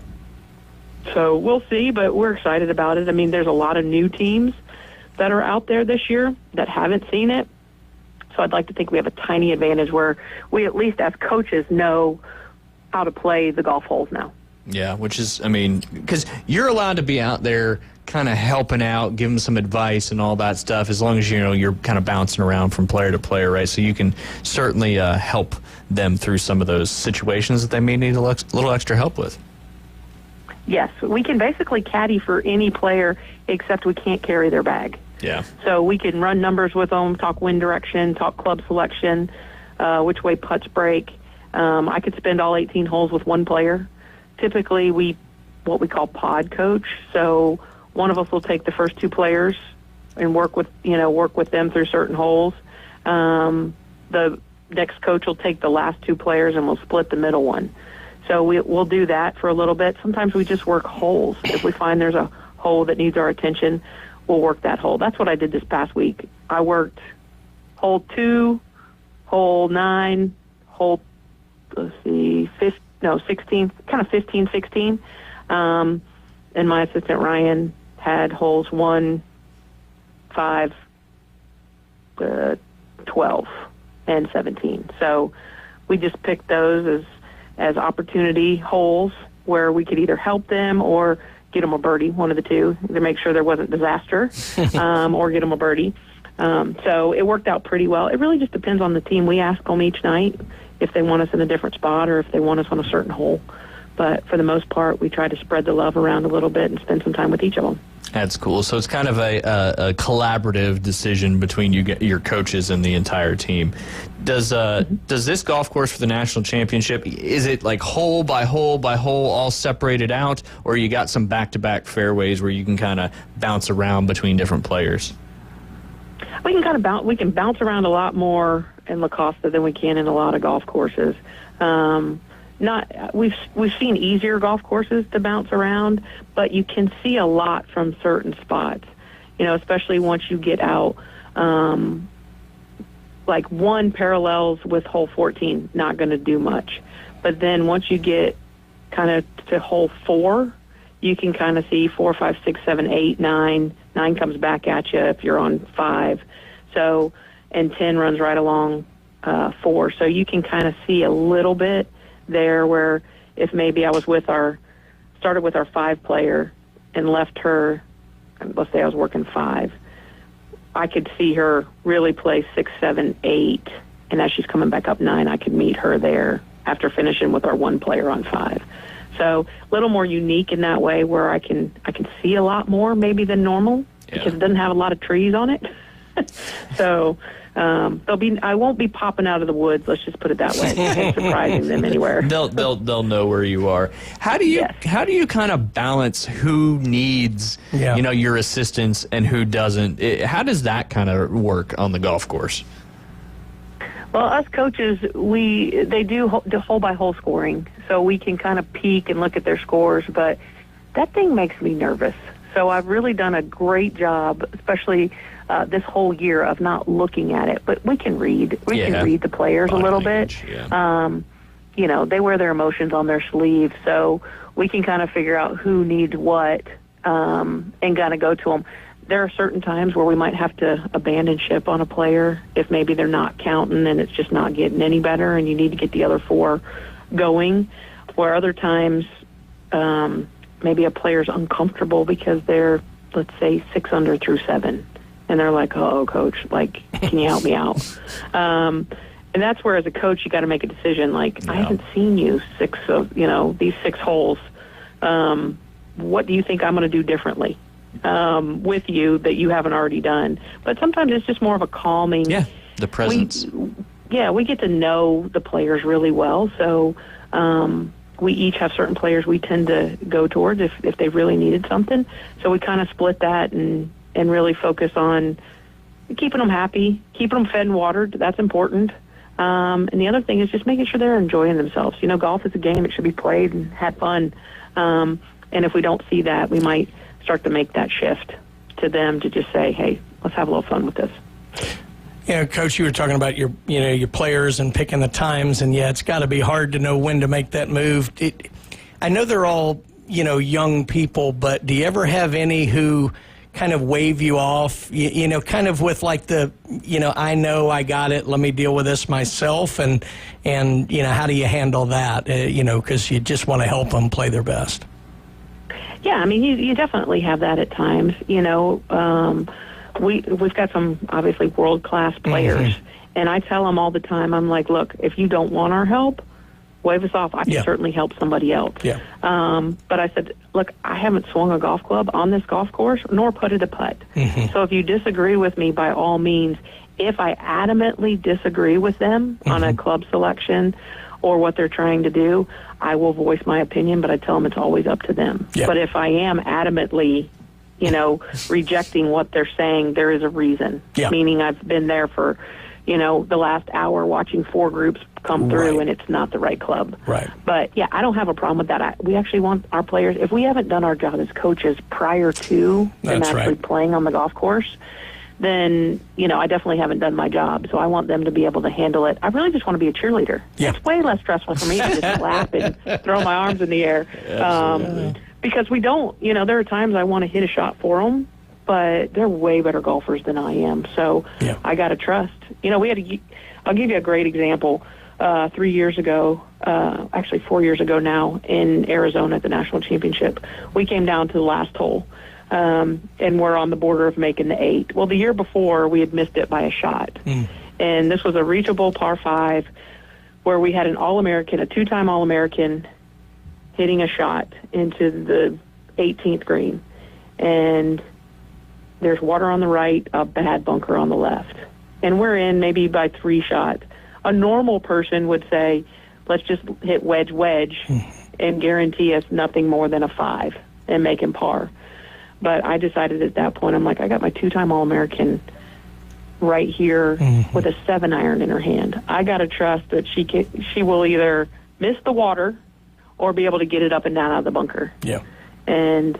So we'll see, but we're excited about it. I mean, there's a lot of new teams that are out there this year that haven't seen it. So I'd like to think we have a tiny advantage where we, at least as coaches, know how to play the golf holes now. Yeah, which is, I mean, because you're allowed to be out there kind of helping out, giving some advice and all that stuff, as long as, you know, you're kind of bouncing around from player to player, right? So you can certainly help them through some of those situations that they may need a little extra help with. Yes, we can basically caddy for any player, except we can't carry their bag. Yeah. So we can run numbers with them, talk wind direction, talk club selection, which way putts break. I could spend all 18 holes with one player. Typically, what we call pod coach. So one of us will take the first 2 players and work with them through certain holes. The next coach will take the last 2 players and we'll split the middle one. So we'll do that for a little bit. Sometimes we just work holes. If we find there's a hole that needs our attention, we'll work that hole. That's what I did this past week. I worked hole 2, hole 9, hole, 16, kind of 15, 16. And my assistant Ryan had holes 1, 5, 12, and 17. So we just picked those as opportunity holes where we could either help them or get them a birdie, one of the two, to make sure there wasn't disaster, or get them a birdie. So it worked out pretty well. It really just depends on the team. We ask them each night if they want us in a different spot or if they want us on a certain hole. But for the most part, we try to spread the love around a little bit and spend some time with each of them. That's cool. So it's kind of a collaborative decision between your coaches and the entire team. Does this golf course for the national championship, is it like hole by hole by hole, all separated out, or you got some back-to-back fairways where you can kind of bounce around between different players? We can bounce around a lot more in La Costa than we can in a lot of golf courses. We've seen easier golf courses to bounce around, but you can see a lot from certain spots. You know, especially once you get out. Like 1 parallels with hole 14, not going to do much. But then once you get kind of to hole 4, you can kind of see 4, 5, 6, 7, 8, 9. 9 comes back at you if you're on 5. So, and 10 runs right along 4. So you can kind of see a little bit there where if maybe I was started with our 5 player and left her, let's say I was working 5, I could see her really play 6, 7, 8, and as she's coming back up 9, I could meet her there after finishing with our 1 player on 5. So a little more unique in that way, where I can see a lot more maybe than normal because it doesn't have a lot of trees on it. So I won't be popping out of the woods. Let's just put it that way. And surprising them anywhere. They'll know where you are. How do you kind of balance who needs your assistance and who doesn't? How does that kind of work on the golf course? Well, us coaches, they do hole by hole scoring, so we can kind of peek and look at their scores. But that thing makes me nervous. So I've really done a great job, especially this whole year, of not looking at it. But we can read. We can read the players a little bit. Yeah. They wear their emotions on their sleeve, so we can kind of figure out who needs what and kind of go to them. There are certain times where we might have to abandon ship on a player if maybe they're not counting and it's just not getting any better and you need to get the other 4 going, where other times maybe a player's uncomfortable because they're, let's say, 6 under through 7. And they're like, oh, coach, can you help me out? And that's where, as a coach, you got to make a decision. I haven't seen you these 6 holes. What do you think I'm going to do differently with you that you haven't already done? But sometimes it's just more of a calming. Yeah, the presence. We get to know the players really well. So we each have certain players we tend to go towards if they really needed something. So we kind of split that and really focus on keeping them happy, keeping them fed and watered. That's important. And the other thing is just making sure they're enjoying themselves. Golf is a game. It should be played and had fun. And if we don't see that, we might start to make that shift to them to just say, hey, let's have a little fun with this. Coach, you were talking about your players and picking the times, and it's got to be hard to know when to make that move. I know they're all, young people, but do you ever have any who kind of wave you off, kind of with I know I got it, let me deal with this myself, and how do you handle that, because you just want to help them play their best? Yeah, I mean, you definitely have that at times, We've got some, obviously, world-class players, and I tell them all the time, I'm like, look, if you don't want our help, wave us off. I can certainly help somebody else. Yeah. But I said, look, I haven't swung a golf club on this golf course, nor putted a putt. So if you disagree with me, by all means, if I adamantly disagree with them on a club selection or what they're trying to do, I will voice my opinion, but I tell them it's always up to them. Yeah. But if I am adamantly rejecting what they're saying, there is a reason. Yeah. Meaning I've been there for, the last hour watching 4 groups come through and it's not the right club. Right. But, I don't have a problem with that. We actually want our players, if we haven't done our job as coaches prior to them actually playing on the golf course, then, I definitely haven't done my job. So I want them to be able to handle it. I really just want to be a cheerleader. Yeah. It's way less stressful for me to just laugh and throw my arms in the air. Because we don't, there are times I want to hit a shot for them, but they're way better golfers than I am. So I got to trust. I'll give you a great example. 3 years ago, actually 4 years ago now, in Arizona at the National Championship, we came down to the last hole, and we're on the border of making the 8. Well, the year before, we had missed it by a shot. And this was a reachable par 5 where we had an All-American, a 2-time All-American, hitting a shot into the 18th green. And there's water on the right, a bad bunker on the left. And we're in maybe by 3 shots. A normal person would say, let's just hit wedge, and guarantee us nothing more than a 5 and make him par. But I decided at that point, I'm like, I got my 2-time All-American right here with a 7-iron in her hand. I got to trust that she will either miss the water or be able to get it up and down out of the bunker. Yeah. And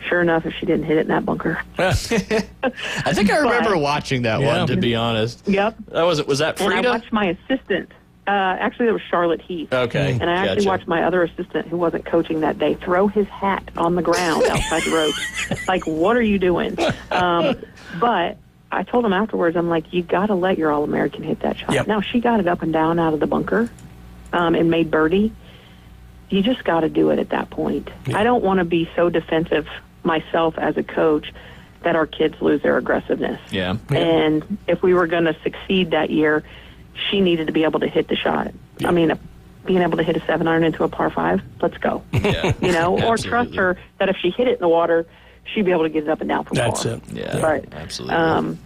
sure enough, if she didn't hit it in that bunker. I think I remember watching that one, to be honest. Yep. Was that Frida? And I watched my assistant. Actually, it was Charlotte Heath. Okay. And I actually watched my other assistant, who wasn't coaching that day, throw his hat on the ground outside the ropes. Like, what are you doing? But I told him afterwards, I'm like, you got to let your All-American hit that shot. Yep. Now, she got it up and down out of the bunker and made birdie. You just got to do it at that point. Yeah. I don't want to be so defensive myself as a coach that our kids lose their aggressiveness. Yeah. And if we were going to succeed that year, she needed to be able to hit the shot. Yeah. I mean, being able to hit a 7-iron into a par 5, let's go. Yeah. Or trust her that if she hit it in the water, she'd be able to get it up and down from That's par. it. Yeah, but, absolutely.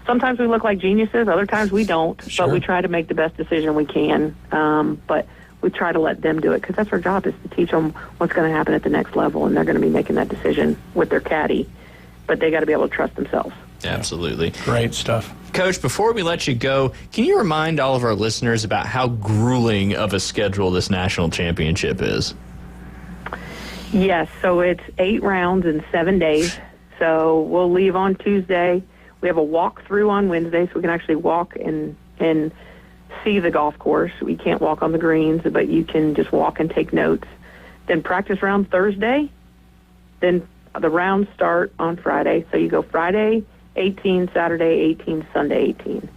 sometimes we look like geniuses, other times we don't, but we try to make the best decision we can. But we try to let them do it because that's our job, is to teach them what's going to happen at the next level, and they're going to be making that decision with their caddy, but they got to be able to trust themselves. Absolutely. Great stuff. Coach, before we let you go, can you remind all of our listeners about how grueling of a schedule this national championship is? Yes, so it's 8 rounds in 7 days. So we'll leave on Tuesday. We have a walk-through on Wednesday, so we can actually walk and see the golf course. We can't walk on the greens, but you can just walk and take notes. Then practice round Thursday. Then the rounds start on Friday. So you go Friday 18, Saturday 18, Sunday 18.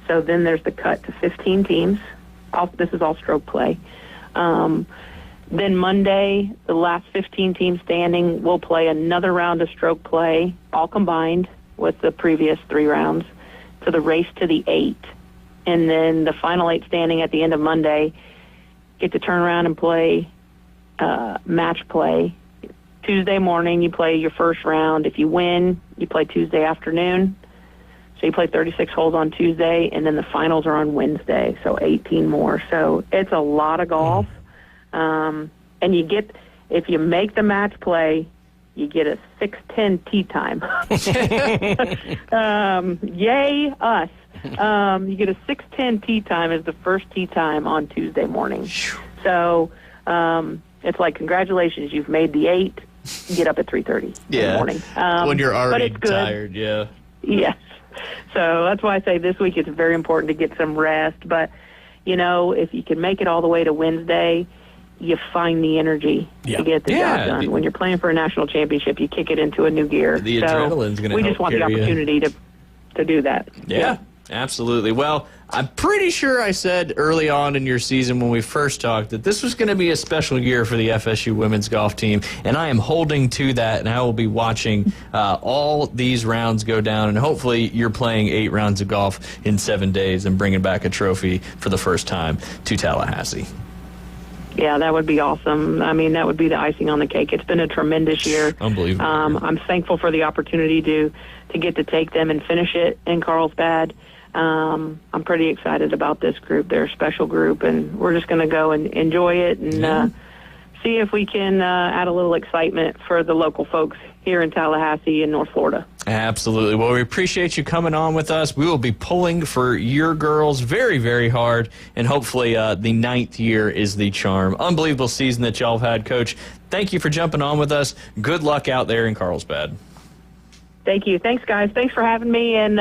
So then there's the cut to 15 teams. This is all stroke play. Then Monday, the last 15 teams standing will play another round of stroke play, all combined with the previous 3 rounds, to the race to the 8. And then the final 8 standing at the end of Monday get to turn around and play match play. Tuesday morning, you play your first round. If you win, you play Tuesday afternoon. So you play 36 holes on Tuesday, and then the finals are on Wednesday, so 18 more. So it's a lot of golf. And you get, if you make the match play, you get a 6:10 tee time. Yay, us. You get a 6:10 tee time as the first tee time on Tuesday morning. So it's like, congratulations, you've made the 8. Get up at 3:30 in the morning. When you're already tired, yeah. Yes. So that's why I say this week it's very important to get some rest. But, you know, if you can make it all the way to Wednesday, you find the energy to get the job done. When you're playing for a national championship, you kick it into a new gear. The adrenaline's going to help. We just want the opportunity to do that. Yeah, absolutely. Well, I'm pretty sure I said early on in your season when we first talked that this was going to be a special year for the FSU women's golf team, and I am holding to that, and I will be watching all these rounds go down, and hopefully you're playing 8 rounds of golf in 7 days and bringing back a trophy for the first time to Tallahassee. Yeah, that would be awesome. I mean, that would be the icing on the cake. It's been a tremendous year. Unbelievable. I'm thankful for the opportunity to get to take them and finish it in Carlsbad. I'm pretty excited about this group. They're a special group, and we're just going to go and enjoy it and see if we can add a little excitement for the local folks here in Tallahassee and North Florida. Absolutely. Well, we appreciate you coming on with us. We will be pulling for your girls very, very hard, and hopefully the 9th year is the charm. Unbelievable season that y'all have had, Coach. Thank you for jumping on with us. Good luck out there in Carlsbad. Thank you. Thanks, guys. Thanks for having me, and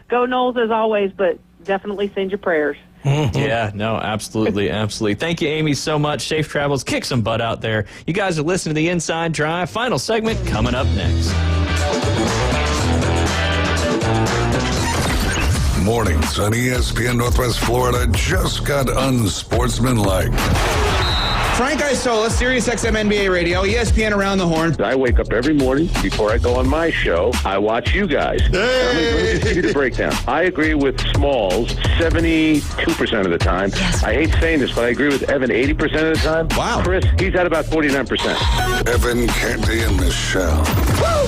go Noles as always, but definitely send your prayers. Yeah, no, absolutely, absolutely. Thank you, Amy, so much. Safe travels. Kick some butt out there. You guys are listening to The Inside Drive. Final segment coming up next. Mornings on ESPN Northwest Florida just got unsportsmanlike. Frank Isola, Sirius XM NBA Radio, ESPN Around the Horn. I wake up every morning before I go on my show. I watch you guys. Let me just give you the breakdown. I agree with Smalls 72% of the time. Yes. I hate saying this, but I agree with Evan 80% of the time. Wow. Chris, he's at about 49%. Evan, Canty, and Michelle.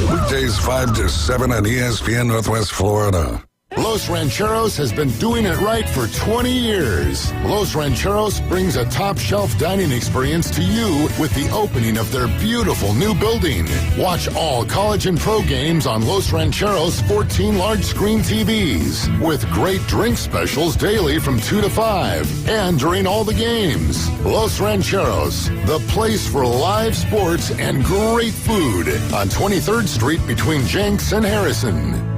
Weekdays 5 to 7 on ESPN Northwest Florida. Los Rancheros has been doing it right for 20 years. Los Rancheros brings a top-shelf dining experience to you with the opening of their beautiful new building. Watch all college and pro games on Los Rancheros' 14 large-screen TVs with great drink specials daily from 2 to 5 and during all the games. Los Rancheros, the place for live sports and great food on 23rd Street between Jenks and Harrison.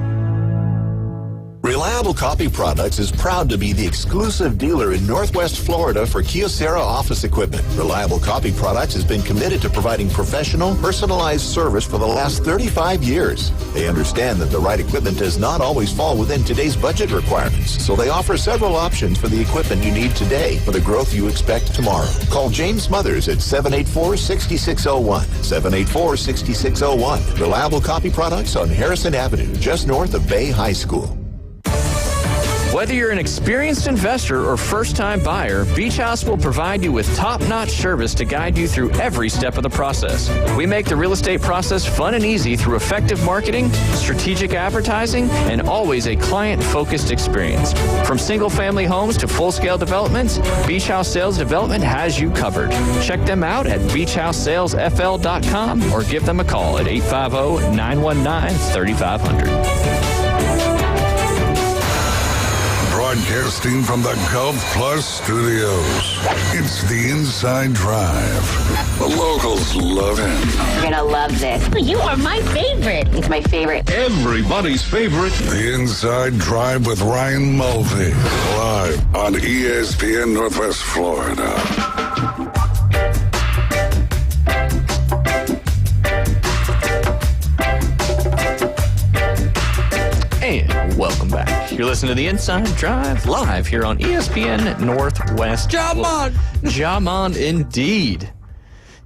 Reliable Copy Products is proud to be the exclusive dealer in Northwest Florida for Kyocera office equipment. Reliable Copy Products has been committed to providing professional, personalized service for the last 35 years. They understand that the right equipment does not always fall within today's budget requirements, so they offer several options for the equipment you need today for the growth you expect tomorrow. Call James Smothers at 784-6601. 784-6601. Reliable Copy Products on Harrison Avenue, just north of Bay High School. Whether you're an experienced investor or first-time buyer, Beach House will provide you with top-notch service to guide you through every step of the process. We make the real estate process fun and easy through effective marketing, strategic advertising, and always a client-focused experience. From single-family homes to full-scale developments, Beach House Sales Development has you covered. Check them out at beachhousesalesfl.com or give them a call at 850-919-3500. Broadcasting from the Gulf Plus studios, it's the Inside Drive. The locals love it. You're gonna love this. You are my favorite. It's my favorite. Everybody's favorite. The Inside Drive with Ryan Mulvey, live on ESPN Northwest Florida. And welcome back. You're listening to the Inside Drive live here on ESPN Northwest. Jamon indeed.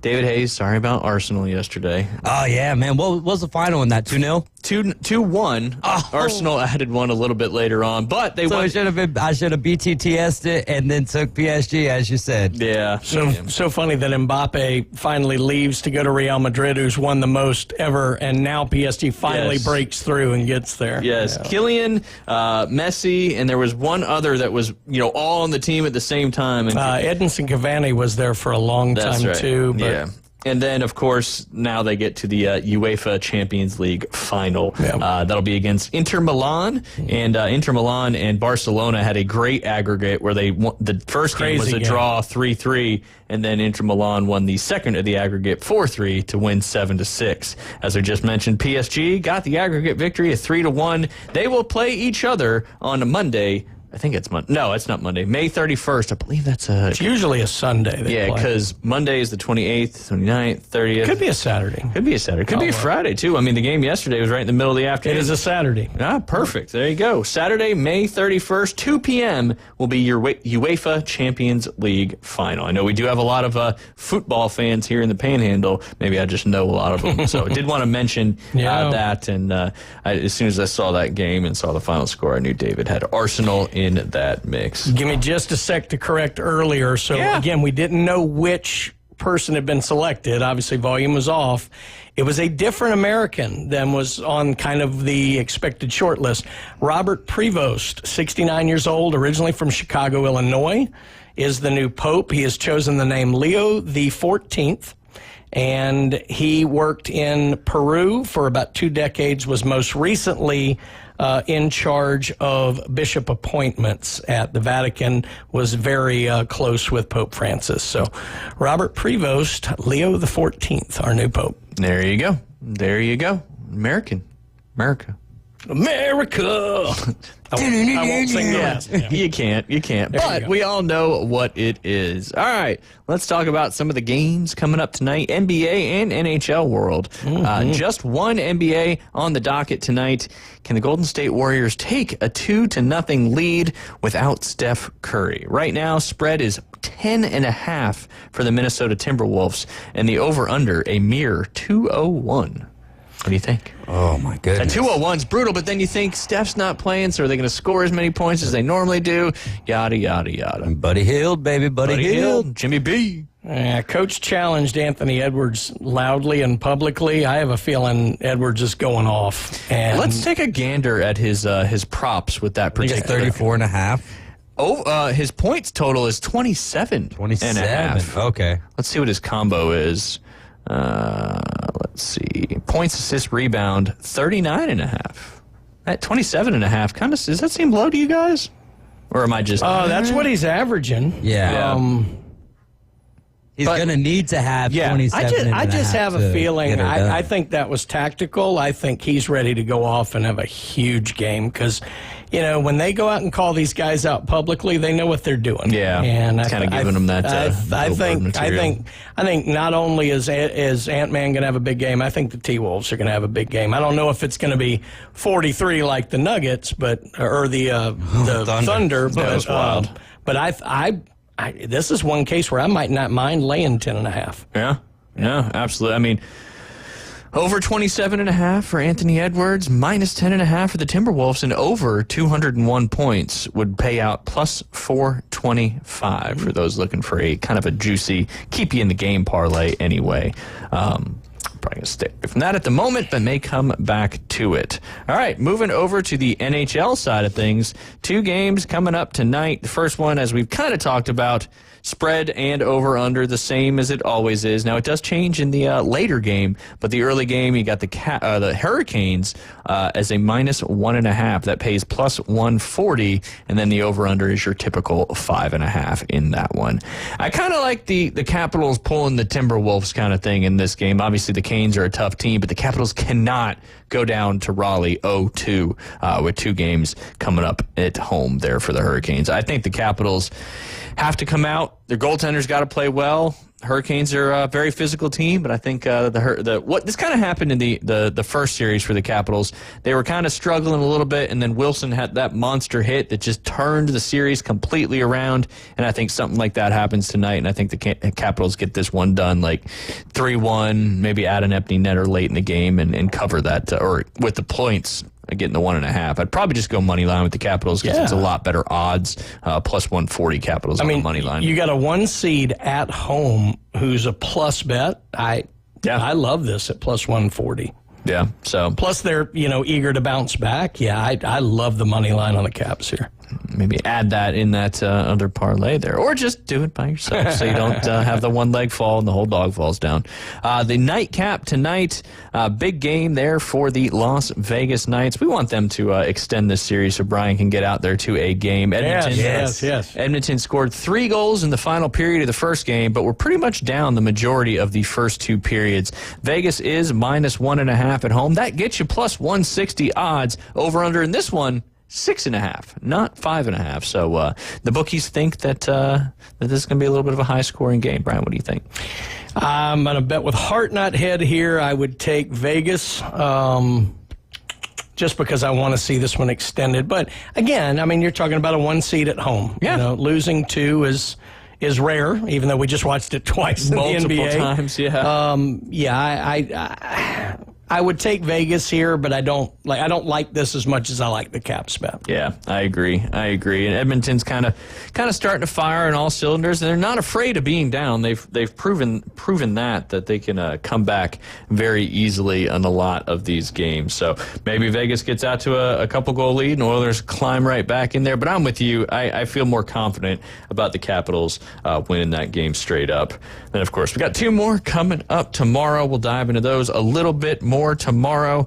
David Hayes, sorry about Arsenal yesterday. Oh, yeah, man. What was the final in that? 2-0? 2-1. Oh. Arsenal added one a little bit later on, but they won. I should have BTTS'd it and then took PSG, as you said. Yeah. So funny that Mbappe finally leaves to go to Real Madrid, who's won the most ever, and now PSG finally breaks through and gets there. Yes. Yeah. Kylian, Messi, and there was one other that was, all on the team at the same time. And Edinson Cavani was there for a long time, too. But yeah. And then, of course, now they get to the UEFA Champions League final. Yeah. That'll be against Inter Milan. And Inter Milan and Barcelona had a great aggregate where they won. The first game was a draw 3-3, and then Inter Milan won the second of the aggregate 4-3 to win 7-6. As I just mentioned, PSG got the aggregate victory of 3-1. They will play each other on Monday. I think it's Monday. No, it's not Monday. May 31st. I believe that's It's usually a Sunday. Yeah, because Monday is the 28th, 29th, 30th. Could be a Saturday. Could be a Saturday. Could be a Friday, too. I mean, the game yesterday was right in the middle of the afternoon. It is a Saturday. Ah, perfect. There you go. Saturday, May 31st, 2 p.m. will be your UEFA Champions League final. I know we do have a lot of football fans here in the Panhandle. Maybe I just know a lot of them. So I did want to mention that. And as soon as I saw that game and saw the final score, I knew David had Arsenal in that mix. Give me just a sec to correct earlier. So, again, we didn't know which person had been selected. Obviously, volume was off. It was a different American than was on kind of the expected short list. Robert Prevost, 69 years old, originally from Chicago, Illinois, is the new pope. He has chosen the name Leo the 14th. And he worked in Peru for about 2 decades, was most recently in charge of bishop appointments at the Vatican, was very close with Pope Francis. So Robert Prevost, Leo the 14th, our new pope. There you go. There you go. America. I won't sing that. You can't. But we all know what it is. All right, let's talk about some of the games coming up tonight. NBA and NHL world. Just one NBA on the docket tonight. Can the Golden State Warriors take a 2-0 lead without Steph Curry? Right now, spread is 10.5 for the Minnesota Timberwolves, and the over-under a mere 201. What do you think? Oh, my goodness. A 201's brutal, but then you think Steph's not playing, so are they going to score as many points as they normally do? Yada, yada, yada. Buddy Hield, baby, Buddy Hield. Jimmy B. Coach challenged Anthony Edwards loudly and publicly. I have a feeling Edwards is going off. And let's take a gander at his props with that particular. 34.5. Oh, his points total is 27. 27. Okay. Let's see what his combo is. Let's see. Points, assist, rebound, 39.5. At 27.5, kind of, does that seem low to you guys? Or am I just... that's what he's averaging. Yeah. He's going to need to have 27. I just have a feeling. I think that was tactical. I think he's ready to go off and have a huge game because, when they go out and call these guys out publicly, they know what they're doing. Yeah, and kind of giving them that. I think not only is Ant-Man going to have a big game, I think the T-Wolves are going to have a big game. I don't know if it's going to be 43 like the Nuggets, or the Thunder. But that's wild. But this is one case where I might not mind laying 10.5. Yeah, absolutely. I mean, Over 27.5 for Anthony Edwards, minus 10.5 for the Timberwolves, and over 201 points would pay out plus 425 for those looking for a kind of a juicy, keep you in the game parlay anyway. Probably going to stay away from that at the moment, but may come back to it. All right, moving over to the NHL side of things. 2 games coming up tonight. The first one, as we've kind of talked about, spread and over-under the same as it always is. Now, it does change in the later game, but the early game, you got the Hurricanes as a minus 1.5. That pays plus 140, and then the over-under is your typical 5.5 in that one. I kind of like the Capitals pulling the Timberwolves kind of thing in this game. Obviously, the Canes are a tough team, but the Capitals cannot go down to Raleigh 0-2 with 2 games coming up at home there for the Hurricanes. I think the Capitals have to come out. Their goaltender's got to play well. Hurricanes are a very physical team, but I think what this kind of happened in the first series for the Capitals. They were kind of struggling a little bit, and then Wilson had that monster hit that just turned the series completely around. And I think something like that happens tonight, and I think the Capitals get this one done like 3-1, maybe add an empty netter late in the game and cover that, or with the points. Getting the 1.5. I'd probably just go money line with the Capitals because it's a lot better odds. Plus 140 Capitals on the money line. You got a 1 seed at home who's a plus bet. I love this at plus 140. Yeah. So plus they're eager to bounce back. Yeah, I love the money line on the Caps here. Maybe add that in that other parlay there, or just do it by yourself so you don't have the one leg fall and the whole dog falls down. The nightcap tonight, big game there for the Las Vegas Knights. We want them to extend this series so Brian can get out there to a game. Edmonton, yes. Edmonton scored 3 goals in the final period of the first game, but we're pretty much down the majority of the first 2 periods. Vegas is minus 1.5 at home. That gets you plus 160 odds. Over under in this one, 6.5, not 5.5. So the bookies think that this is going to be a little bit of a high-scoring game. Brian, what do you think? I'm going to bet with heart, not head here. I would take Vegas just because I want to see this one extended. But, again, I mean, you're talking about a 1 seed at home. Yeah. Losing 2 is rare, even though we just watched it twice multiple in the NBA. Times, yeah. I would take Vegas here, but I don't like this as much as I like the Caps bet. Yeah, I agree. And Edmonton's kind of starting to fire on all cylinders, and they're not afraid of being down. They've proven that they can come back very easily on a lot of these games. So maybe Vegas gets out to a couple goal lead, and Oilers climb right back in there. But I'm with you. I feel more confident about the Capitals winning that game straight up. Then of course we got 2 more coming up tomorrow. We'll dive into those a little bit more tomorrow.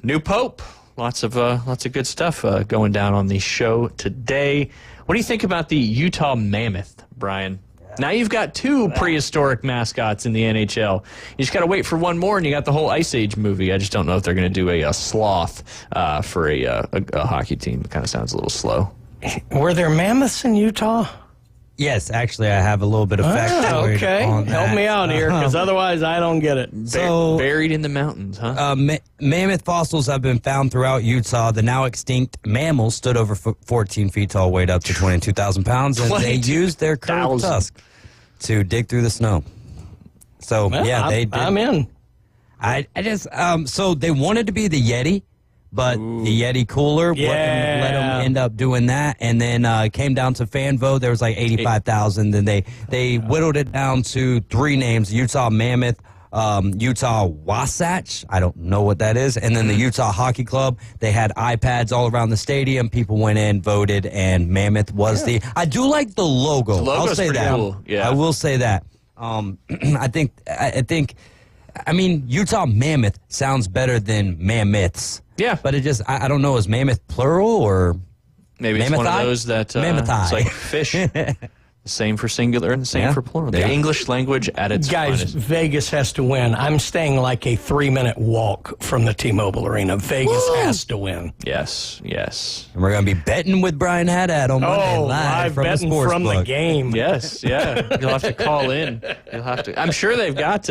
New Pope, lots of good stuff going down on the show today. What do you think about the Utah Mammoth, Brian? Now you've got 2 prehistoric mascots in the NHL. You just got to wait for one more, and you got the whole Ice Age movie. I just don't know if they're going to do a sloth for a hockey team. It kind of sounds a little slow. Were there mammoths in Utah? Yes, actually, I have a little bit of factoid on that. Help me out here, because otherwise I don't get it. So, buried in the mountains, huh? Mammoth fossils have been found throughout Utah. The now extinct mammals stood over 14 feet tall, weighed up to 22,000 pounds, and they used their curved tusk to dig through the snow. So, they did. I'm in. I just, so they wanted to be the Yeti, but the Yeti cooler wouldn't let them end up doing that. And then came down to fan vote. There was like 85,000. Then they whittled it down to 3 names: Utah Mammoth, Utah Wasatch. I don't know what that is. And then the Utah Hockey Club. They had iPads all around the stadium. People went in, voted, and Mammoth was the. I do like the logo. The logo's I'll say pretty that. cool. Yeah. I will say that. I mean, Utah Mammoth sounds better than mammoths. Yeah. But it just, I don't know, is mammoth plural or maybe it's one of those that it's like fish. The same for singular and the same for plural. The English language at its finest. Vegas has to win. I'm staying like a 3-minute walk from the T-Mobile Arena. Vegas has to win. Yes. And we're going to be betting with Brian Haddad on Monday live from betting the sports from book. the game. Yes, yeah. You'll have to call in. I'm sure they've got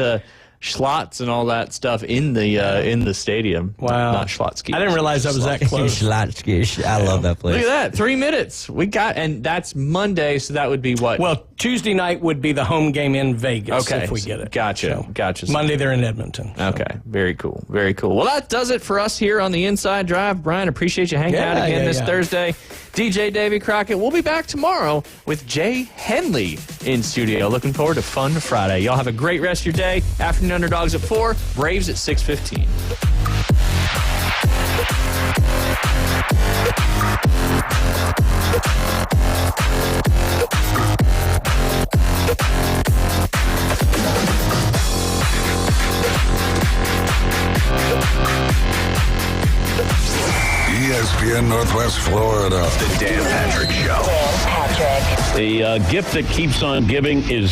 Schlotz and all that stuff in the stadium. Wow. Not Schlotzky. I didn't realize that was that close. Schlotzky. I love that place. Look at that. 3 minutes. And that's Monday, so that would be what? Well, Tuesday night would be the home game in Vegas if we get it. Gotcha. Monday they're in Edmonton. Okay, very cool. Very cool. Well, that does it for us here on the Inside Drive. Brian, appreciate you hanging out again this Thursday. DJ Davey Crockett. We'll be back tomorrow with Jay Henley in studio. Looking forward to Fun Friday. Y'all have a great rest of your day. Afternoon Underdogs at 4, Braves at 6:15. ESPN Northwest Florida. The Dan Patrick Show. The gift that keeps on giving is